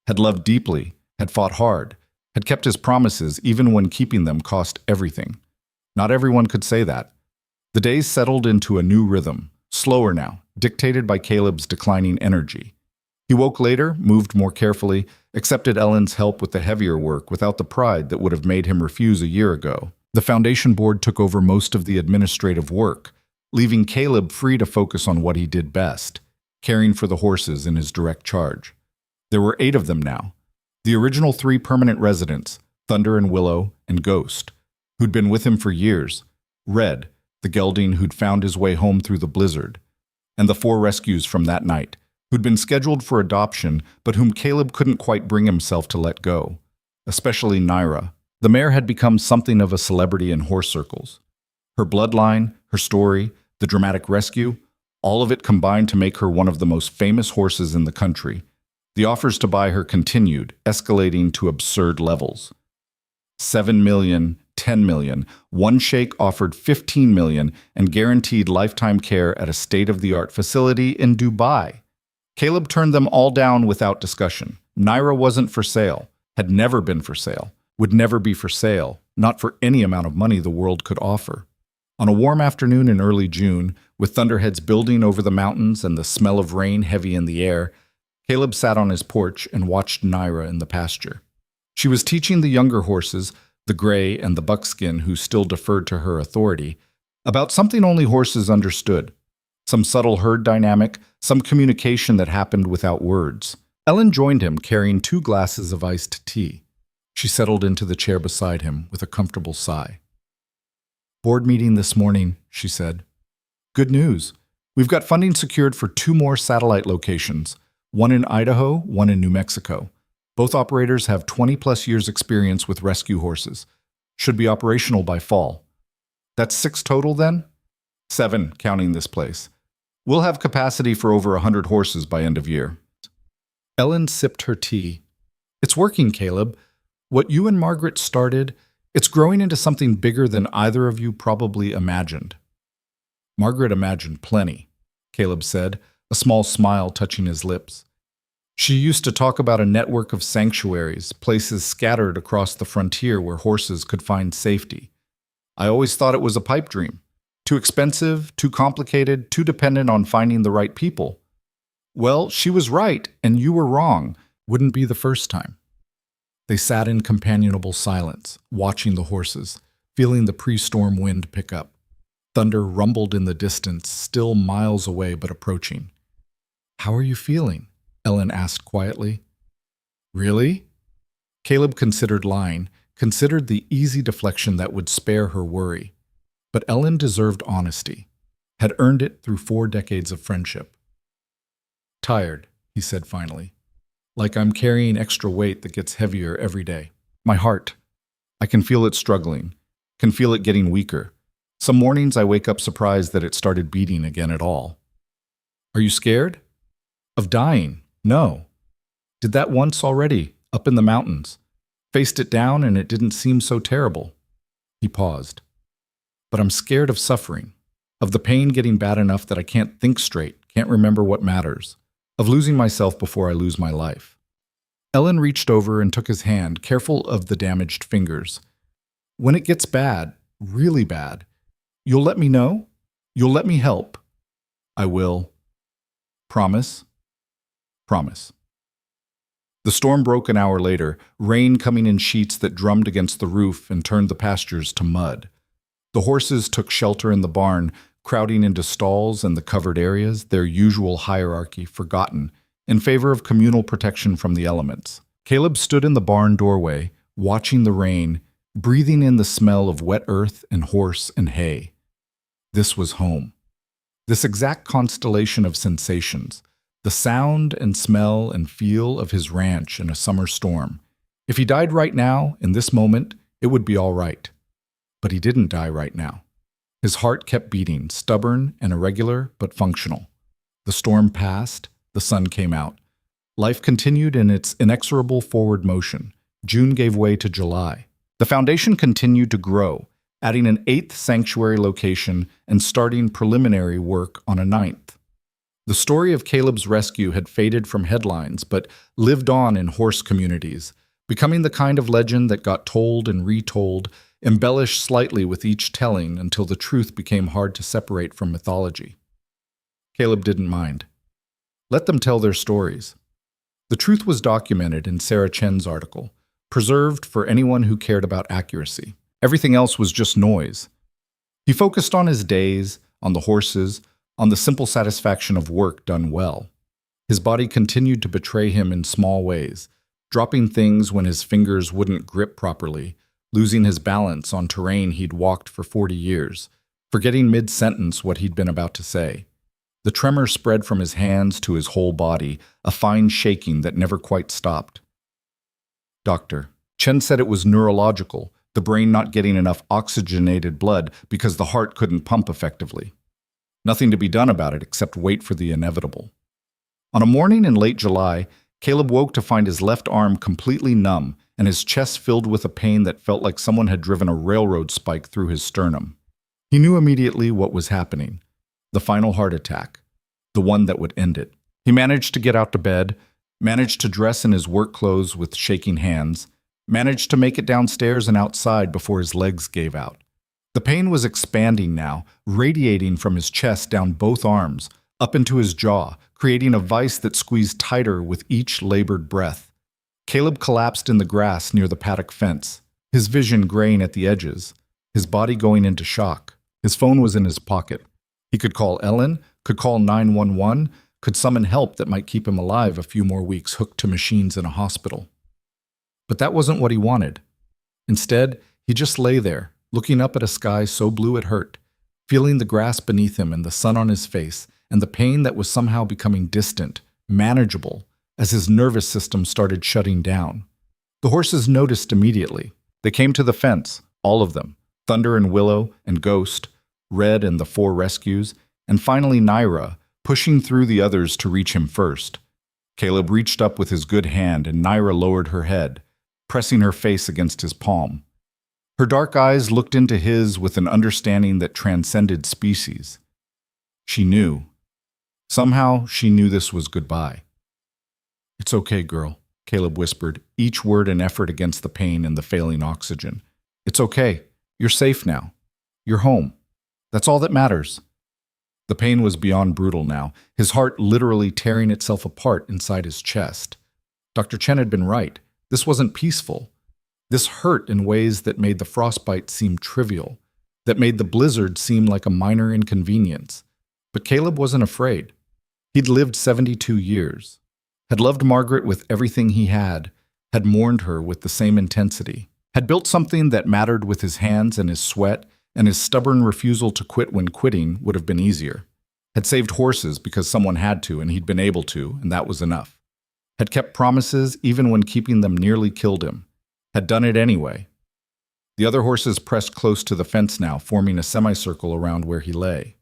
Had loved deeply, had fought hard, had kept his promises even when keeping them cost everything. Not everyone could say that. The days settled into a new rhythm, slower now, dictated by Caleb's declining energy. He woke later, moved more carefully, accepted Ellen's help with the heavier work without the pride that would have made him refuse a year ago. The foundation board took over most of the administrative work, leaving Caleb free to focus on what he did best, caring for the horses in his direct charge. There were 8 of them now. The original 3 permanent residents, Thunder and Willow and Ghost, who'd been with him for years, Red, the gelding who'd found his way home through the blizzard, and the 4 rescues from that night, who'd been scheduled for adoption but whom Caleb couldn't quite bring himself to let go, especially Naira. The mare had become something of a celebrity in horse circles. Her bloodline, her story, the dramatic rescue, all of it combined to make her one of the most famous horses in the country. The offers to buy her continued, escalating to absurd levels. 7 million, 10 million. One sheikh offered 15 million and guaranteed lifetime care at a state-of-the-art facility in Dubai. Caleb turned them all down without discussion. Naira wasn't for sale, had never been for sale, would never be for sale, not for any amount of money the world could offer. On a warm afternoon in early June, with thunderheads building over the mountains and the smell of rain heavy in the air, Caleb sat on his porch and watched Naira in the pasture. She was teaching the younger horses, the gray and the buckskin who still deferred to her authority, about something only horses understood. Some subtle herd dynamic, some communication that happened without words. Ellen joined him, carrying 2 glasses of iced tea. She settled into the chair beside him with a comfortable sigh. Board meeting this morning, she said. Good news. We've got funding secured for 2 more satellite locations. One in Idaho, one in New Mexico. Both operators have 20-plus years experience with rescue horses. Should be operational by fall. That's 6 total then? 7, counting this place. We'll have capacity for over 100 horses by end of year. Ellen sipped her tea. It's working, Caleb. What you and Margaret started, it's growing into something bigger than either of you probably imagined. Margaret imagined plenty, Caleb said, a small smile touching his lips. She used to talk about a network of sanctuaries, places scattered across the frontier where horses could find safety. I always thought it was a pipe dream. Too expensive, too complicated, too dependent on finding the right people. Well, she was right, and you were wrong. Wouldn't be the first time. They sat in companionable silence, watching the horses, feeling the pre-storm wind pick up. Thunder rumbled in the distance, still miles away but approaching. "How are you feeling?" Ellen asked quietly. "Really?" Caleb considered lying, considered the easy deflection that would spare her worry. But Ellen deserved honesty, had earned it through 4 decades of friendship. "Tired," he said finally. "Like I'm carrying extra weight that gets heavier every day. My heart. I can feel it struggling, can feel it getting weaker. Some mornings I wake up surprised that it started beating again at all." "Are you scared?" "Of dying? No. Did that once already, up in the mountains. Faced it down and it didn't seem so terrible." He paused. "But I'm scared of suffering, of the pain getting bad enough that I can't think straight, can't remember what matters, of losing myself before I lose my life." Ellen reached over and took his hand, careful of the damaged fingers. "When it gets bad, really bad, you'll let me know? You'll let me help?" "I will." "Promise?" "Promise." The storm broke an hour later, rain coming in sheets that drummed against the roof and turned the pastures to mud. The horses took shelter in the barn, crowding into stalls and the covered areas, their usual hierarchy forgotten, in favor of communal protection from the elements. Caleb stood in the barn doorway, watching the rain, breathing in the smell of wet earth and horse and hay. This was home. This exact constellation of sensations, the sound and smell and feel of his ranch in a summer storm. If he died right now, in this moment, it would be all right. But he didn't die right now. His heart kept beating, stubborn and irregular, but functional. The storm passed, the sun came out. Life continued in its inexorable forward motion. June gave way to July. The foundation continued to grow, adding an 8th sanctuary location and starting preliminary work on a 9th. The story of Caleb's rescue had faded from headlines, but lived on in horse communities, becoming the kind of legend that got told and retold, embellished slightly with each telling until the truth became hard to separate from mythology. Caleb didn't mind. Let them tell their stories. The truth was documented in Sarah Chen's article, preserved for anyone who cared about accuracy. Everything else was just noise. He focused on his days, on the horses, on the simple satisfaction of work done well. His body continued to betray him in small ways, dropping things when his fingers wouldn't grip properly, losing his balance on terrain he'd walked for 40 years, forgetting mid-sentence what he'd been about to say. The tremor spread from his hands to his whole body, a fine shaking that never quite stopped. "Doctor, Chen said it was neurological, the brain not getting enough oxygenated blood because the heart couldn't pump effectively. Nothing to be done about it except wait for the inevitable." On a morning in late July, Caleb woke to find his left arm completely numb and his chest filled with a pain that felt like someone had driven a railroad spike through his sternum. He knew immediately what was happening. The final heart attack. The one that would end it. He managed to get out to bed, managed to dress in his work clothes with shaking hands, managed to make it downstairs and outside before his legs gave out. The pain was expanding now, radiating from his chest down both arms, up into his jaw, creating a vice that squeezed tighter with each labored breath. Caleb collapsed in the grass near the paddock fence, his vision graying at the edges, his body going into shock. His phone was in his pocket. He could call Ellen, could call 911, could summon help that might keep him alive a few more weeks hooked to machines in a hospital. But that wasn't what he wanted. Instead, he just lay there, looking up at a sky so blue it hurt, feeling the grass beneath him and the sun on his face, and the pain that was somehow becoming distant, manageable, as his nervous system started shutting down. The horses noticed immediately. They came to the fence, All of them. Thunder and Willow and Ghost, Red and the 4 rescues, and finally Naira, pushing through the others to reach him first. Caleb reached up with his good hand and Naira lowered her head, pressing her face against his palm. Her dark eyes looked into his with an understanding that transcended species. She knew. Somehow she knew this was goodbye. "It's okay, girl," Caleb whispered, each word an effort against the pain and the failing oxygen. "It's okay. You're safe now. You're home. That's all that matters." The pain was beyond brutal now, his heart literally tearing itself apart inside his chest. Dr. Chen had been right. This wasn't peaceful. This hurt in ways that made the frostbite seem trivial, that made the blizzard seem like a minor inconvenience. But Caleb wasn't afraid. He'd lived 72 years, had loved Margaret with everything he had mourned her with the same intensity, had built something that mattered with his hands and his sweat, and his stubborn refusal to quit when quitting would have been easier. Had saved horses because someone had to and he'd been able to, and that was enough. Had kept promises even when keeping them nearly killed him. Had done it anyway. The other horses pressed close to the fence now, forming a semicircle around where he lay,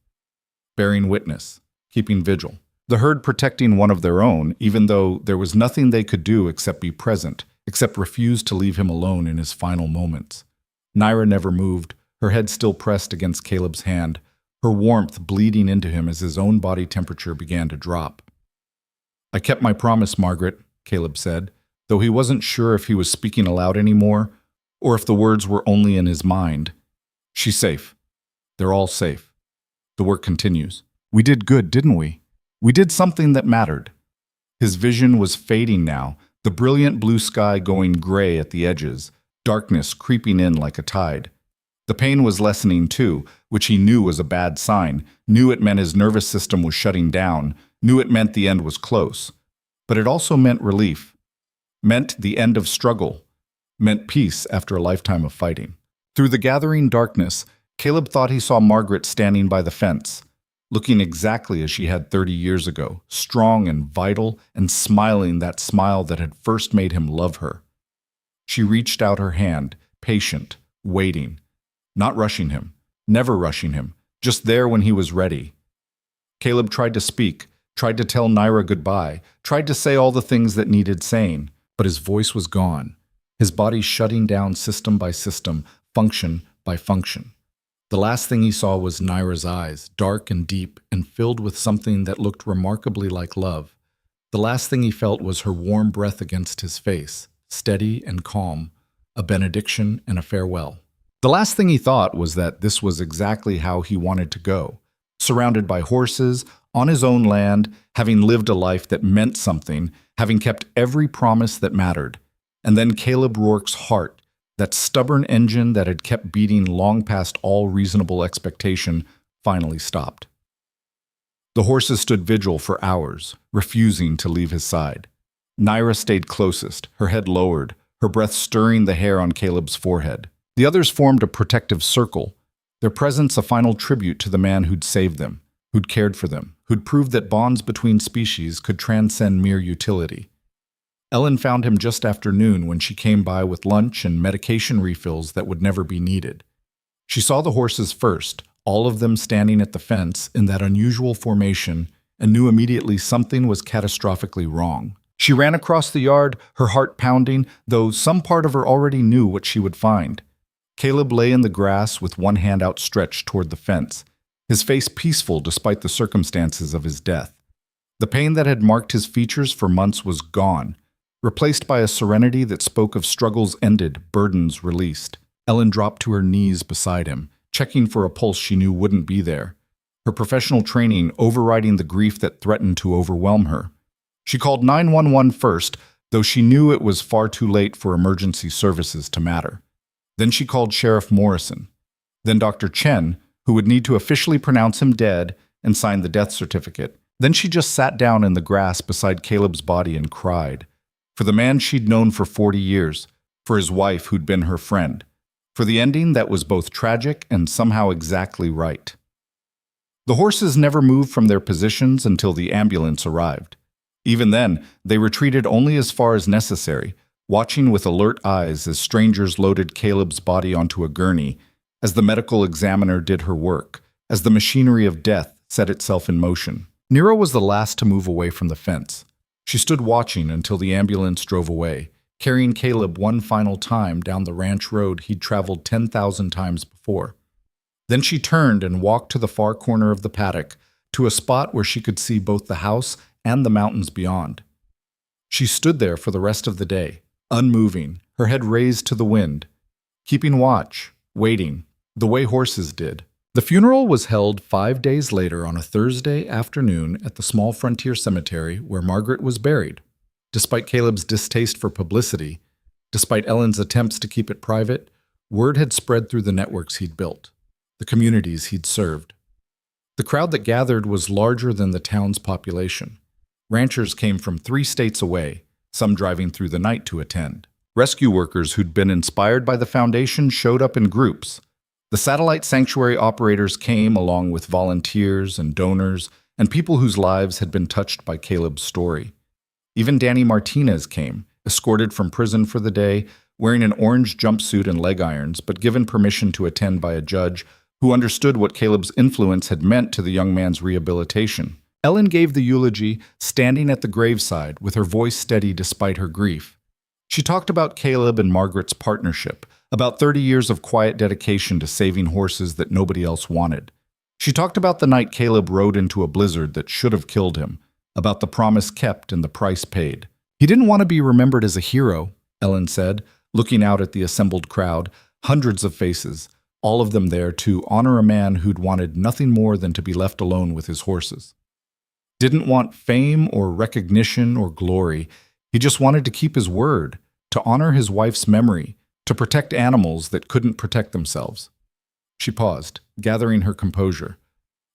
bearing witness, keeping vigil. The herd protecting one of their own, even though there was nothing they could do except be present, except refuse to leave him alone in his final moments. Naira never moved, her head still pressed against Caleb's hand, her warmth bleeding into him as his own body temperature began to drop. "I kept my promise, Margaret," Caleb said, though he wasn't sure if he was speaking aloud anymore, or if the words were only in his mind. "She's safe. They're all safe. The work continues. We did good, didn't we? We did something that mattered." His vision was fading now, the brilliant blue sky going gray at the edges, darkness creeping in like a tide. The pain was lessening too, which he knew was a bad sign, knew it meant his nervous system was shutting down, knew it meant the end was close. But it also meant relief, meant the end of struggle, meant peace after a lifetime of fighting. Through the gathering darkness, Caleb thought he saw Margaret standing by the fence, looking exactly as she had 30 years ago, strong and vital and smiling that smile that had first made him love her. She reached out her hand, patient, waiting, not rushing him, never rushing him, just there when he was ready. Caleb tried to speak, tried to tell Naira goodbye, tried to say all the things that needed saying, but his voice was gone, his body shutting down system by system, function by function. The last thing he saw was Naira's eyes, dark and deep and filled with something that looked remarkably like love. The last thing he felt was her warm breath against his face, steady and calm, a benediction and a farewell. The last thing he thought was that this was exactly how he wanted to go, surrounded by horses, on his own land, having lived a life that meant something, having kept every promise that mattered. And then Caleb Rourke's heart, that stubborn engine that had kept beating long past all reasonable expectation, finally stopped. The horses stood vigil for hours, refusing to leave his side. Naira stayed closest, her head lowered, her breath stirring the hair on Caleb's forehead. The others formed a protective circle, their presence a final tribute to the man who'd saved them, who'd cared for them, who'd proved that bonds between species could transcend mere utility. Ellen found him just after noon when she came by with lunch and medication refills that would never be needed. She saw the horses first, all of them standing at the fence in that unusual formation, and knew immediately something was catastrophically wrong. She ran across the yard, her heart pounding, though some part of her already knew what she would find. Caleb lay in the grass with one hand outstretched toward the fence, his face peaceful despite the circumstances of his death. The pain that had marked his features for months was gone, replaced by a serenity that spoke of struggles ended, burdens released. Ellen dropped to her knees beside him, checking for a pulse she knew wouldn't be there, her professional training overriding the grief that threatened to overwhelm her. She called 911 first, though she knew it was far too late for emergency services to matter. Then she called Sheriff Morrison, then Dr. Chen, who would need to officially pronounce him dead and sign the death certificate. Then she just sat down in the grass beside Caleb's body and cried. For the man she'd known for 40 years, for his wife who'd been her friend, for the ending that was both tragic and somehow exactly right. The horses never moved from their positions until the ambulance arrived. Even then, they retreated only as far as necessary, watching with alert eyes as strangers loaded Caleb's body onto a gurney, as the medical examiner did her work, as the machinery of death set itself in motion. Nero was the last to move away from the fence. She stood watching until the ambulance drove away, carrying Caleb one final time down the ranch road he'd traveled 10,000 times before. Then she turned and walked to the far corner of the paddock, to a spot where she could see both the house and the mountains beyond. She stood there for the rest of the day, unmoving, her head raised to the wind, keeping watch, waiting, the way horses did. The funeral was held 5 days later on a Thursday afternoon at the small frontier cemetery where Margaret was buried. Despite Caleb's distaste for publicity, despite Ellen's attempts to keep it private, word had spread through the networks he'd built, the communities he'd served. The crowd that gathered was larger than the town's population. Ranchers came from 3 states away, some driving through the night to attend. Rescue workers who'd been inspired by the foundation showed up in groups. The satellite sanctuary operators came along with volunteers and donors and people whose lives had been touched by Caleb's story. Even Danny Martinez came, escorted from prison for the day, wearing an orange jumpsuit and leg irons, but given permission to attend by a judge who understood what Caleb's influence had meant to the young man's rehabilitation. Ellen gave the eulogy, standing at the graveside with her voice steady despite her grief. She talked about Caleb and Margaret's partnership, about 30 years of quiet dedication to saving horses that nobody else wanted. She talked about the night Caleb rode into a blizzard that should have killed him, about the promise kept and the price paid. He didn't want to be remembered as a hero, Ellen said, looking out at the assembled crowd, hundreds of faces, all of them there to honor a man who'd wanted nothing more than to be left alone with his horses. Didn't want fame or recognition or glory. He just wanted to keep his word, to honor his wife's memory, to protect animals that couldn't protect themselves. She paused, gathering her composure.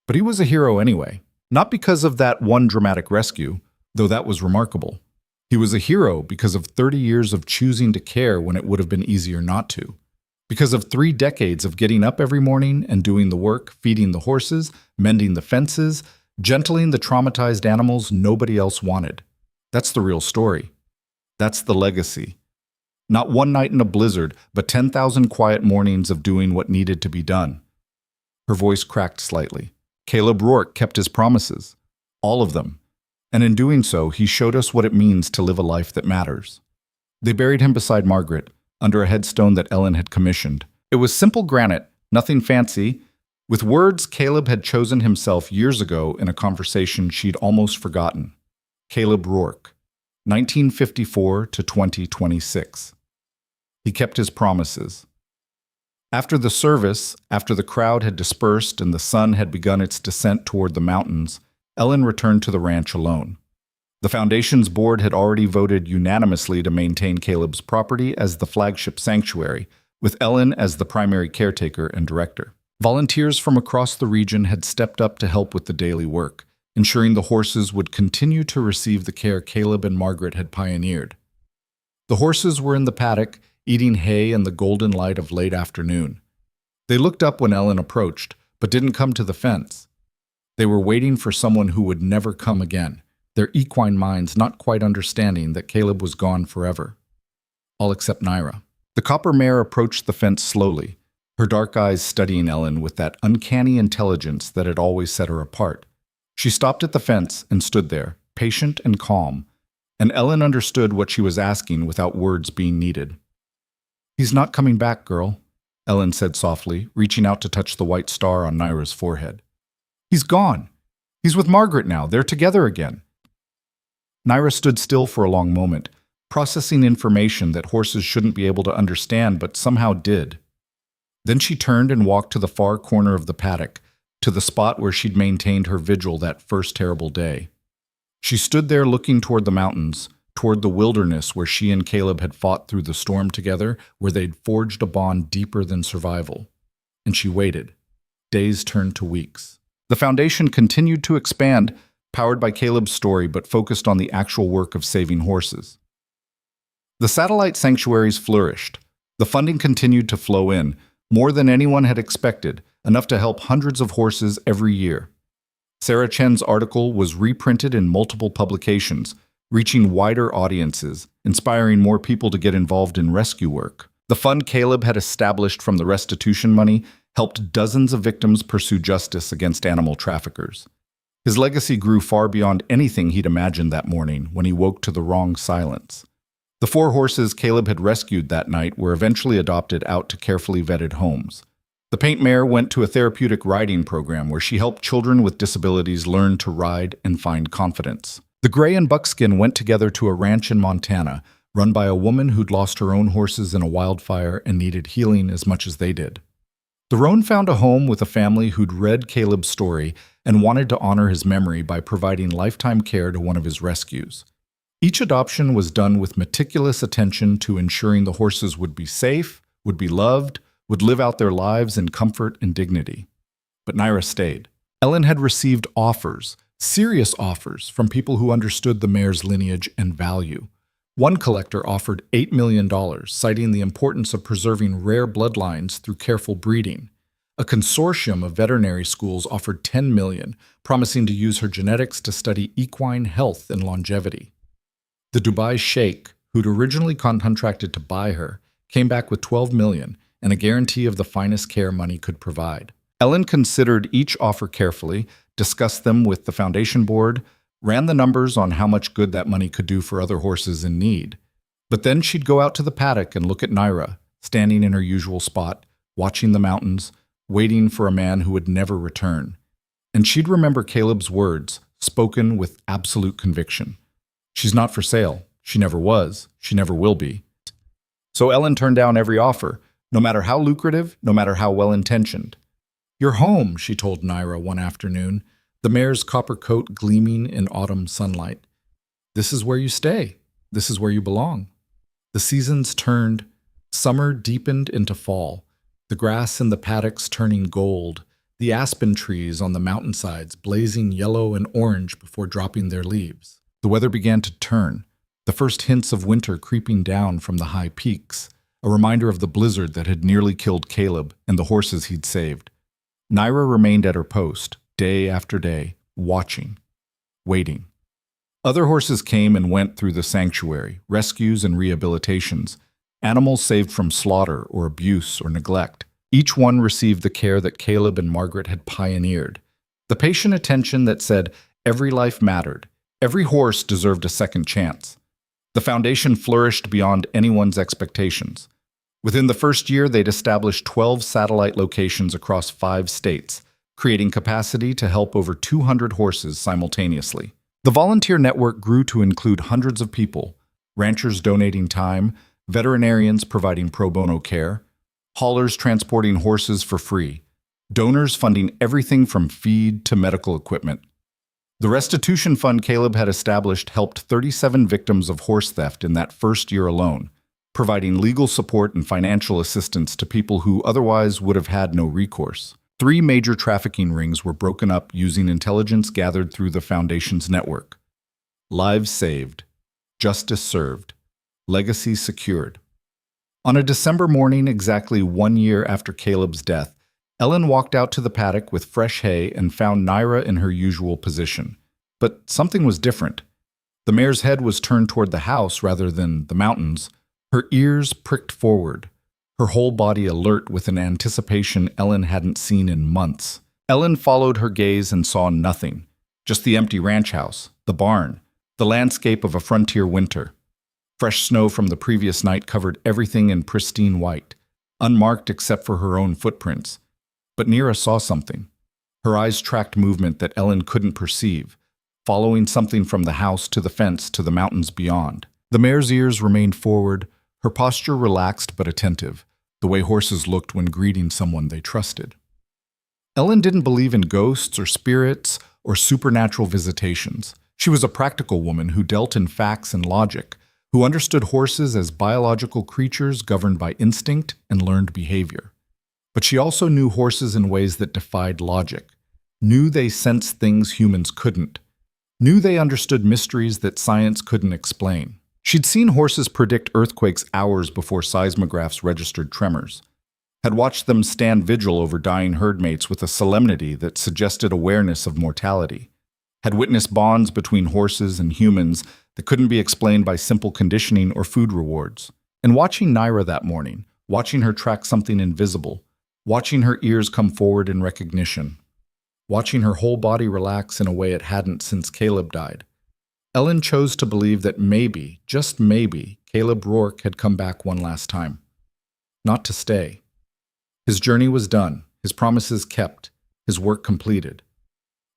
But he was a hero anyway, not because of that one dramatic rescue, though that was remarkable. He was a hero because of 30 years of choosing to care when it would have been easier not to. Because of 3 decades of getting up every morning and doing the work, feeding the horses, mending the fences, gentling the traumatized animals nobody else wanted. That's the real story. That's the legacy. Not one night in a blizzard, but 10,000 quiet mornings of doing what needed to be done. Her voice cracked slightly. Caleb Rourke kept his promises. All of them. And in doing so, he showed us what it means to live a life that matters. They buried him beside Margaret, under a headstone that Ellen had commissioned. It was simple granite, nothing fancy. With words Caleb had chosen himself years ago in a conversation she'd almost forgotten. Caleb Rourke, 1954 to 2026. He kept his promises. After the service, after the crowd had dispersed and the sun had begun its descent toward the mountains, Ellen returned to the ranch alone. The Foundation's board had already voted unanimously to maintain Caleb's property as the flagship sanctuary, with Ellen as the primary caretaker and director. Volunteers from across the region had stepped up to help with the daily work, ensuring the horses would continue to receive the care Caleb and Margaret had pioneered. The horses were in the paddock, eating hay in the golden light of late afternoon. They looked up when Ellen approached, but didn't come to the fence. They were waiting for someone who would never come again, their equine minds not quite understanding that Caleb was gone forever. All except Naira. The copper mare approached the fence slowly, her dark eyes studying Ellen with that uncanny intelligence that had always set her apart. She stopped at the fence and stood there, patient and calm, and Ellen understood what she was asking without words being needed. "He's not coming back, girl," Ellen said softly, reaching out to touch the white star on Naira's forehead. "He's gone. He's with Margaret now. They're together again." Naira stood still for a long moment, processing information that horses shouldn't be able to understand but somehow did. Then she turned and walked to the far corner of the paddock, to the spot where she'd maintained her vigil that first terrible day. She stood there looking toward the mountains, toward the wilderness where she and Caleb had fought through the storm together, where they'd forged a bond deeper than survival. And she waited. Days turned to weeks. The Foundation continued to expand, powered by Caleb's story but focused on the actual work of saving horses. The satellite sanctuaries flourished. The funding continued to flow in, more than anyone had expected, enough to help hundreds of horses every year. Sarah Chen's article was reprinted in multiple publications, reaching wider audiences, inspiring more people to get involved in rescue work. The fund Caleb had established from the restitution money helped dozens of victims pursue justice against animal traffickers. His legacy grew far beyond anything he'd imagined that morning when he woke to the wrong silence. The 4 horses Caleb had rescued that night were eventually adopted out to carefully vetted homes. The paint mare went to a therapeutic riding program where she helped children with disabilities learn to ride and find confidence. The gray and buckskin went together to a ranch in Montana, run by a woman who'd lost her own horses in a wildfire and needed healing as much as they did. The roan found a home with a family who'd read Caleb's story and wanted to honor his memory by providing lifetime care to one of his rescues. Each adoption was done with meticulous attention to ensuring the horses would be safe, would be loved, would live out their lives in comfort and dignity. But Naira stayed. Ellen had received offers, serious offers, from people who understood the mare's lineage and value. One collector offered $8 million, citing the importance of preserving rare bloodlines through careful breeding. A consortium of veterinary schools offered $10 million, promising to use her genetics to study equine health and longevity. The Dubai sheikh, who'd originally contracted to buy her, came back with $12 million and a guarantee of the finest care money could provide. Ellen considered each offer carefully, discussed them with the foundation board, ran the numbers on how much good that money could do for other horses in need. But then she'd go out to the paddock and look at Naira, standing in her usual spot, watching the mountains, waiting for a man who would never return. And she'd remember Caleb's words, spoken with absolute conviction. She's not for sale. She never was. She never will be. So Ellen turned down every offer, no matter how lucrative, no matter how well-intentioned. "You're home," she told Naira one afternoon, the mare's copper coat gleaming in autumn sunlight. "This is where you stay. This is where you belong." The seasons turned. Summer deepened into fall, the grass in the paddocks turning gold, the aspen trees on the mountainsides blazing yellow and orange before dropping their leaves. The weather began to turn, the first hints of winter creeping down from the high peaks, a reminder of the blizzard that had nearly killed Caleb and the horses he'd saved. Naira remained at her post, day after day, watching, waiting. Other horses came and went through the sanctuary, rescues and rehabilitations, animals saved from slaughter or abuse or neglect. Each one received the care that Caleb and Margaret had pioneered, the patient attention that said every life mattered, every horse deserved a second chance. The foundation flourished beyond anyone's expectations. Within the first year, they'd established 12 satellite locations across 5 states, creating capacity to help over 200 horses simultaneously. The volunteer network grew to include hundreds of people, ranchers donating time, veterinarians providing pro bono care, haulers transporting horses for free, donors funding everything from feed to medical equipment. The restitution fund Caleb had established helped 37 victims of horse theft in that first year alone, providing legal support and financial assistance to people who otherwise would have had no recourse. 3 major trafficking rings were broken up using intelligence gathered through the Foundation's network. Lives saved, justice served, legacy secured. On a December morning exactly 1 year after Caleb's death, Ellen walked out to the paddock with fresh hay and found Naira in her usual position. But something was different. The mare's head was turned toward the house rather than the mountains, her ears pricked forward, her whole body alert with an anticipation Ellen hadn't seen in months. Ellen followed her gaze and saw nothing, just the empty ranch house, the barn, the landscape of a frontier winter. Fresh snow from the previous night covered everything in pristine white, unmarked except for her own footprints. But Naira saw something. Her eyes tracked movement that Ellen couldn't perceive, following something from the house to the fence to the mountains beyond. The mare's ears remained forward, her posture relaxed but attentive, the way horses looked when greeting someone they trusted. Ellen didn't believe in ghosts or spirits or supernatural visitations. She was a practical woman who dealt in facts and logic, who understood horses as biological creatures governed by instinct and learned behavior. But she also knew horses in ways that defied logic, knew they sensed things humans couldn't, knew they understood mysteries that science couldn't explain. She'd seen horses predict earthquakes hours before seismographs registered tremors, had watched them stand vigil over dying herd mates with a solemnity that suggested awareness of mortality, had witnessed bonds between horses and humans that couldn't be explained by simple conditioning or food rewards. And watching Naira that morning, watching her track something invisible, watching her ears come forward in recognition, watching her whole body relax in a way it hadn't since Caleb died, Ellen chose to believe that maybe, just maybe, Caleb Rourke had come back one last time. Not to stay. His journey was done, his promises kept, his work completed.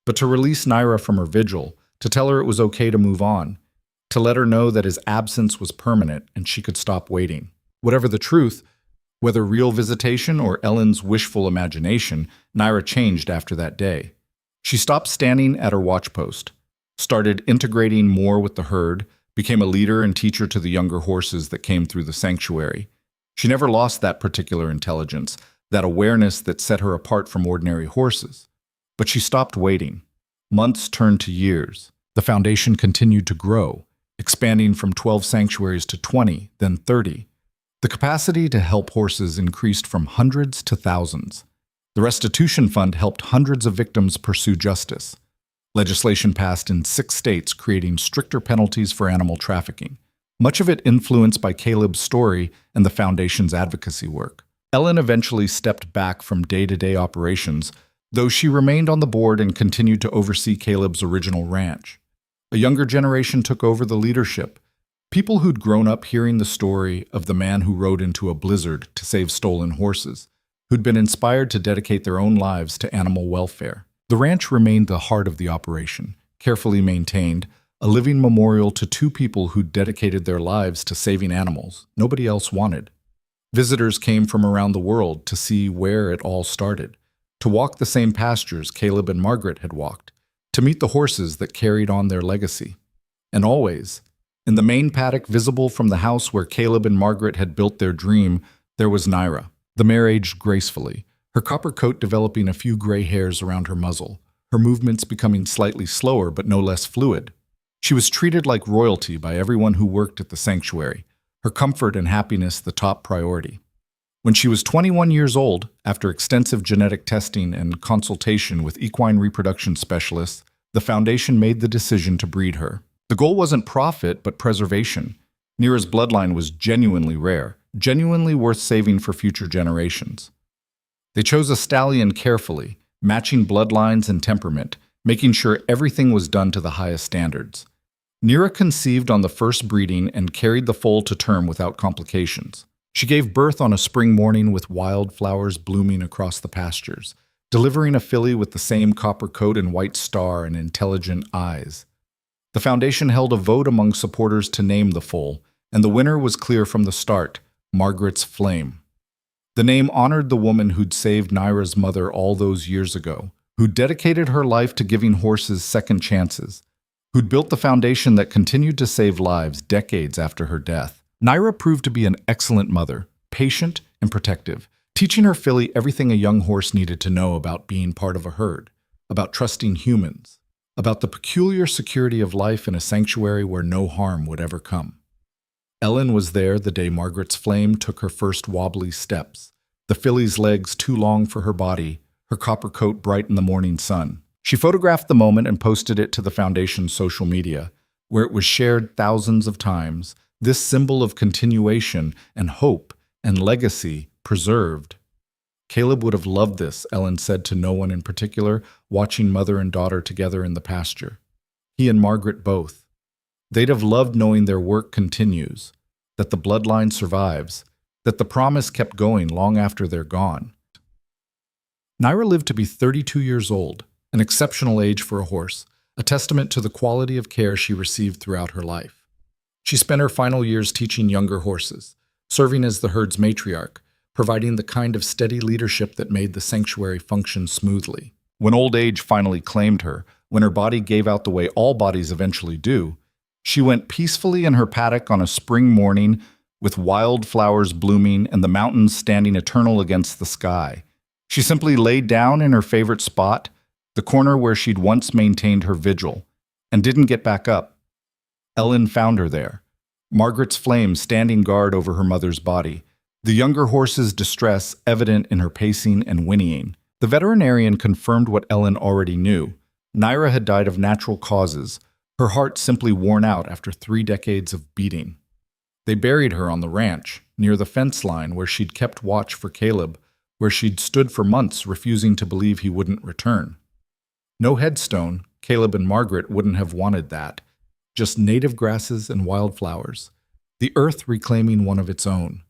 But to release Naira from her vigil, to tell her it was okay to move on, to let her know that his absence was permanent and she could stop waiting. Whatever the truth, whether real visitation or Ellen's wishful imagination, Naira changed after that day. She stopped standing at her watchpost, started integrating more with the herd, became a leader and teacher to the younger horses that came through the sanctuary. She never lost that particular intelligence, that awareness that set her apart from ordinary horses. But she stopped waiting. Months turned to years. The foundation continued to grow, expanding from 12 sanctuaries to 20, then 30. The capacity to help horses increased from hundreds to thousands. The restitution fund helped hundreds of victims pursue justice. Legislation passed in 6 states creating stricter penalties for animal trafficking, much of it influenced by Caleb's story and the foundation's advocacy work. Ellen eventually stepped back from day-to-day operations, though she remained on the board and continued to oversee Caleb's original ranch. A younger generation took over the leadership, people who'd grown up hearing the story of the man who rode into a blizzard to save stolen horses, who'd been inspired to dedicate their own lives to animal welfare. The ranch remained the heart of the operation, carefully maintained, a living memorial to 2 people who'd dedicated their lives to saving animals nobody else wanted. Visitors came from around the world to see where it all started, to walk the same pastures Caleb and Margaret had walked, to meet the horses that carried on their legacy. And always, in the main paddock visible from the house where Caleb and Margaret had built their dream, there was Naira. The mare aged gracefully, her copper coat developing a few gray hairs around her muzzle, her movements becoming slightly slower but no less fluid. She was treated like royalty by everyone who worked at the sanctuary, her comfort and happiness the top priority. When she was 21 years old, after extensive genetic testing and consultation with equine reproduction specialists, the foundation made the decision to breed her. The goal wasn't profit, but preservation. Naira's bloodline was genuinely rare, genuinely worth saving for future generations. They chose a stallion carefully, matching bloodlines and temperament, making sure everything was done to the highest standards. Naira conceived on the first breeding and carried the foal to term without complications. She gave birth on a spring morning with wildflowers blooming across the pastures, delivering a filly with the same copper coat and white star and intelligent eyes. The foundation held a vote among supporters to name the foal, and the winner was clear from the start: Margaret's Flame. The name honored the woman who'd saved Naira's mother all those years ago, who'd dedicated her life to giving horses second chances, who'd built the foundation that continued to save lives decades after her death. Naira proved to be an excellent mother, patient and protective, teaching her filly everything a young horse needed to know about being part of a herd, about trusting humans, about the peculiar security of life in a sanctuary where no harm would ever come. Ellen was there the day Margaret's Flame took her first wobbly steps, the filly's legs too long for her body, her copper coat bright in the morning sun. She photographed the moment and posted it to the foundation's social media, where it was shared thousands of times, this symbol of continuation and hope and legacy preserved. Caleb would have loved this, Ellen said to no one in particular, watching mother and daughter together in the pasture. He and Margaret both. They'd have loved knowing their work continues, that the bloodline survives, that the promise kept going long after they're gone. Naira lived to be 32 years old, an exceptional age for a horse, a testament to the quality of care she received throughout her life. She spent her final years teaching younger horses, serving as the herd's matriarch, providing the kind of steady leadership that made the sanctuary function smoothly. When old age finally claimed her, when her body gave out the way all bodies eventually do, she went peacefully in her paddock on a spring morning with wildflowers blooming and the mountains standing eternal against the sky. She simply laid down in her favorite spot, the corner where she'd once maintained her vigil, and didn't get back up. Ellen found her there, Margaret's Flame standing guard over her mother's body, the younger horse's distress evident in her pacing and whinnying. The veterinarian confirmed what Ellen already knew. Naira had died of natural causes, her heart simply worn out after 3 decades of beating. They buried her on the ranch, near the fence line where she'd kept watch for Caleb, where she'd stood for months refusing to believe he wouldn't return. No headstone, Caleb and Margaret wouldn't have wanted that. Just native grasses and wildflowers, the earth reclaiming one of its own.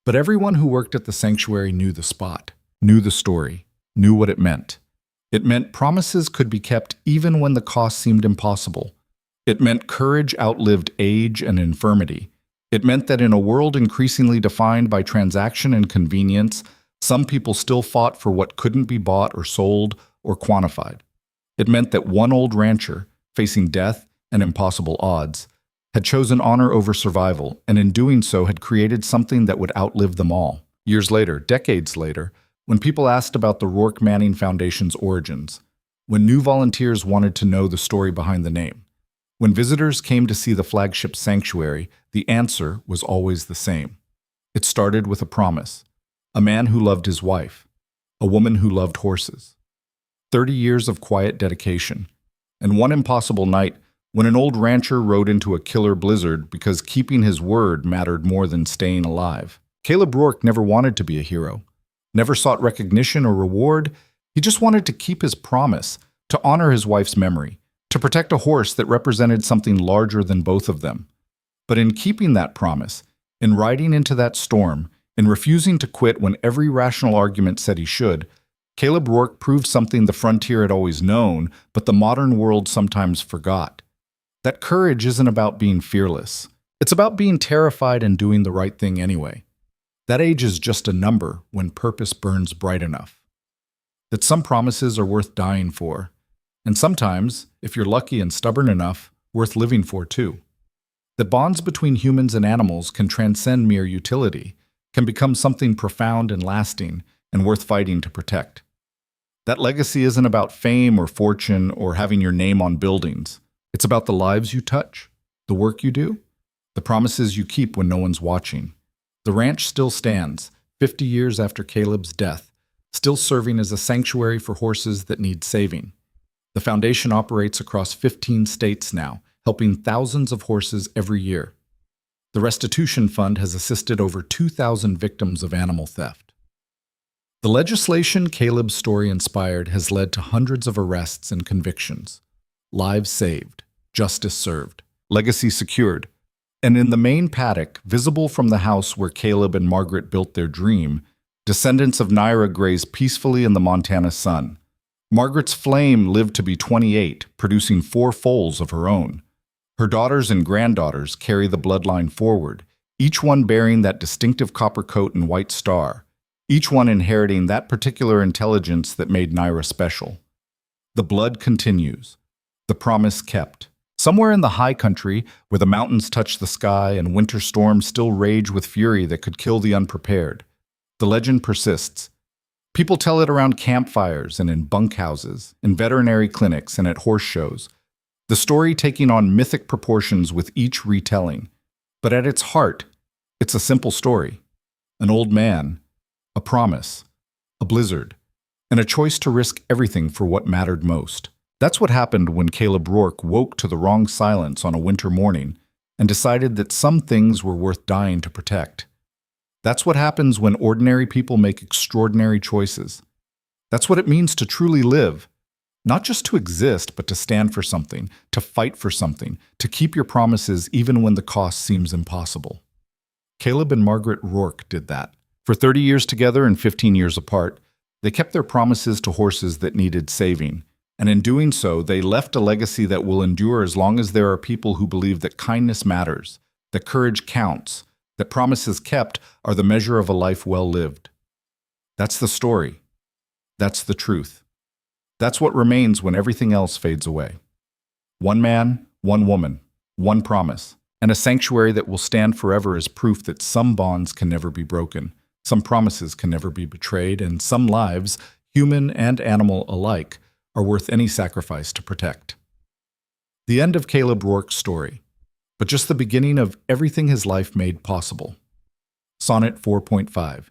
But everyone who worked at the sanctuary knew the spot, knew the story, knew what it meant. It meant promises could be kept even when the cost seemed impossible. It meant courage outlived age and infirmity. It meant that in a world increasingly defined by transaction and convenience, some people still fought for what couldn't be bought or sold or quantified. It meant that one old rancher, facing death and impossible odds, had chosen honor over survival, and in doing so had created something that would outlive them all. Years later, decades later, when people asked about the Rourke Manning Foundation's origins, when new volunteers wanted to know the story behind the name, when visitors came to see the flagship sanctuary, the answer was always the same. It started with a promise. A man who loved his wife. A woman who loved horses. 30 years of quiet dedication. And one impossible night, when an old rancher rode into a killer blizzard because keeping his word mattered more than staying alive. Caleb Rourke never wanted to be a hero. Never sought recognition or reward. He just wanted to keep his promise, to honor his wife's memory, to protect a horse that represented something larger than both of them. But in keeping that promise, in riding into that storm, in refusing to quit when every rational argument said he should, Caleb Rourke proved something the frontier had always known, but the modern world sometimes forgot. That courage isn't about being fearless. It's about being terrified and doing the right thing anyway. That age is just a number when purpose burns bright enough. That some promises are worth dying for, and sometimes, if you're lucky and stubborn enough, worth living for too. That bonds between humans and animals can transcend mere utility, can become something profound and lasting and worth fighting to protect. That legacy isn't about fame or fortune or having your name on buildings. It's about the lives you touch, the work you do, the promises you keep when no one's watching. The ranch still stands, 50 years after Caleb's death, still serving as a sanctuary for horses that need saving. The foundation operates across 15 states now, helping thousands of horses every year. The Restitution Fund has assisted over 2,000 victims of animal theft. The legislation Caleb's story inspired has led to hundreds of arrests and convictions. Lives saved, justice served, legacy secured. And in the main paddock, visible from the house where Caleb and Margaret built their dream, descendants of Naira graze peacefully in the Montana sun. Margaret's flame lived to be 28, producing 4 foals of her own. Her daughters and granddaughters carry the bloodline forward, each one bearing that distinctive copper coat and white star, each one inheriting that particular intelligence that made Naira special. The blood continues, the promise kept. Somewhere in the high country, where the mountains touch the sky and winter storms still rage with fury that could kill the unprepared, the legend persists. People tell it around campfires and in bunkhouses, in veterinary clinics and at horse shows, the story taking on mythic proportions with each retelling. But at its heart, it's a simple story. An old man, a promise, a blizzard, and a choice to risk everything for what mattered most. That's what happened when Caleb Rourke woke to the wrong silence on a winter morning and decided that some things were worth dying to protect. That's what happens when ordinary people make extraordinary choices. That's what it means to truly live. Not just to exist, but to stand for something, to fight for something, to keep your promises even when the cost seems impossible. Caleb and Margaret Rourke did that. For 30 years together and 15 years apart, they kept their promises to horses that needed saving. And in doing so, they left a legacy that will endure as long as there are people who believe that kindness matters, that courage counts, that promises kept are the measure of a life well lived. That's the story. That's the truth. That's what remains when everything else fades away. One man, one woman, one promise, and a sanctuary that will stand forever as proof that some bonds can never be broken, some promises can never be betrayed, and some lives, human and animal alike, are worth any sacrifice to protect. The end of Caleb Rourke's story, but just the beginning of everything his life made possible. Sonnet 4.5.